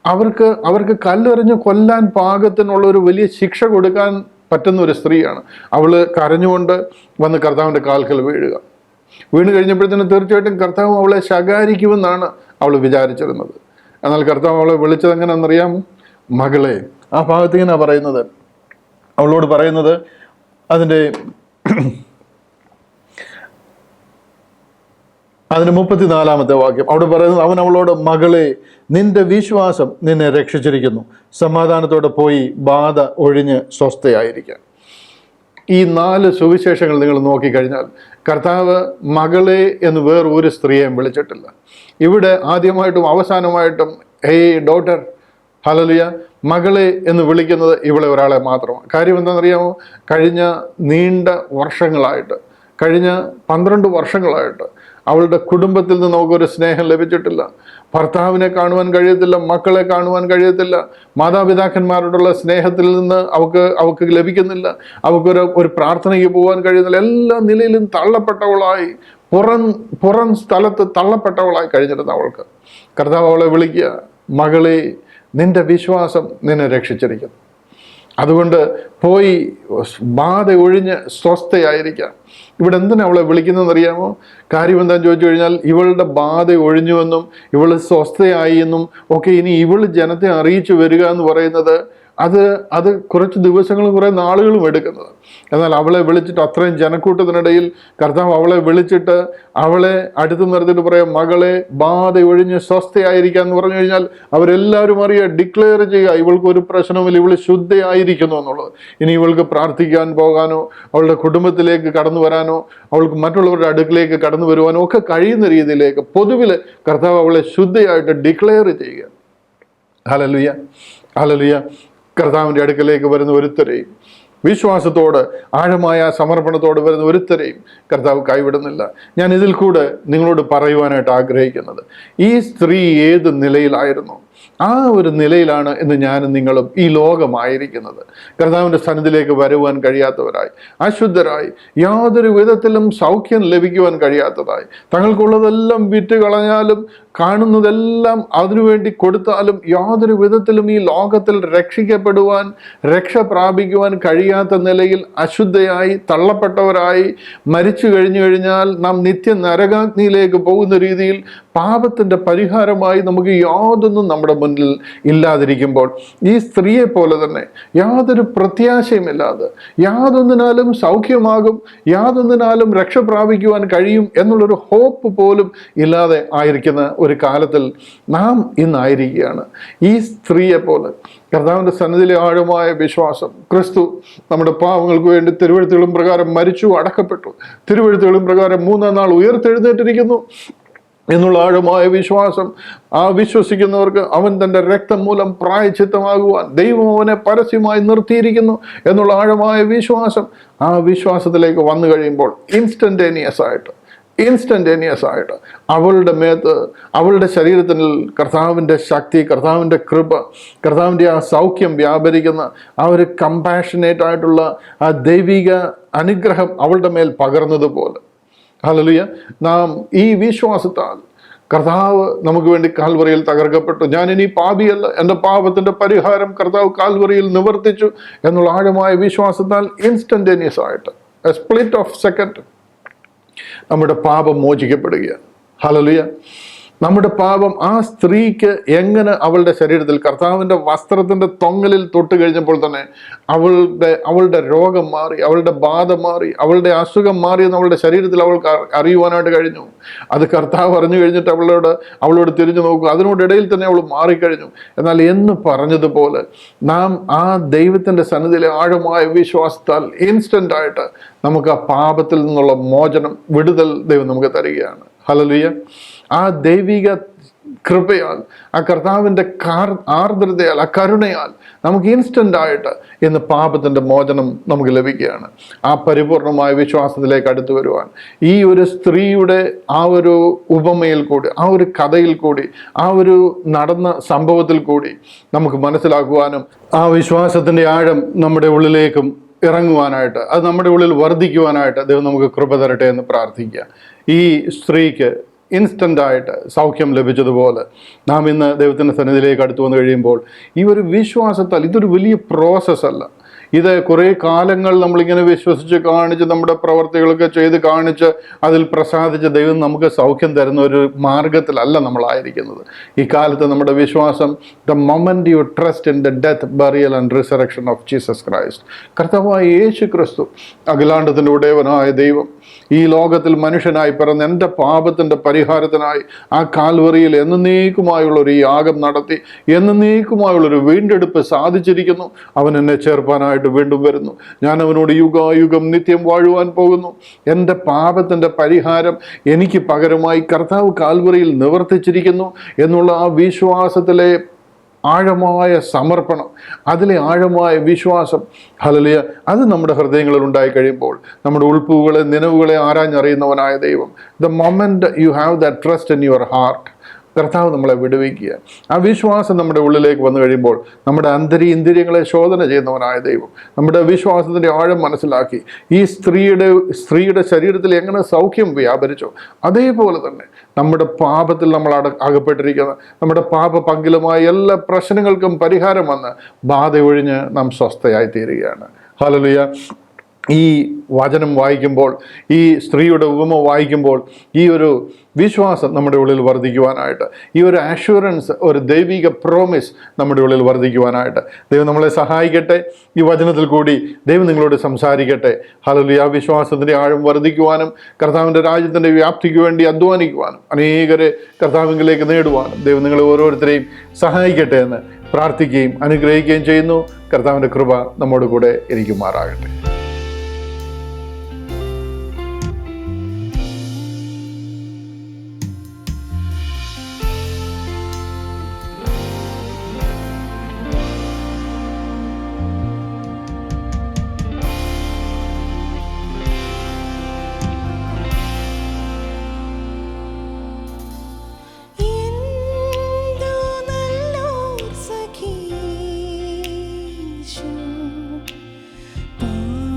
അവർക്ക് കല്ലെറിഞ്ഞ് കൊല്ലാൻ പാകത്തിനുള്ള ഒരു വലിയ ശിക്ഷ കൊടുക്കാൻ പറ്റുന്ന ഒരു സ്ത്രീയാണ്. അവള് കരഞ്ഞുകൊണ്ട് വന്ന് കർത്താവിൻ്റെ കാൽക്കൽ വീണ് കഴിഞ്ഞപ്പോഴത്തേനും തീർച്ചയായിട്ടും കർത്താവ് അവളെ ശകാരിക്കുമെന്നാണ് അവൾ വിചാരിച്ചിരുന്നത്. എന്നാൽ കർത്താവ് അവളെ വിളിച്ചത് എങ്ങനെയാണെന്നറിയാമോ? മകളെ. ആ ഭാഗത്ത് ഇങ്ങനെ പറയുന്നത്, അവളോട് പറയുന്നത്, അതിൻ്റെ 34-ാമത്തെ വാക്യം അവിടെ പറയുന്നത്, അവൻ അവളോട്, മകളെ, നിന്റെ വിശ്വാസം നിന്നെ രക്ഷിച്ചിരിക്കുന്നു, സമാധാനത്തോടെ പോയി ബാധ ഒഴിഞ്ഞ് സ്വസ്ഥയായിരിക്കാം. ഈ 4 സുവിശേഷങ്ങൾ നിങ്ങൾ നോക്കിക്കഴിഞ്ഞാൽ കർത്താവ് മകളെ എന്ന് വേറൊരു സ്ത്രീയെയും വിളിച്ചിട്ടില്ല. ഇവിടെ ആദ്യമായിട്ടും അവസാനമായിട്ടും ഹേയ് ഡോട്ടർ, ഹല്ലേലൂയ, മകളെ എന്ന് വിളിക്കുന്നത് ഇവളെ ഒരാളെ മാത്രമാണ്. കാര്യം എന്താണെന്നറിയാമോ? കഴിഞ്ഞ നീണ്ട വർഷങ്ങളായിട്ട്, കഴിഞ്ഞ 12 വർഷങ്ങളായിട്ട് അവളുടെ കുടുംബത്തിൽ നിന്ന് നമുക്കൊരു സ്നേഹം ലഭിച്ചിട്ടില്ല. ഭർത്താവിനെ കാണുവാൻ കഴിയത്തില്ല, മക്കളെ കാണുവാൻ കഴിയത്തില്ല, മാതാപിതാക്കന്മാരോടുള്ള സ്നേഹത്തിൽ നിന്ന് അവൾക്ക് ലഭിക്കുന്നില്ല, അവൾക്കൊരു പ്രാർത്ഥനയ്ക്ക് പോകാൻ കഴിയുന്നില്ല. എല്ലാ നിലയിലും തള്ളപ്പെട്ടവളായി, പുറം സ്ഥലത്ത് തള്ളപ്പെട്ടവളായി കഴിഞ്ഞിരുന്ന അവൾക്ക് കർത്താവ് അവളെ വിളിക്കുക, മകളെ, നിന്റെ വിശ്വാസം നിന്നെ രക്ഷിച്ചിരിക്കുന്നു, അതുകൊണ്ട് പോയി ബാധ ഒഴിഞ്ഞ് സ്വസ്ഥയായിരിക്കാം. ഇവിടെ എന്തിനാ അവളെ വിളിക്കുന്നതെന്ന് അറിയാമോ? കാര്യം എന്താണെന്ന് ചോദിച്ചു കഴിഞ്ഞാൽ ഇവളുടെ ബാധ ഒഴിഞ്ഞുവെന്നും ഇവൾ സ്വസ്ഥയായി എന്നും ഒക്കെ ഇനി ഇവൾ ജനത്തെ അറിയിച്ചു വരിക എന്ന് പറയുന്നത് അത് കുറച്ച് ദിവസങ്ങളും കുറേ നാളുകളും എടുക്കുന്നത്. എന്നാൽ അവളെ വിളിച്ചിട്ട് അത്രയും ജനക്കൂട്ടത്തിനിടയിൽ കർത്താവ് അവളെ വിളിച്ചിട്ട് അവളെ അടുത്ത് നിർത്തിയിട്ട് പറയാം, മകളെ, ബാധ ഒഴിഞ്ഞ് സ്വസ്ഥയായിരിക്കുക എന്ന് പറഞ്ഞു കഴിഞ്ഞാൽ അവരെല്ലാവരും അറിയുക, ഡിക്ലെയർ ചെയ്യുക, ഇവൾക്കൊരു പ്രശ്നമില്ല, ഇവൾ ശുദ്ധയായിരിക്കുന്നു എന്നുള്ളത്. ഇനി ഇവൾക്ക് പ്രാർത്ഥിക്കാൻ പോകാനോ അവളുടെ കുടുംബത്തിലേക്ക് കടന്നു വരാനോ അവൾക്ക് മറ്റുള്ളവരുടെ അടുക്കിലേക്ക് കടന്നു വരുവാനോ ഒക്കെ കഴിയുന്ന രീതിയിലേക്ക് പൊതുവിൽ കർത്താവ് അവളെ ശുദ്ധയായിട്ട് ഡിക്ലെയർ ചെയ്യുക. Hallelujah, hallelujah. കർത്താവിൻ്റെ അടുക്കലേക്ക് വരുന്ന ഒരുത്തരെയും, വിശ്വാസത്തോട് ആഴമായ സമർപ്പണത്തോട് വരുന്ന ഒരുത്തരെയും കർത്താവ് കൈവിടുന്നില്ല. ഞാൻ ഇതിൽ കൂടെ നിങ്ങളോട് പറയുവാനായിട്ട് ആഗ്രഹിക്കുന്നത്, ഈ സ്ത്രീ ഏത് നിലയിലായിരുന്നു, ആ ഒരു നിലയിലാണ് ഇന്ന് ഞാനും നിങ്ങളും ഈ ലോകമായിരിക്കുന്നത്. കർത്താവിൻ്റെ സന്നിധിയിലേക്ക് വരുവാൻ കഴിയാത്തവരായി, അശുദ്ധരായി, യാതൊരു വിധത്തിലും സൗഖ്യം ലഭിക്കുവാൻ കഴിയാത്തതായി, തങ്ങൾക്കുള്ളതെല്ലാം വിറ്റ് കളഞ്ഞാലും കാണുന്നതെല്ലാം അതിനുവേണ്ടി കൊടുത്താലും യാതൊരു വിധത്തിലും ഈ ലോകത്തിൽ രക്ഷിക്കപ്പെടുവാൻ, രക്ഷ പ്രാപിക്കുവാൻ കഴിയാത്ത നിലയിൽ അശുദ്ധയായി തള്ളപ്പെട്ടവരായി മരിച്ചു കഴിഞ്ഞാൽ നാം നിത്യ നരകാഗ്നിയിലേക്ക് പോകുന്ന രീതിയിൽ പാപത്തിൻ്റെ പരിഹാരമായി നമുക്ക് യാതൊന്നും നമ്മുടെ മുന്നിൽ ഇല്ലാതിരിക്കുമ്പോൾ ഈ സ്ത്രീയെ പോലെ തന്നെ യാതൊരു പ്രത്യാശയുമില്ലാതെ, യാതൊന്നിനാലും സൗഖ്യമാകും, യാതൊന്നിനാലും രക്ഷ പ്രാപിക്കുവാൻ കഴിയും എന്നുള്ളൊരു ഹോപ്പ് പോലും ഇല്ലാതെ ആയിരിക്കുന്ന ഒരു കാലത്തിൽ നാം ഇന്നായിരിക്കുകയാണ്. ഈ സ്ത്രീയെ പോലെ കർത്താവിൻ്റെ സന്നിധിയിലെ ആഴമായ വിശ്വാസം, ക്രിസ്തു നമ്മുടെ പാവങ്ങൾക്ക് വേണ്ടി തിരുവെഴുത്തുകളും പ്രകാരം മരിച്ചു, അടക്കപ്പെട്ടു, തിരുവെഴുത്തുകളും പ്രകാരം 3-ാം നാൾ ഉയർത്തെഴുന്നേറ്റിരിക്കുന്നു എന്നുള്ള ആഴമായ വിശ്വാസം, ആ വിശ്വസിക്കുന്നവർക്ക് അവൻ തൻ്റെ രക്തം മൂലം പ്രായശ്ചിത്തമാകുവാൻ ദൈവം അവനെ പരസ്യമായി നിർത്തിയിരിക്കുന്നു എന്നുള്ള ആഴമായ വിശ്വാസം, ആ വിശ്വാസത്തിലേക്ക് വന്നു കഴിയുമ്പോൾ ഇൻസ്റ്റന്റേനിയസ് ആയിട്ട് അവളുടെ മേത്ത്, അവളുടെ ശരീരത്തിൽ കർത്താവിൻ്റെ ശക്തി, കർത്താവിൻ്റെ കൃപ, കർത്താവിൻ്റെ ആ സൗഖ്യം വ്യാപരിക്കുന്ന ആ ഒരു കമ്പാഷനേറ്റ് ആയിട്ടുള്ള ആ ദൈവിക അനുഗ്രഹം അവളുടെ മേൽ പകർന്നതുപോലെ, ഹല്ലേലൂയ, നാം ഈ വിശ്വാസത്താൽ കർത്താവ് നമുക്ക് വേണ്ടി കാൽവറിയിൽ തകർക്കപ്പെട്ടു, ഞാൻ ഇനി പാപിയല്ല, എൻ്റെ പാപത്തിൻ്റെ പരിഹാരം കർത്താവ് കാൽവറിയിൽ നിവർത്തിച്ചു എന്നുള്ള ആഴമായ വിശ്വാസത്താൽ ഇൻസ്റ്റന്റേനിയസ് ആയിട്ട് എ സ്പ്ലിറ്റ് ഓഫ് സെക്കൻഡ് നമ്മുടെ പാപം മോചിക്കപ്പെടുകയാണ്. ഹല്ലേലൂയ. നമ്മുടെ പാപം ആ സ്ത്രീക്ക് എങ്ങനെ അവളുടെ ശരീരത്തിൽ കർത്താവിൻ്റെ വസ്ത്രത്തിൻ്റെ തൊങ്ങലിൽ തൊട്ട് കഴിഞ്ഞപ്പോൾ തന്നെ അവളുടെ രോഗം മാറി, അവളുടെ ബാധ മാറി, അവളുടെ അസുഖം മാറിയെന്ന് അവളുടെ ശരീരത്തിൽ അവൾക്ക് അറിയുവാനായിട്ട് കഴിഞ്ഞു. അത് കർത്താവ് അറിഞ്ഞു കഴിഞ്ഞിട്ട് അവളോട് തിരിഞ്ഞു നോക്കുക, അതിനോടിടയിൽ തന്നെ അവൾ മാറിക്കഴിഞ്ഞു. എന്നാൽ എന്ന് പറഞ്ഞതുപോലെ നാം ആ ദൈവത്തിൻ്റെ സന്നിധിയിലെ ആഴമായ വിശ്വാസത്താൽ ഇൻസ്റ്റന്റ് ആയിട്ട് നമുക്ക് ആ പാപത്തിൽ നിന്നുള്ള മോചനം, വിടുതൽ ദൈവം നമുക്ക് തരികയാണ്. ഹല്ലേലൂയ. ആ ദൈവിക കൃപയാൽ, ആ കർത്താവിൻ്റെ ആർദ്രതയാൽ, ആ കരുണയാൽ നമുക്ക് ഇൻസ്റ്റൻ്റായിട്ട് ഇന്ന് പാപത്തിൻ്റെ മോചനം നമുക്ക് ലഭിക്കുകയാണ്. ആ പരിപൂർണമായ വിശ്വാസത്തിലേക്ക് അടുത്തു വരുവാൻ ഈ ഒരു സ്ത്രീയുടെ ആ ഒരു ഉപമയിൽ കൂടി, ആ ഒരു കഥയിൽ കൂടി, ആ ഒരു നടന്ന സംഭവത്തിൽ കൂടി നമുക്ക് മനസ്സിലാക്കുവാനും ആ വിശ്വാസത്തിൻ്റെ ആഴം നമ്മുടെ ഉള്ളിലേക്കും ഇറങ്ങുവാനായിട്ട്, അത് നമ്മുടെ ഉള്ളിൽ വർദ്ധിക്കുവാനായിട്ട് ദൈവം നമുക്ക് കൃപ തരട്ടെ എന്ന് പ്രാർത്ഥിക്കുക. ഈ സ്ത്രീക്ക് ഇൻസ്റ്റൻ്റായിട്ട് സൗഖ്യം ലഭിച്ചതുപോലെ നാം ഇന്ന് ദൈവത്തിൻ്റെ സന്നിധിയിലേക്ക് അടുത്തു വന്നു കഴിയുമ്പോൾ ഈ ഒരു വിശ്വാസത്താൽ, ഇതൊരു വലിയ പ്രോസസ്സല്ല, ഇത് കുറേ കാലങ്ങൾ നമ്മളിങ്ങനെ വിശ്വസിച്ച് കാണിച്ച് നമ്മുടെ പ്രവർത്തികളൊക്കെ ചെയ്ത് കാണിച്ച് അതിൽ പ്രസാദിച്ച് ദൈവം നമുക്ക് സൗഖ്യം തരുന്ന ഒരു മാർഗത്തിലല്ല നമ്മളായിരിക്കുന്നത്. ഈ കാലത്ത് നമ്മുടെ വിശ്വാസം, the moment you trust in the death, burial and resurrection of Jesus Christ, കർത്താവായ യേശു ക്രിസ്തു, അഖിലാണ്ടത്തിൻ്റെ ഉടയവനായ ദൈവം ഈ ലോകത്തിൽ മനുഷ്യനായി പിറന്ന് എൻ്റെ പാപത്തിൻ്റെ പരിഹാരത്തിനായി ആ കാൽവറിയിൽ എന്നേക്കുമായുള്ളൊരു യാഗം നടത്തി എന്നേക്കുമായുള്ളൊരു വീണ്ടെടുപ്പ് സാധിച്ചിരിക്കുന്നു. അവൻ എന്നെ ചേർപ്പാനായിട്ട് വീണ്ടും വരുന്നു. ഞാൻ അവനോട് യുഗായുഗം നിത്യം വാഴുവാൻ പോകുന്നു. എൻ്റെ പാപത്തിൻ്റെ പരിഹാരം എനിക്ക് പകരമായി കർത്താവ് കാൽവറിയിൽ നിവർത്തിച്ചിരിക്കുന്നു എന്നുള്ള ആ വിശ്വാസത്തിലെ ആഴമായ സമർപ്പണം, അതിലെ ആഴമായ വിശ്വാസം, ഹല്ലേലൂയ, അത് നമ്മുടെ ഹൃദയങ്ങളിൽ ഉണ്ടായി കഴിയുമ്പോൾ നമ്മുടെ ഉൾപ്പുകളെ നിലവുകളെ ആരാഞ്ഞറിയുന്നവനായ ദൈവം, the moment you have that trust in your heart, കർത്താവ് നമ്മളെ വിടുവിക്കുക. ആ വിശ്വാസം നമ്മുടെ ഉള്ളിലേക്ക് വന്നു കഴിയുമ്പോൾ നമ്മുടെ ഇന്ദ്രിയങ്ങളെ ശോധന ചെയ്യുന്നവനായ ദൈവം നമ്മുടെ വിശ്വാസത്തിൻ്റെ ആഴം മനസ്സിലാക്കി ഈ സ്ത്രീയുടെ ശരീരത്തിൽ എങ്ങനെ സൗഖ്യം വ്യാപരിച്ചോ അതേപോലെ തന്നെ നമ്മുടെ പാപത്തിൽ നമ്മൾ അകപ്പെട്ടിരിക്കുന്ന നമ്മുടെ പാപപങ്കിലമായ എല്ലാ പ്രശ്നങ്ങൾക്കും പരിഹാരം വന്ന് ബാധ ഒഴിഞ്ഞ് നാം സ്വസ്ഥയായി തീരുകയാണ്. ഹല്ലേലൂയ. ഈ വചനം വായിക്കുമ്പോൾ, ഈ സ്ത്രീയുടെ ഉപമ വായിക്കുമ്പോൾ ഈ ഒരു വിശ്വാസം നമ്മുടെ ഉള്ളിൽ വർദ്ധിക്കുവാനായിട്ട്, ഈ ഒരു അഷ്വറൻസ്, ഒരു ദൈവിക പ്രോമിസ് നമ്മുടെ ഉള്ളിൽ വർദ്ധിക്കുവാനായിട്ട് ദൈവം നമ്മളെ സഹായിക്കട്ടെ. ഈ വചനത്തിൽ കൂടി ദൈവം നിങ്ങളോട് സംസാരിക്കട്ടെ. ഹല്ലേലൂയ. വിശ്വാസത്തിൻ്റെ ആഴം വർദ്ധിക്കുവാനും കർത്താവിൻ്റെ രാജ്യത്തിൻ്റെ വ്യാപ്തിക്ക് വേണ്ടി അധ്വാനിക്കുവാനും അനേകരെ കർത്താവിലേക്ക് നേടുവാനും ദൈവം നിങ്ങളെ ഓരോരുത്തരെയും സഹായിക്കട്ടെ എന്ന് പ്രാർത്ഥിക്കുകയും അനുഗ്രഹിക്കുകയും ചെയ്യുന്നു. കർത്താവിൻ്റെ കൃപ നമ്മോട് കൂടെ ഇരിക്കുമാറാകട്ടെ. പാടും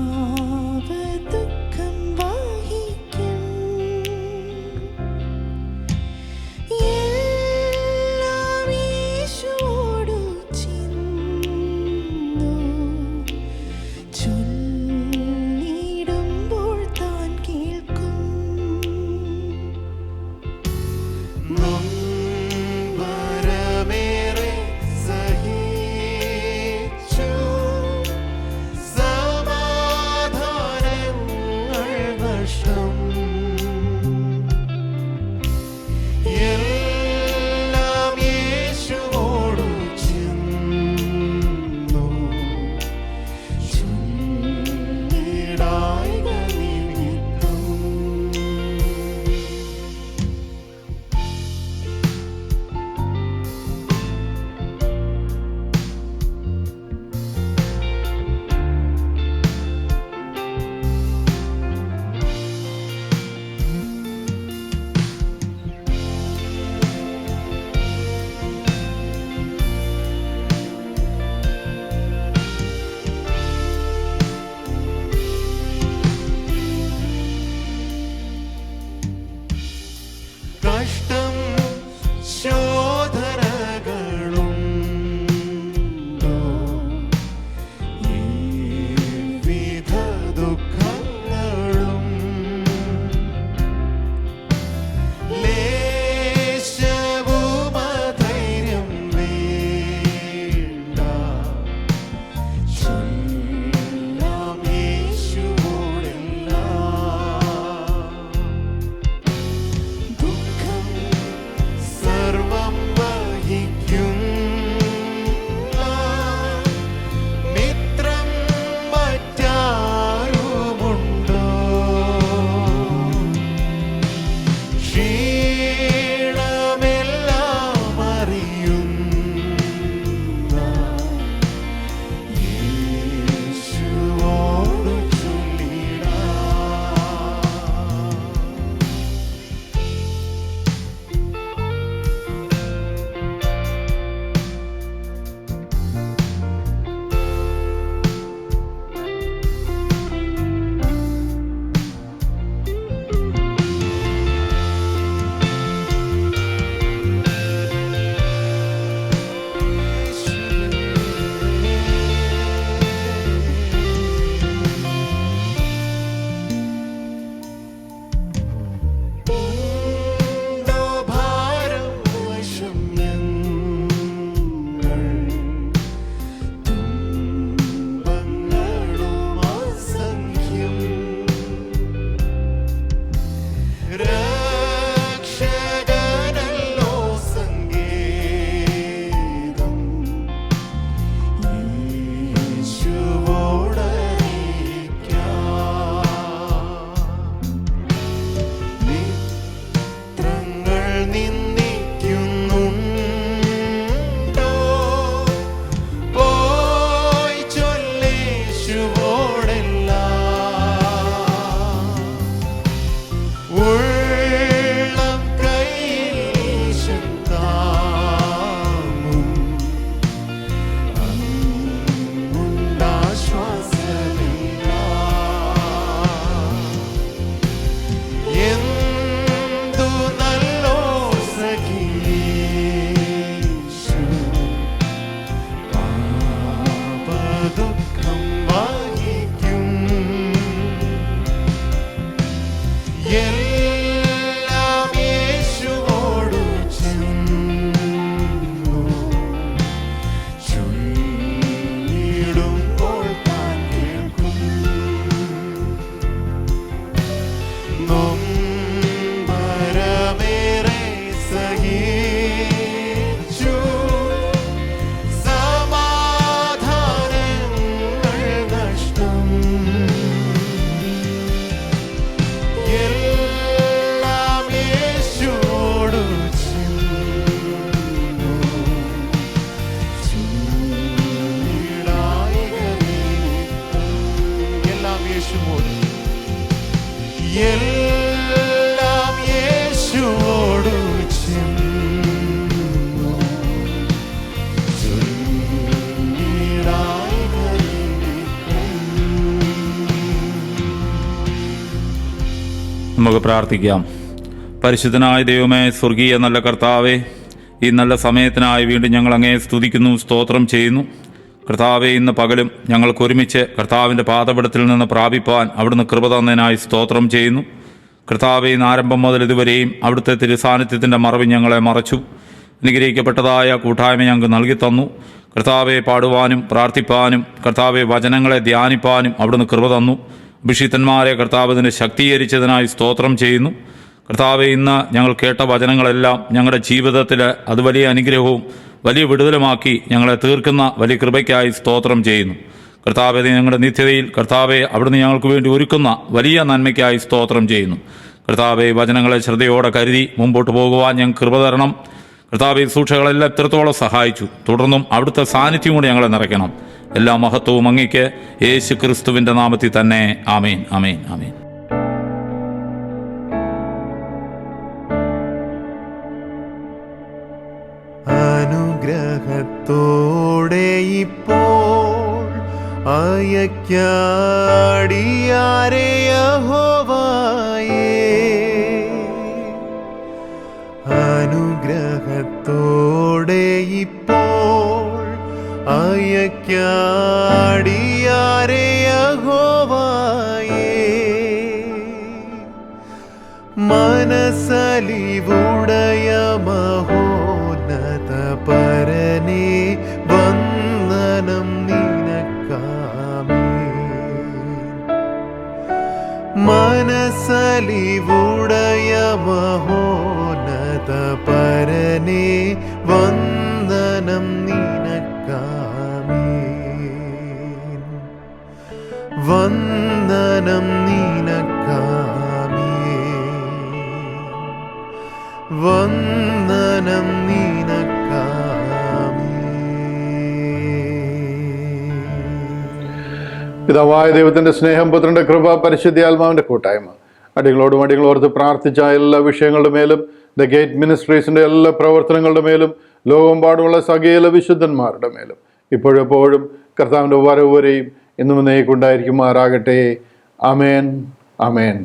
നമുക്ക് പ്രാർത്ഥിക്കാം. പരിശുദ്ധനായ ദൈവമേ, സ്വർഗീയ നല്ല കർത്താവേ, ഈ നല്ല സമയത്തിനായി വീണ്ടും ഞങ്ങൾ അങ്ങയെ സ്തുതിക്കുന്നു, സ്തോത്രം ചെയ്യുന്നു. കർത്താവെ, ഇന്ന് പകലും ഞങ്ങൾക്ക് ഒരുമിച്ച് കർത്താവിൻ്റെ പാദപീഠത്തിൽ നിന്ന് പ്രാപിപ്പാൻ അവിടുന്ന് കൃപ തന്നതിനായി സ്തോത്രം ചെയ്യുന്നു. കർത്താവെ, ഇന്ന് ആരംഭം മുതൽ ഇതുവരെയും അവിടുത്തെ തിരുസാന്നിധ്യത്തിൻ്റെ മറവിൽ ഞങ്ങളെ മറച്ചു. അനുഗ്രഹിക്കപ്പെട്ടതായ കൂട്ടായ്മ ഞങ്ങൾക്ക് നൽകി തന്നു. കർത്താവെ, പാടുവാനും പ്രാർത്ഥിപ്പാനും കർത്താവെ വചനങ്ങളെ ധ്യാനിപ്പാനും അവിടുന്ന് കൃപ തന്നു. അഭിഷിക്തന്മാരെ കർത്താവ് ഇതിനെ ശക്തീകരിച്ചതിനായി സ്തോത്രം ചെയ്യുന്നു. കർത്താവെ, ഇന്ന് ഞങ്ങൾ കേട്ട വചനങ്ങളെല്ലാം ഞങ്ങളുടെ ജീവിതത്തിൽ അത് വലിയ അനുഗ്രഹവും വലിയ വിടുതലുമാക്കി ഞങ്ങളെ തീർക്കുന്ന വലിയ കൃപയ്ക്കായി സ്തോത്രം ചെയ്യുന്നു. കർത്താവെ, ഞങ്ങളുടെ നിത്യതയിൽ കർത്താവെ അവിടുന്ന് ഞങ്ങൾക്ക് വേണ്ടി ഒരുക്കുന്ന വലിയ നന്മയ്ക്കായി സ്തോത്രം ചെയ്യുന്നു. കർത്താവെ, വചനങ്ങളെ ശ്രദ്ധയോടെ കരുതി മുമ്പോട്ട് പോകുവാൻ ഞങ്ങൾക്ക് കൃപ തരണം. കർത്താവെ, സൂക്ഷകളെല്ലാം എത്രത്തോളം സഹായിച്ചു. തുടർന്നും അവിടുത്തെ സാന്നിധ്യം കൊണ്ട് ഞങ്ങളെ നിറയ്ക്കണം. എല്ലാ മഹത്വവും അങ്ങയ്ക്ക് യേശു ക്രിസ്തുവിൻ്റെ നാമത്തിൽ തന്നെ. ആമേൻ, ആമേൻ, ആമേൻ. അനുഗ്രഹത്തോടെ ഇപ്പോൾ അയക്കാടിയാരെ യഹോവയേ, അനുഗ്രഹത്തോടെ ഇപ്പോൾ അയക്കാടിയാരെ യഹോവയേ, മനസ്സലിവുടയ മഹോന്നത പരനേ, വന്ദനം നിനക്കാമേൻ. മനസ്സലിവുടയ മഹോന്നത പരനേ, വന്ദനം നിനക്കാമേൻ. വന്ദനം നിനക്കാമേൻ. വന്ദനം പിതാവായ ദൈവത്തിൻ്റെ സ്നേഹം, പുത്രൻ്റെ കൃപ, പരിശുദ്ധാത്മാവിൻ്റെ കൂട്ടായ്മ അടികളോടും അടികളോർത്ത് പ്രാർത്ഥിച്ച എല്ലാ വിഷയങ്ങളുടെ മേലും, ദ ഗേറ്റ് മിനിസ്ട്രീസിൻ്റെ എല്ലാ പ്രവർത്തനങ്ങളുടെ മേലും, ലോകമെമ്പാടുമുള്ള സകല വിശുദ്ധന്മാരുടെ മേലും ഇപ്പോഴെപ്പോഴും കർത്താവിൻ്റെ വരവ് വരെയും എന്നും എന്നേക്കുണ്ടായിരിക്കുമാറാകട്ടെ. ആമേൻ, ആമേൻ.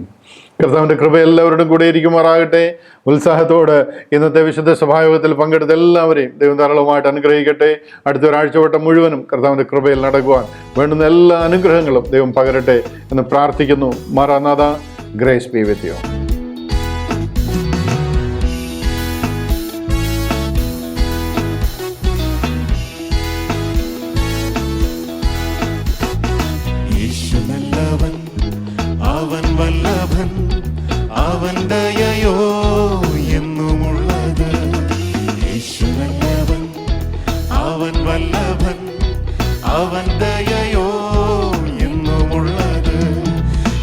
കർത്താവിൻ്റെ കൃപ എല്ലാവരുടെയും കൂടെ ഇരിക്കുമാറാകട്ടെ. ഉത്സാഹത്തോട് ഇന്നത്തെ വിശുദ്ധ സഭായോഗത്തിൽ പങ്കെടുത്ത എല്ലാവരെയും ദൈവം ധാരാളമായിട്ട് അനുഗ്രഹിക്കട്ടെ. അടുത്ത ഒരാഴ്ചവട്ടം മുഴുവനും കർത്താവിൻ്റെ കൃപയിൽ നടക്കുവാൻ വേണ്ടുന്ന എല്ലാ അനുഗ്രഹങ്ങളും ദൈവം പകരട്ടെ എന്ന് പ്രാർത്ഥിക്കുന്നു. Maranatha, grace B with you. അവൻ വല്ലഭൻ, അവൻ ദയയോ എന്നുമുള്ളത്. യേശു വല്ലഭൻ, അവൻ വല്ലഭൻ, അവൻ ദയയോ എന്നുമുള്ളത്.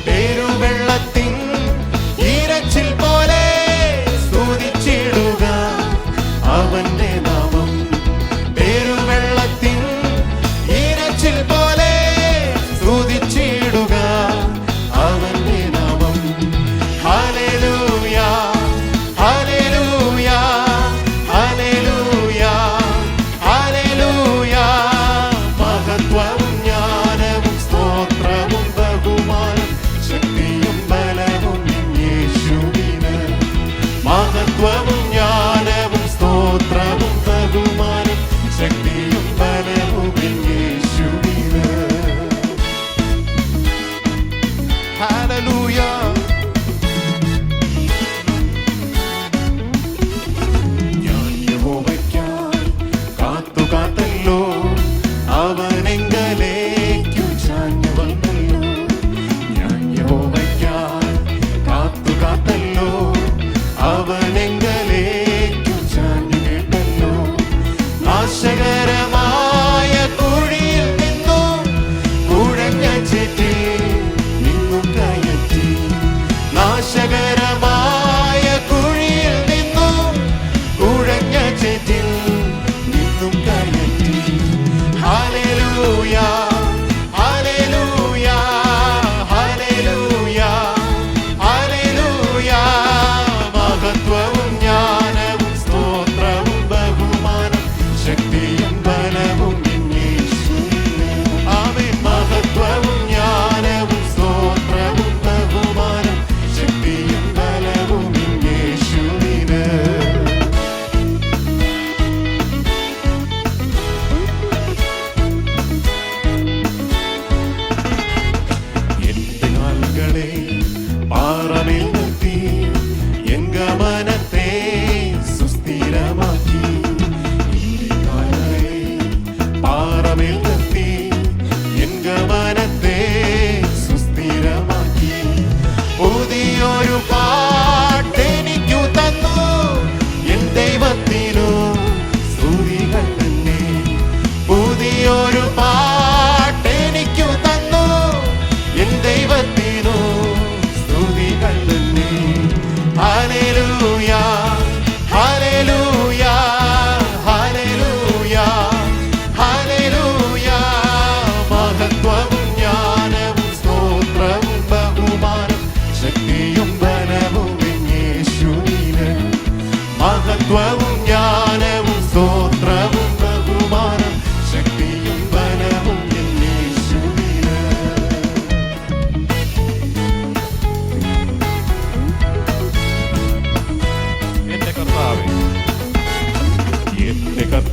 പേരുവെള്ളത്തിൻ ഈരച്ചിൽ പോലെ സ്തുതിച്ചിടുക അവന്റെ നാമം. പേരുവെള്ളത്തിൻ ഈരച്ചിൽ പോലെ സ്തുതിച്ചിടുക അവന്റെ നാമം. Hallelujah, hallelujah, hallelujah, hallelujah. മഹത്വവും ജ്ഞാനവും സ്തോത്രവും ബഹുമാനം ശക്തിയും ബലവും യേശുവിന്. മഹത്വവും ജ്ഞാനവും സ്തോത്രവും ബഹുമാനം ശക്തിയും ബലവും യേശുവിന്. Hallelujah. ഞാൻ യഹോവയ്ക്കായി കാത്തുകാത്തല്ലോ, അവനെങ്കലേക്കു ചാഞ്ഞു വന്നല്ലോ. ഞാൻ യഹോവയ്ക്കായി കാത്തുകാത്തല്ലോ, അവനെങ്കലേക്കു ചാഞ്ഞു കേട്ടല്ലോ. നാശകരമായ കുഴിയിൽ നിന്നും കുഴഞ്ഞ ചേറ്റിൽ കയറ്റി. നാശകരമായ കുഴിയിൽ നിന്നും കുഴഞ്ഞ ചേറ്റിൽ നിന്നും കയറ്റി. Hallelujah, hallelujah, hallelujah, hallelujah. മഹത്വവും ജ്ഞാനവും സ്തോത്രവും ബഹുമാനം ശക്തിയും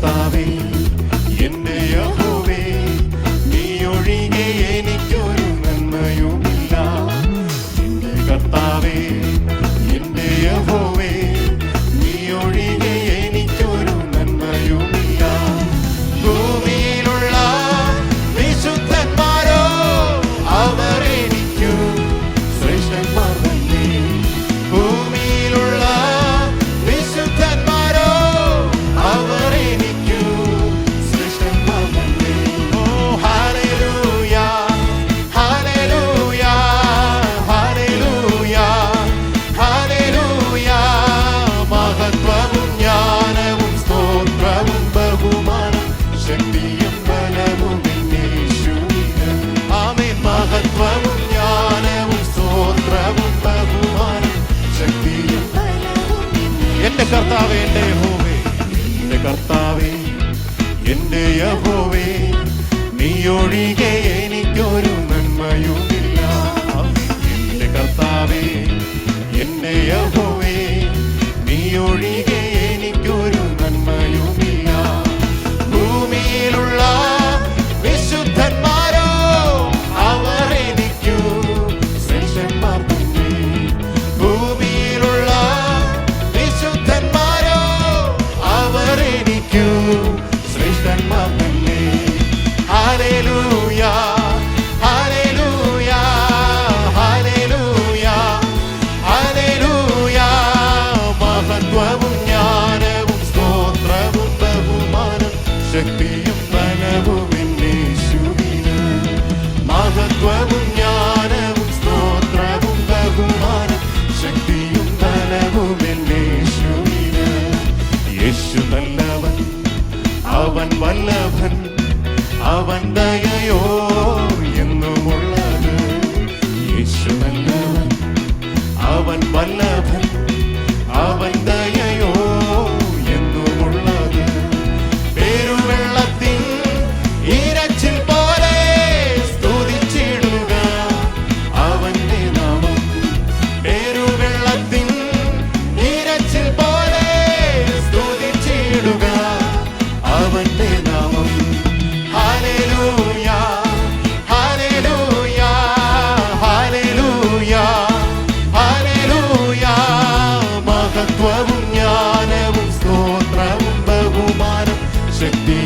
കർത്താവേ എന്റെ യഹോവേ, നീ ഒഴികെ എനിക്കൊരു നന്മയുമില്ല. എന്റെ കർത്താവേ എന്റെ യഹോവേ, നീ ഒഴികെ എനിക്കൊരു നന്മയുമില്ല. ഭൂമിയിലുള്ള വിശുദ്ധന്മാരോ അവർ എനിക്കു ശ്രേഷ്ഠന്മാർ തന്നെ. ഭൂമിയിലുള്ള വിശുദ്ധന്മാരോ അവർ എനിക്കു ശ്രേഷ്ഠന്മാർ തന്നെ. ഓ ഹല്ലേലൂയ, ഹല്ലേലൂയ, ഹല്ലേലൂയ, ഹല്ലേലൂയ. മഹത്വവും ജ്ഞാനവും സ്തോത്രവും ബഹുമാനം ശക്തിയും ബലവും യേശുവിന്. ആമേൻ. മഹത്വവും ജ്ഞാനവും സ്തോത്രവും ബഹുമാനം ശക്തിയും ബലവും എന്റെ കർത്താവേ, എന്റെ യഹോവേ, എന്റെ കർത്താവേ എന്റെ യഹോവേ, നീ ഒഴികെ എനിക്കൊരു നന്മയുമില്ല. എന്റെ കർത്താവേ എന്റെ യഹോവേ, നീ ഒഴികെ എനിക്കൊരു നന്മയുമില്ല. ഭൂമിയിലുള്ള വിശുദ്ധന്മാരോ അവർ എനിക്കു ശ്രേഷ്ഠന്മാർ തന്നെ. ഭൂമിയിലുള്ള വിശുദ്ധന്മാരോ അവർ എനിക്കു ശ്രേഷ്ഠന്മാർ തന്നെ. Hallelujah, hallelujah, hallelujah, hallelujah. മഹത്വവും ജ്ഞാനവും സ്തോത്രവും ബഹുമാനം ശക്തിയും ബലവും യേശുവിന്. മഹത്വവും ജ്ഞാനവും സ്തോത്രവും ബഹുമാനം ശക്തിയും ബലവും യേശുവിന്. യേശു നല്ലവൻ, അവൻ വല്ലഭൻ, അവൻ ദയയോ എന്നുമുള്ളത്. യേശു നല്ലവൻ, അവൻ വല്ലഭൻ, അവൻ ദയയോ എന്നുമുള്ളത്. പെരുവെള്ളത്തിൻ ഇരച്ചിൽ പോലെ സ്തുതിച്ചിടുക അവന്റെ നാമം. പെരുവെള്ളത്തിൻ ഇരച്ചിൽ പോലെ സ്തുതിച്ചിടുക അവന്റെ നാമം. Hallelujah, hallelujah, hallelujah, hallelujah. മഹത്വവും ജ്ഞാനവും സ്തോത്രവും ബഹുമാനം ശക്തി